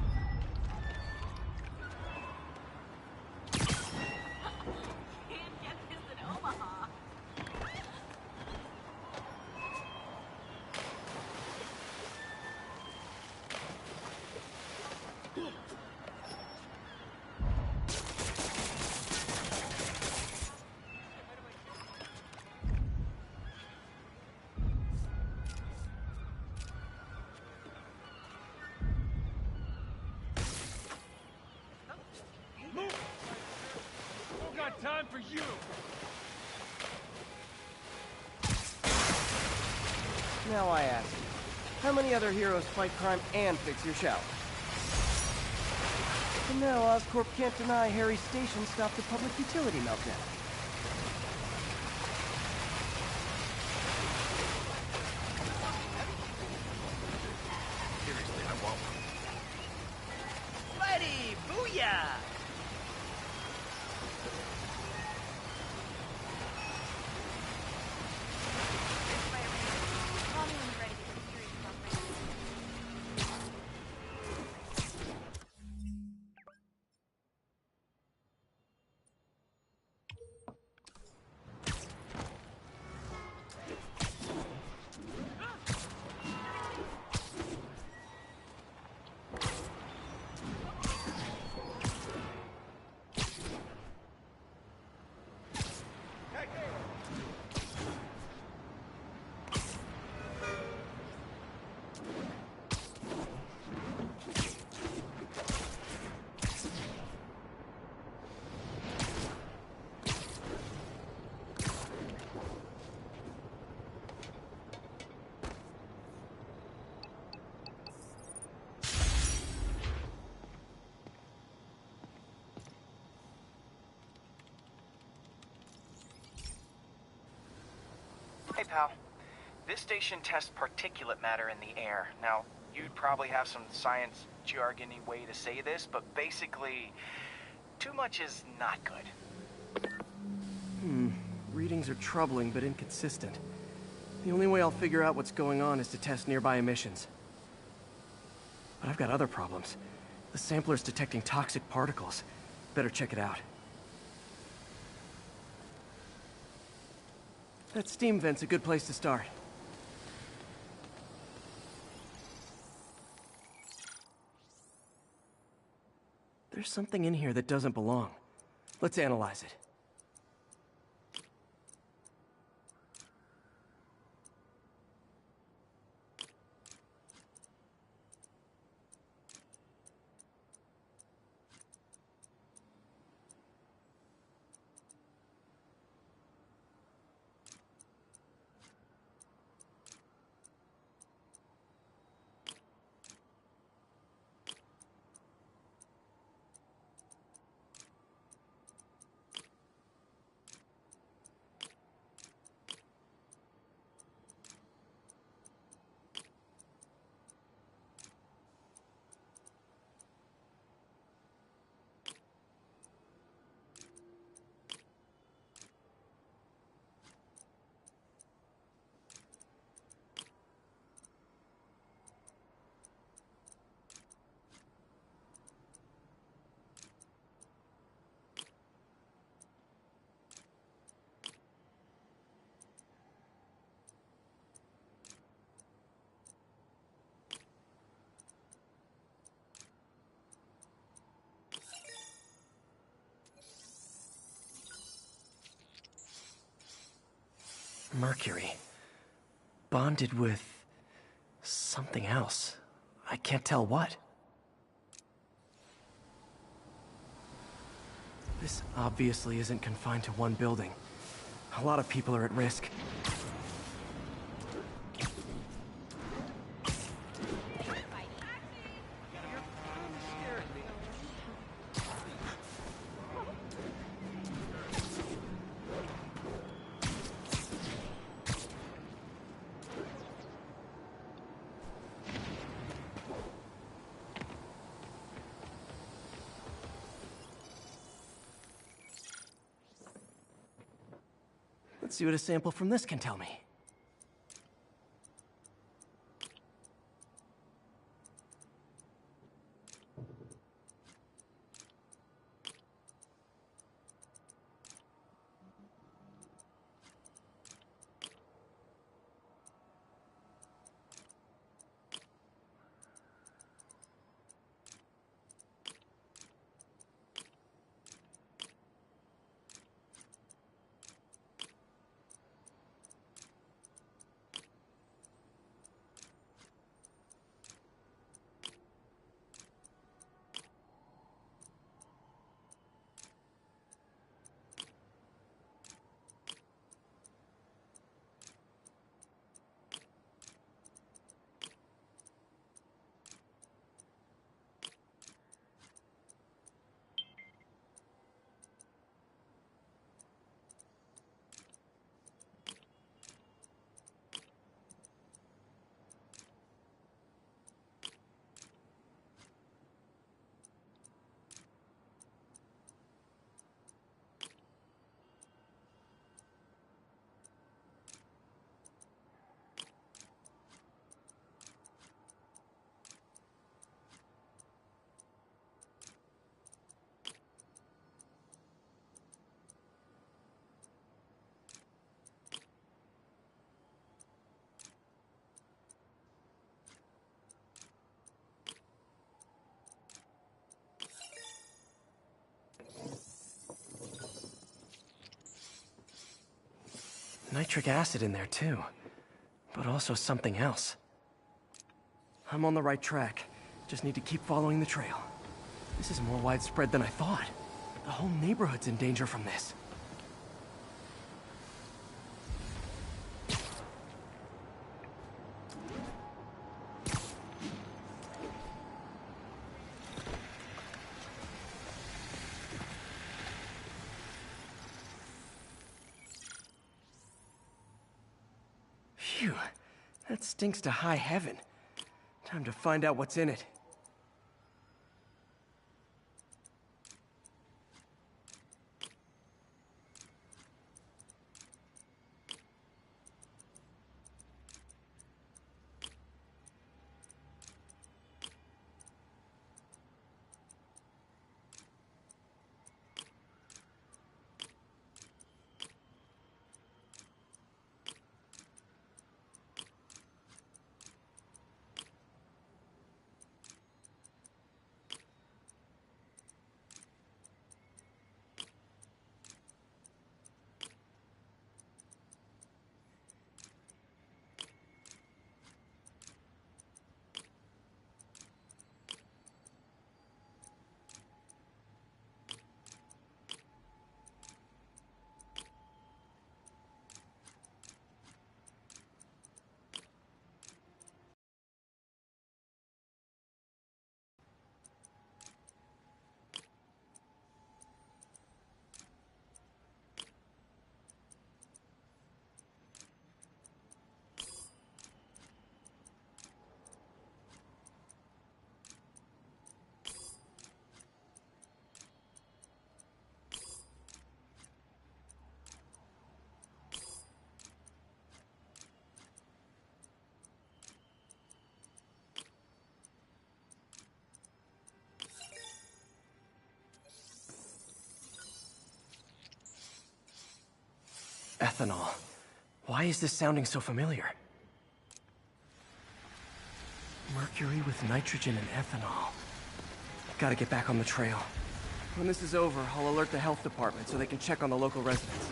Time for you! Now I ask, how many other heroes fight crime and fix your shower? And now Oscorp can't deny Harry's station stopped a public utility meltdown. Seriously, I won't. Buddy, booyah! Hey, pal. This station tests particulate matter in the air. Now, you'd probably have some science jargony way to say this, but basically, too much is not good. Readings are troubling but inconsistent. The only way I'll figure out what's going on is to test nearby emissions. But I've got other problems. The sampler's detecting toxic particles. Better check it out. That steam vent's a good place to start. There's something in here that doesn't belong. Let's analyze it. Mercury. Bonded with something else. I can't tell what. This obviously isn't confined to one building. A lot of people are at risk. Let's see what a sample from this can tell me. Nitric acid in there too, but also something else. I'm on the right track. Just need to keep following the trail. This is more widespread than I thought. The whole neighborhood's in danger from this. Phew. That stinks to high heaven. Time to find out what's in it. Ethanol. Why is this sounding so familiar? Mercury with nitrogen and ethanol. Gotta get back on the trail. When this is over, I'll alert the health department so they can check on the local residents.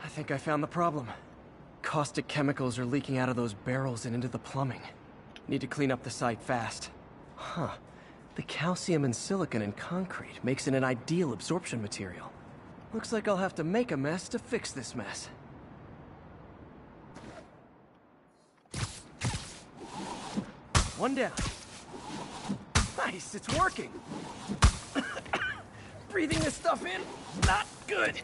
I think I found the problem. Caustic chemicals are leaking out of those barrels and into the plumbing. Need to clean up the site fast. Huh. The calcium and silicon in concrete makes it an ideal absorption material. Looks like I'll have to make a mess to fix this mess. One down. Nice, it's working. Breathing this stuff in, not good.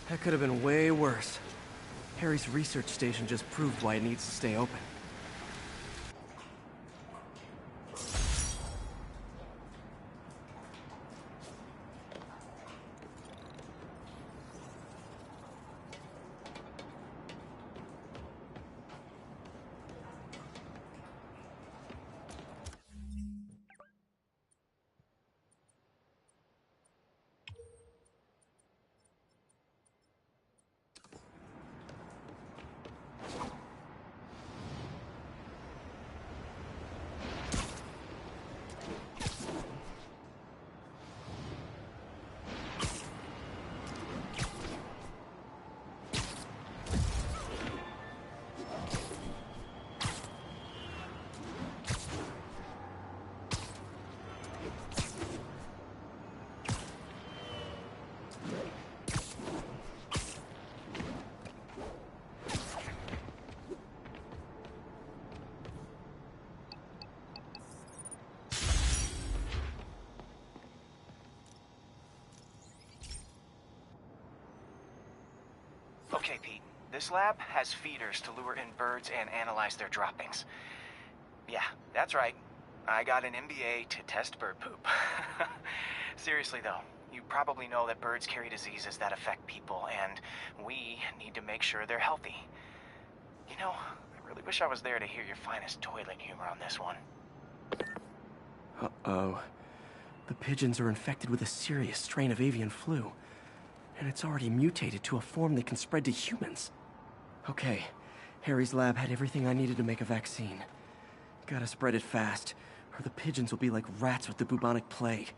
That could have been way worse. Harry's research station just proved why it needs to stay open. Okay, Pete. This lab has feeders to lure in birds and analyze their droppings. Yeah, that's right. I got an MBA to test bird poop. Seriously, though, you probably know that birds carry diseases that affect people, and we need to make sure they're healthy. You know, I really wish I was there to hear your finest toilet humor on this one. Uh-oh. The pigeons are infected with a serious strain of avian flu, and it's already mutated to a form that can spread to humans. Okay, Harry's lab had everything I needed to make a vaccine. Gotta spread it fast, or the pigeons will be like rats with the bubonic plague.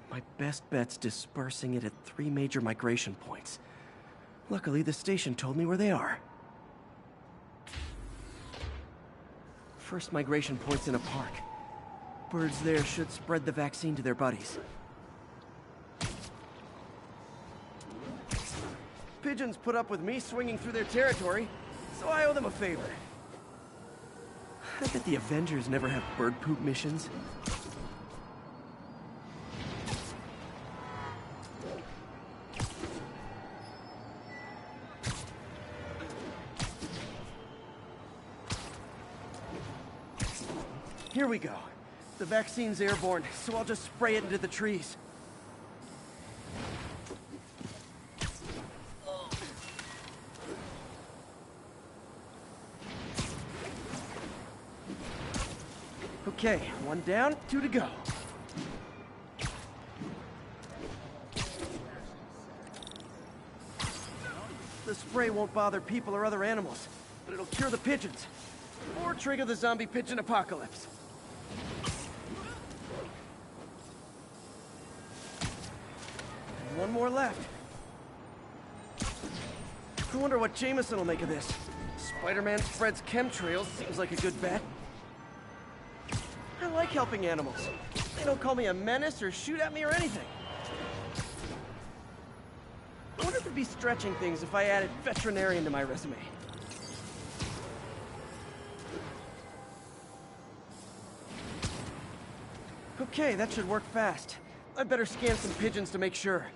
My best bet's dispersing it at 3 major migration points. Luckily, the station told me where they are. First migration point's in a park. Birds there should spread the vaccine to their buddies. Pigeons put up with me swinging through their territory, so I owe them a favor. I bet the Avengers never have bird poop missions. Here we go. The vaccine's airborne, so I'll just spray it into the trees. Okay, 1 down, 2 to go. The spray won't bother people or other animals, but it'll cure the pigeons. Or trigger the zombie pigeon apocalypse. And 1 more left. I wonder what Jameson will make of this. Spider-Man spreads chemtrails, seems like a good bet. I like helping animals. They don't call me a menace or shoot at me or anything. I wonder if it'd be stretching things if I added veterinarian to my resume. Okay, that should work fast. I'd better scan some pigeons to make sure.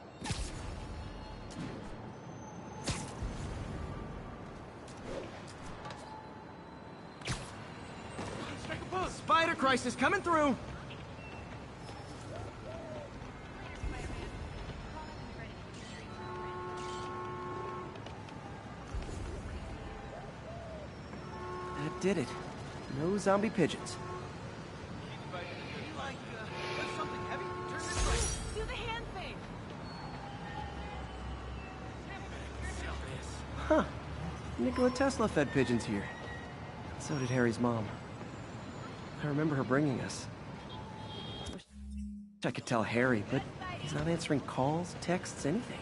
Spider crisis coming through! That did it. No zombie pigeons. Do the hand thing. Huh. Nikola Tesla fed pigeons here. So did Harry's mom. I remember her bringing us. Wish I could tell Harry, but he's not answering calls, texts, anything.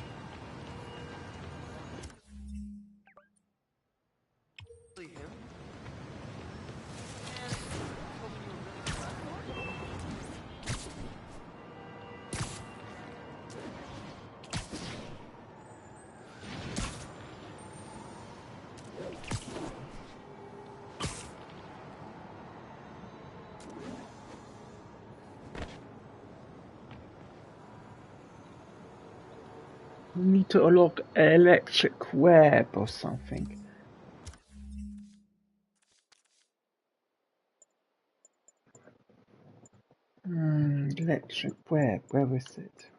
We need to unlock electric web or something. Electric web, where is it?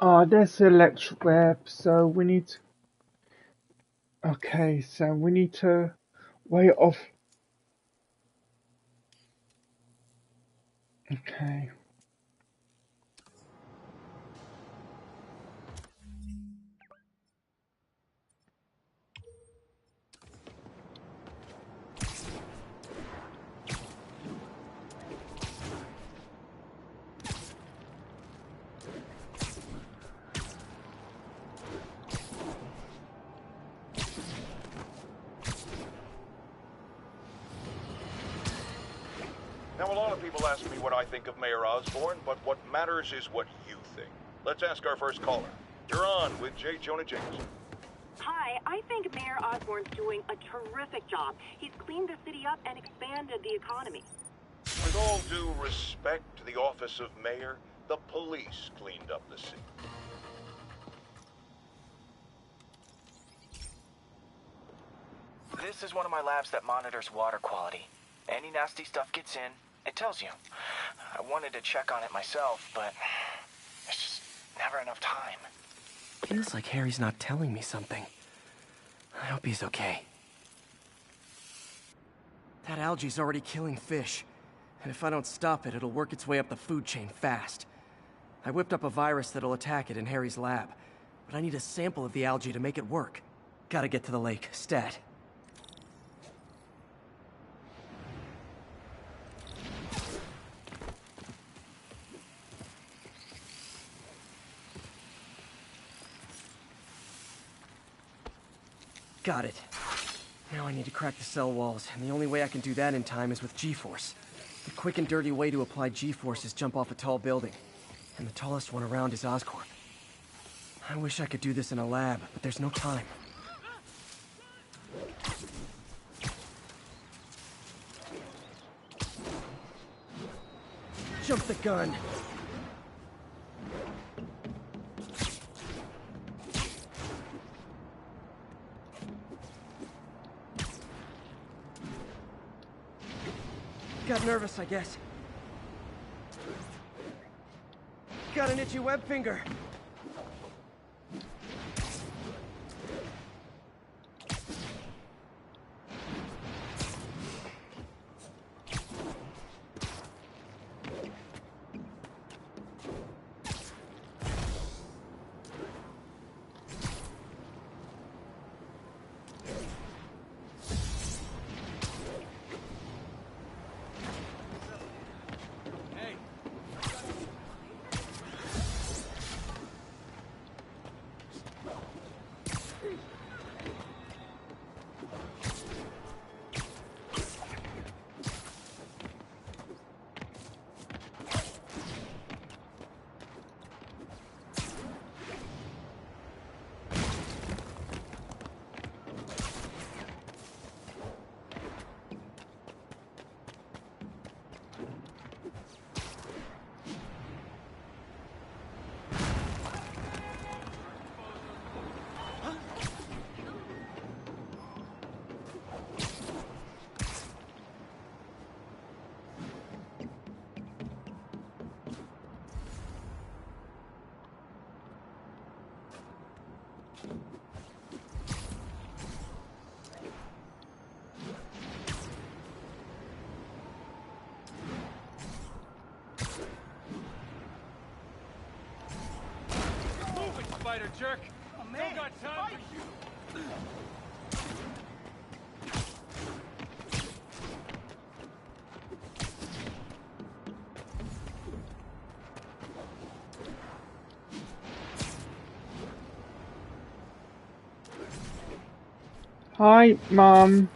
Oh, there's the electric web, so we need to... Okay, so we need to wait off... Okay. Now, a lot of people ask me what I think of Mayor Osborn, but what matters is what you think. Let's ask our first caller. You're on with J. Jonah Jameson. Hi, I think Mayor Osborn's doing a terrific job. He's cleaned the city up and expanded the economy. With all due respect to the office of mayor, the police cleaned up the city. This is one of my labs that monitors water quality. Any nasty stuff gets in, it tells you. I wanted to check on it myself, but there's just never enough time. Feels like Harry's not telling me something. I hope he's okay. That algae's already killing fish. And if I don't stop it, it'll work its way up the food chain fast. I whipped up a virus that'll attack it in Harry's lab. But I need a sample of the algae to make it work. Gotta get to the lake, stat. Got it. Now I need to crack the cell walls, and the only way I can do that in time is with G-force. The quick and dirty way to apply G-force is jump off a tall building. And the tallest one around is Oscorp. I wish I could do this in a lab, but there's no time. Jump the gun! Got nervous, I guess. Got an itchy web finger. Spider jerk! Oh, man. Don't got time for you! Hi, Mom.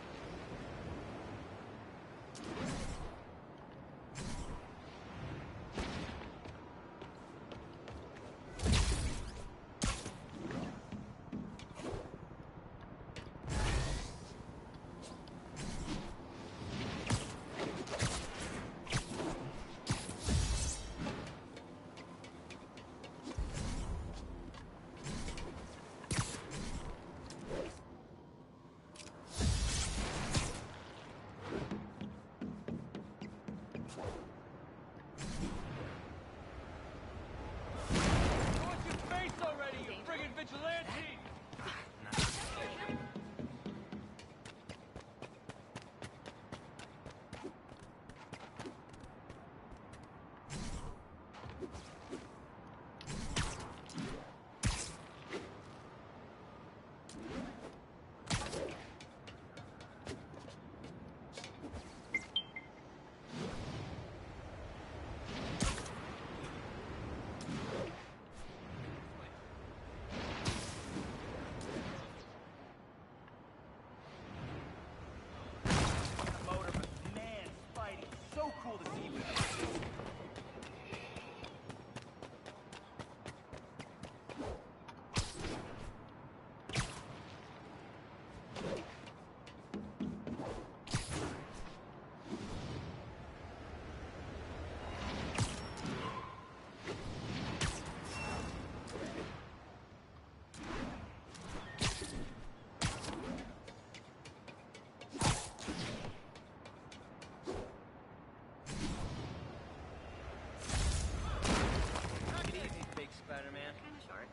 Spider-Man. Kinda short.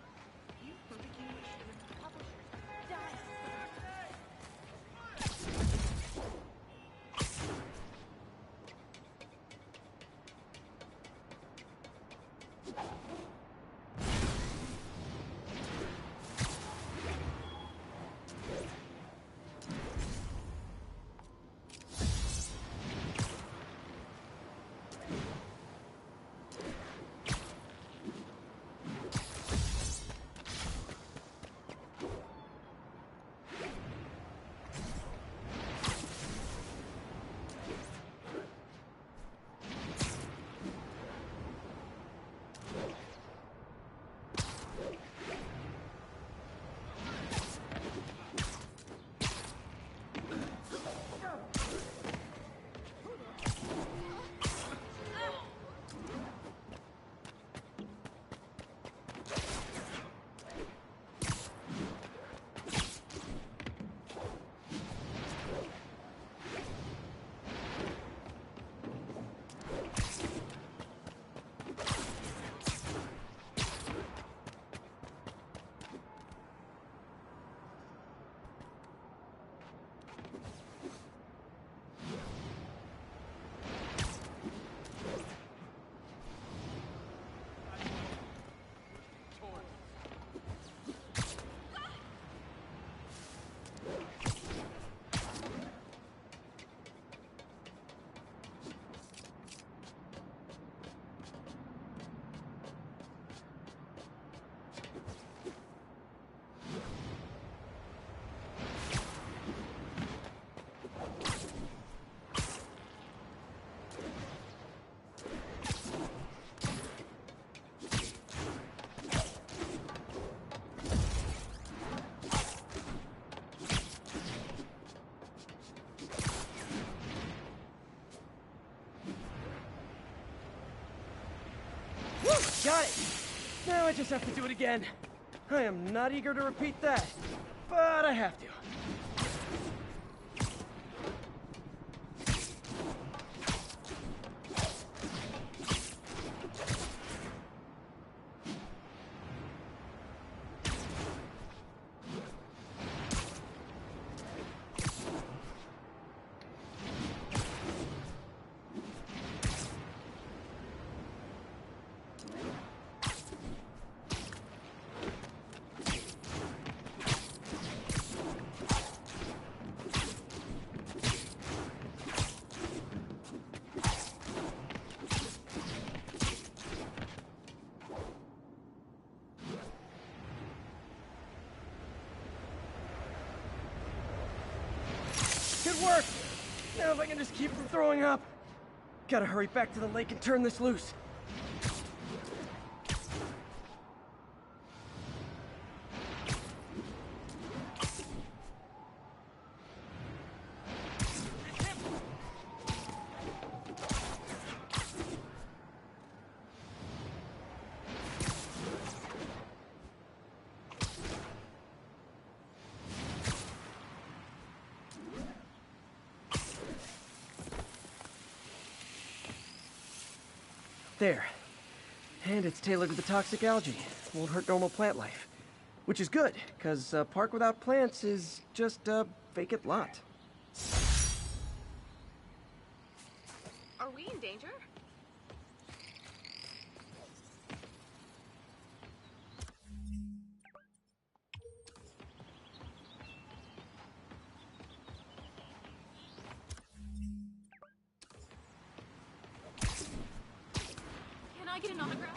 You Got it! Now I just have to do it again. I am not eager to repeat that, but I have to. Good work! Now if I can just keep from throwing up. Gotta hurry back to the lake and turn this loose. There. And it's tailored to the toxic algae. Won't hurt normal plant life. Which is good, because a park without plants is just a vacant lot. Are we in danger? Can I get an autograph?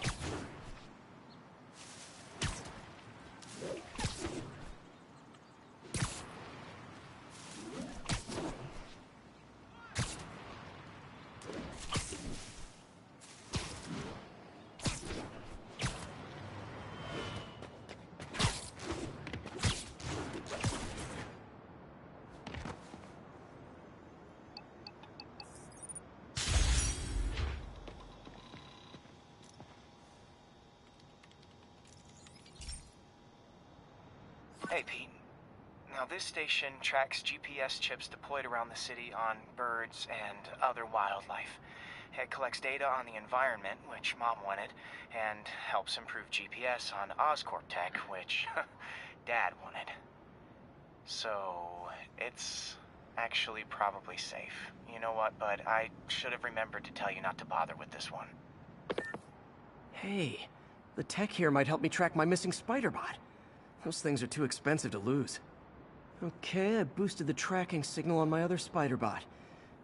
Hey, Pete. Now, this station tracks GPS chips deployed around the city on birds and other wildlife. It collects data on the environment, which Mom wanted, and helps improve GPS on Oscorp tech, which Dad wanted. So, it's actually probably safe. You know what, bud? I should have remembered to tell you not to bother with this one. Hey, the tech here might help me track my missing spider bot. Those things are too expensive to lose. Okay, I boosted the tracking signal on my other spider bot.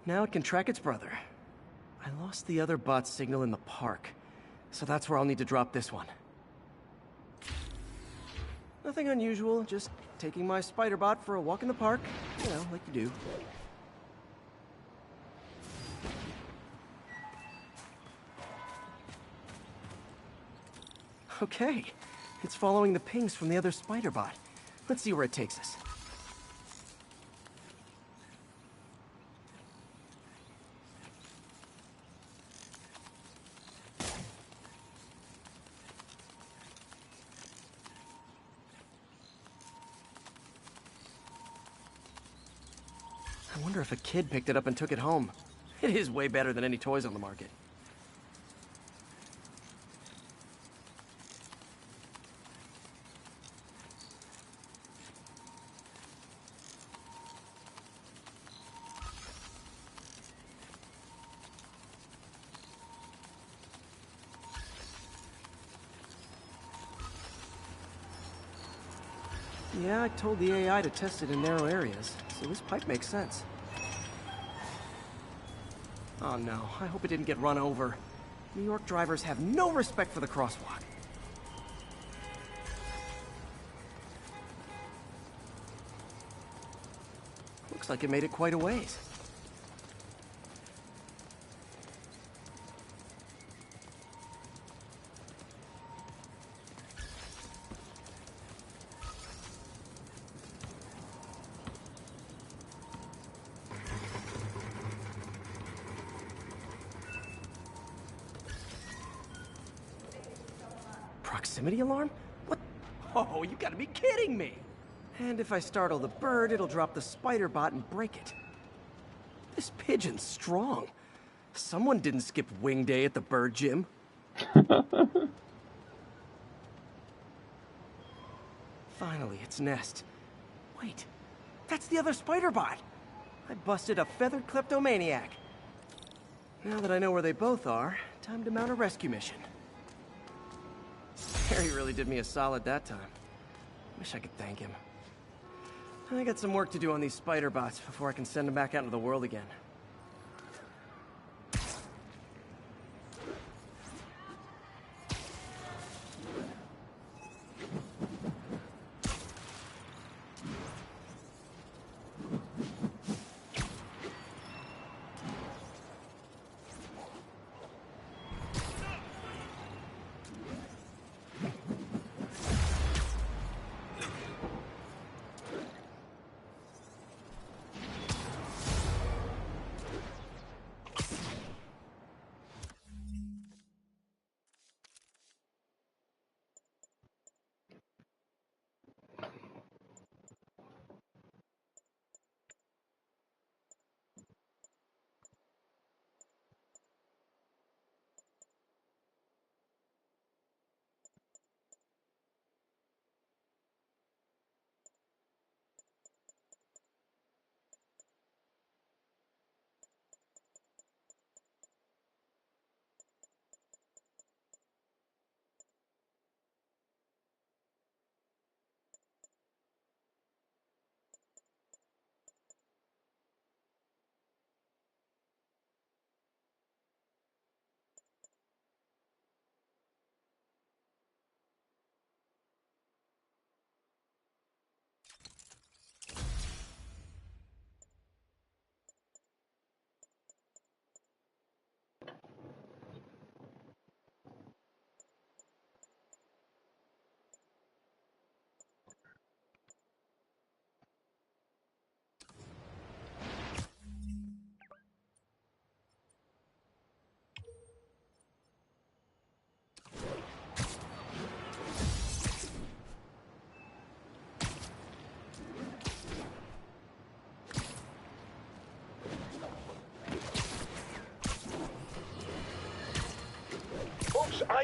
Now it can track its brother. I lost the other bot's signal in the park, so that's where I'll need to drop this one. Nothing unusual, just taking my spider bot for a walk in the park, you know, like you do. Okay, it's following the pings from the other spider bot. Let's see where it takes us. I wonder if a kid picked it up and took it home. It is way better than any toys on the market. Yeah, I told the AI to test it in narrow areas, so this pipe makes sense. Oh no, I hope it didn't get run over. New York drivers have no respect for the crosswalk. Looks like it made it quite a ways. Proximity alarm? What? Oh, you gotta be kidding me! And if I startle the bird, it'll drop the spider bot and break it. This pigeon's strong. Someone didn't skip wing day at the bird gym. Finally, its nest. Wait, that's the other spider bot. I busted a feathered kleptomaniac. Now that I know where they both are, time to mount a rescue mission. Harry really did me a solid that time. Wish I could thank him. I got some work to do on these spider bots before I can send them back out into the world again.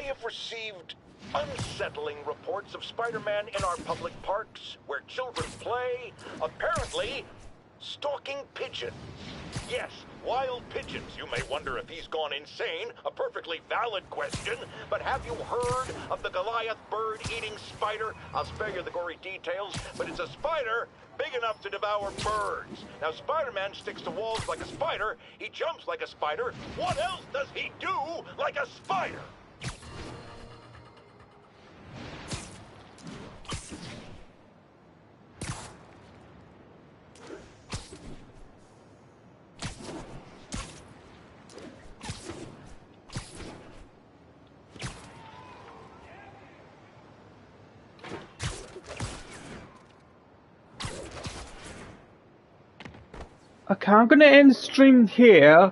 have received unsettling reports of Spider-Man in our public parks, where children play, apparently stalking pigeons. Yes, wild pigeons. You may wonder if he's gone insane. A perfectly valid question. But have you heard of the Goliath bird-eating spider? I'll spare you the gory details, but it's a spider big enough to devour birds. Now, Spider-Man sticks to walls like a spider. He jumps like a spider. What else does he do like a spider? Okay, I'm gonna end the stream here.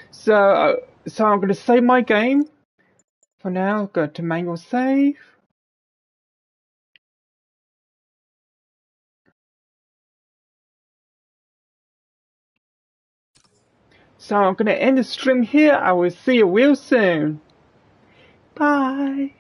So I'm gonna save my game. For now, go to manual save. So I'm gonna end the stream here. I will see you real soon. Bye.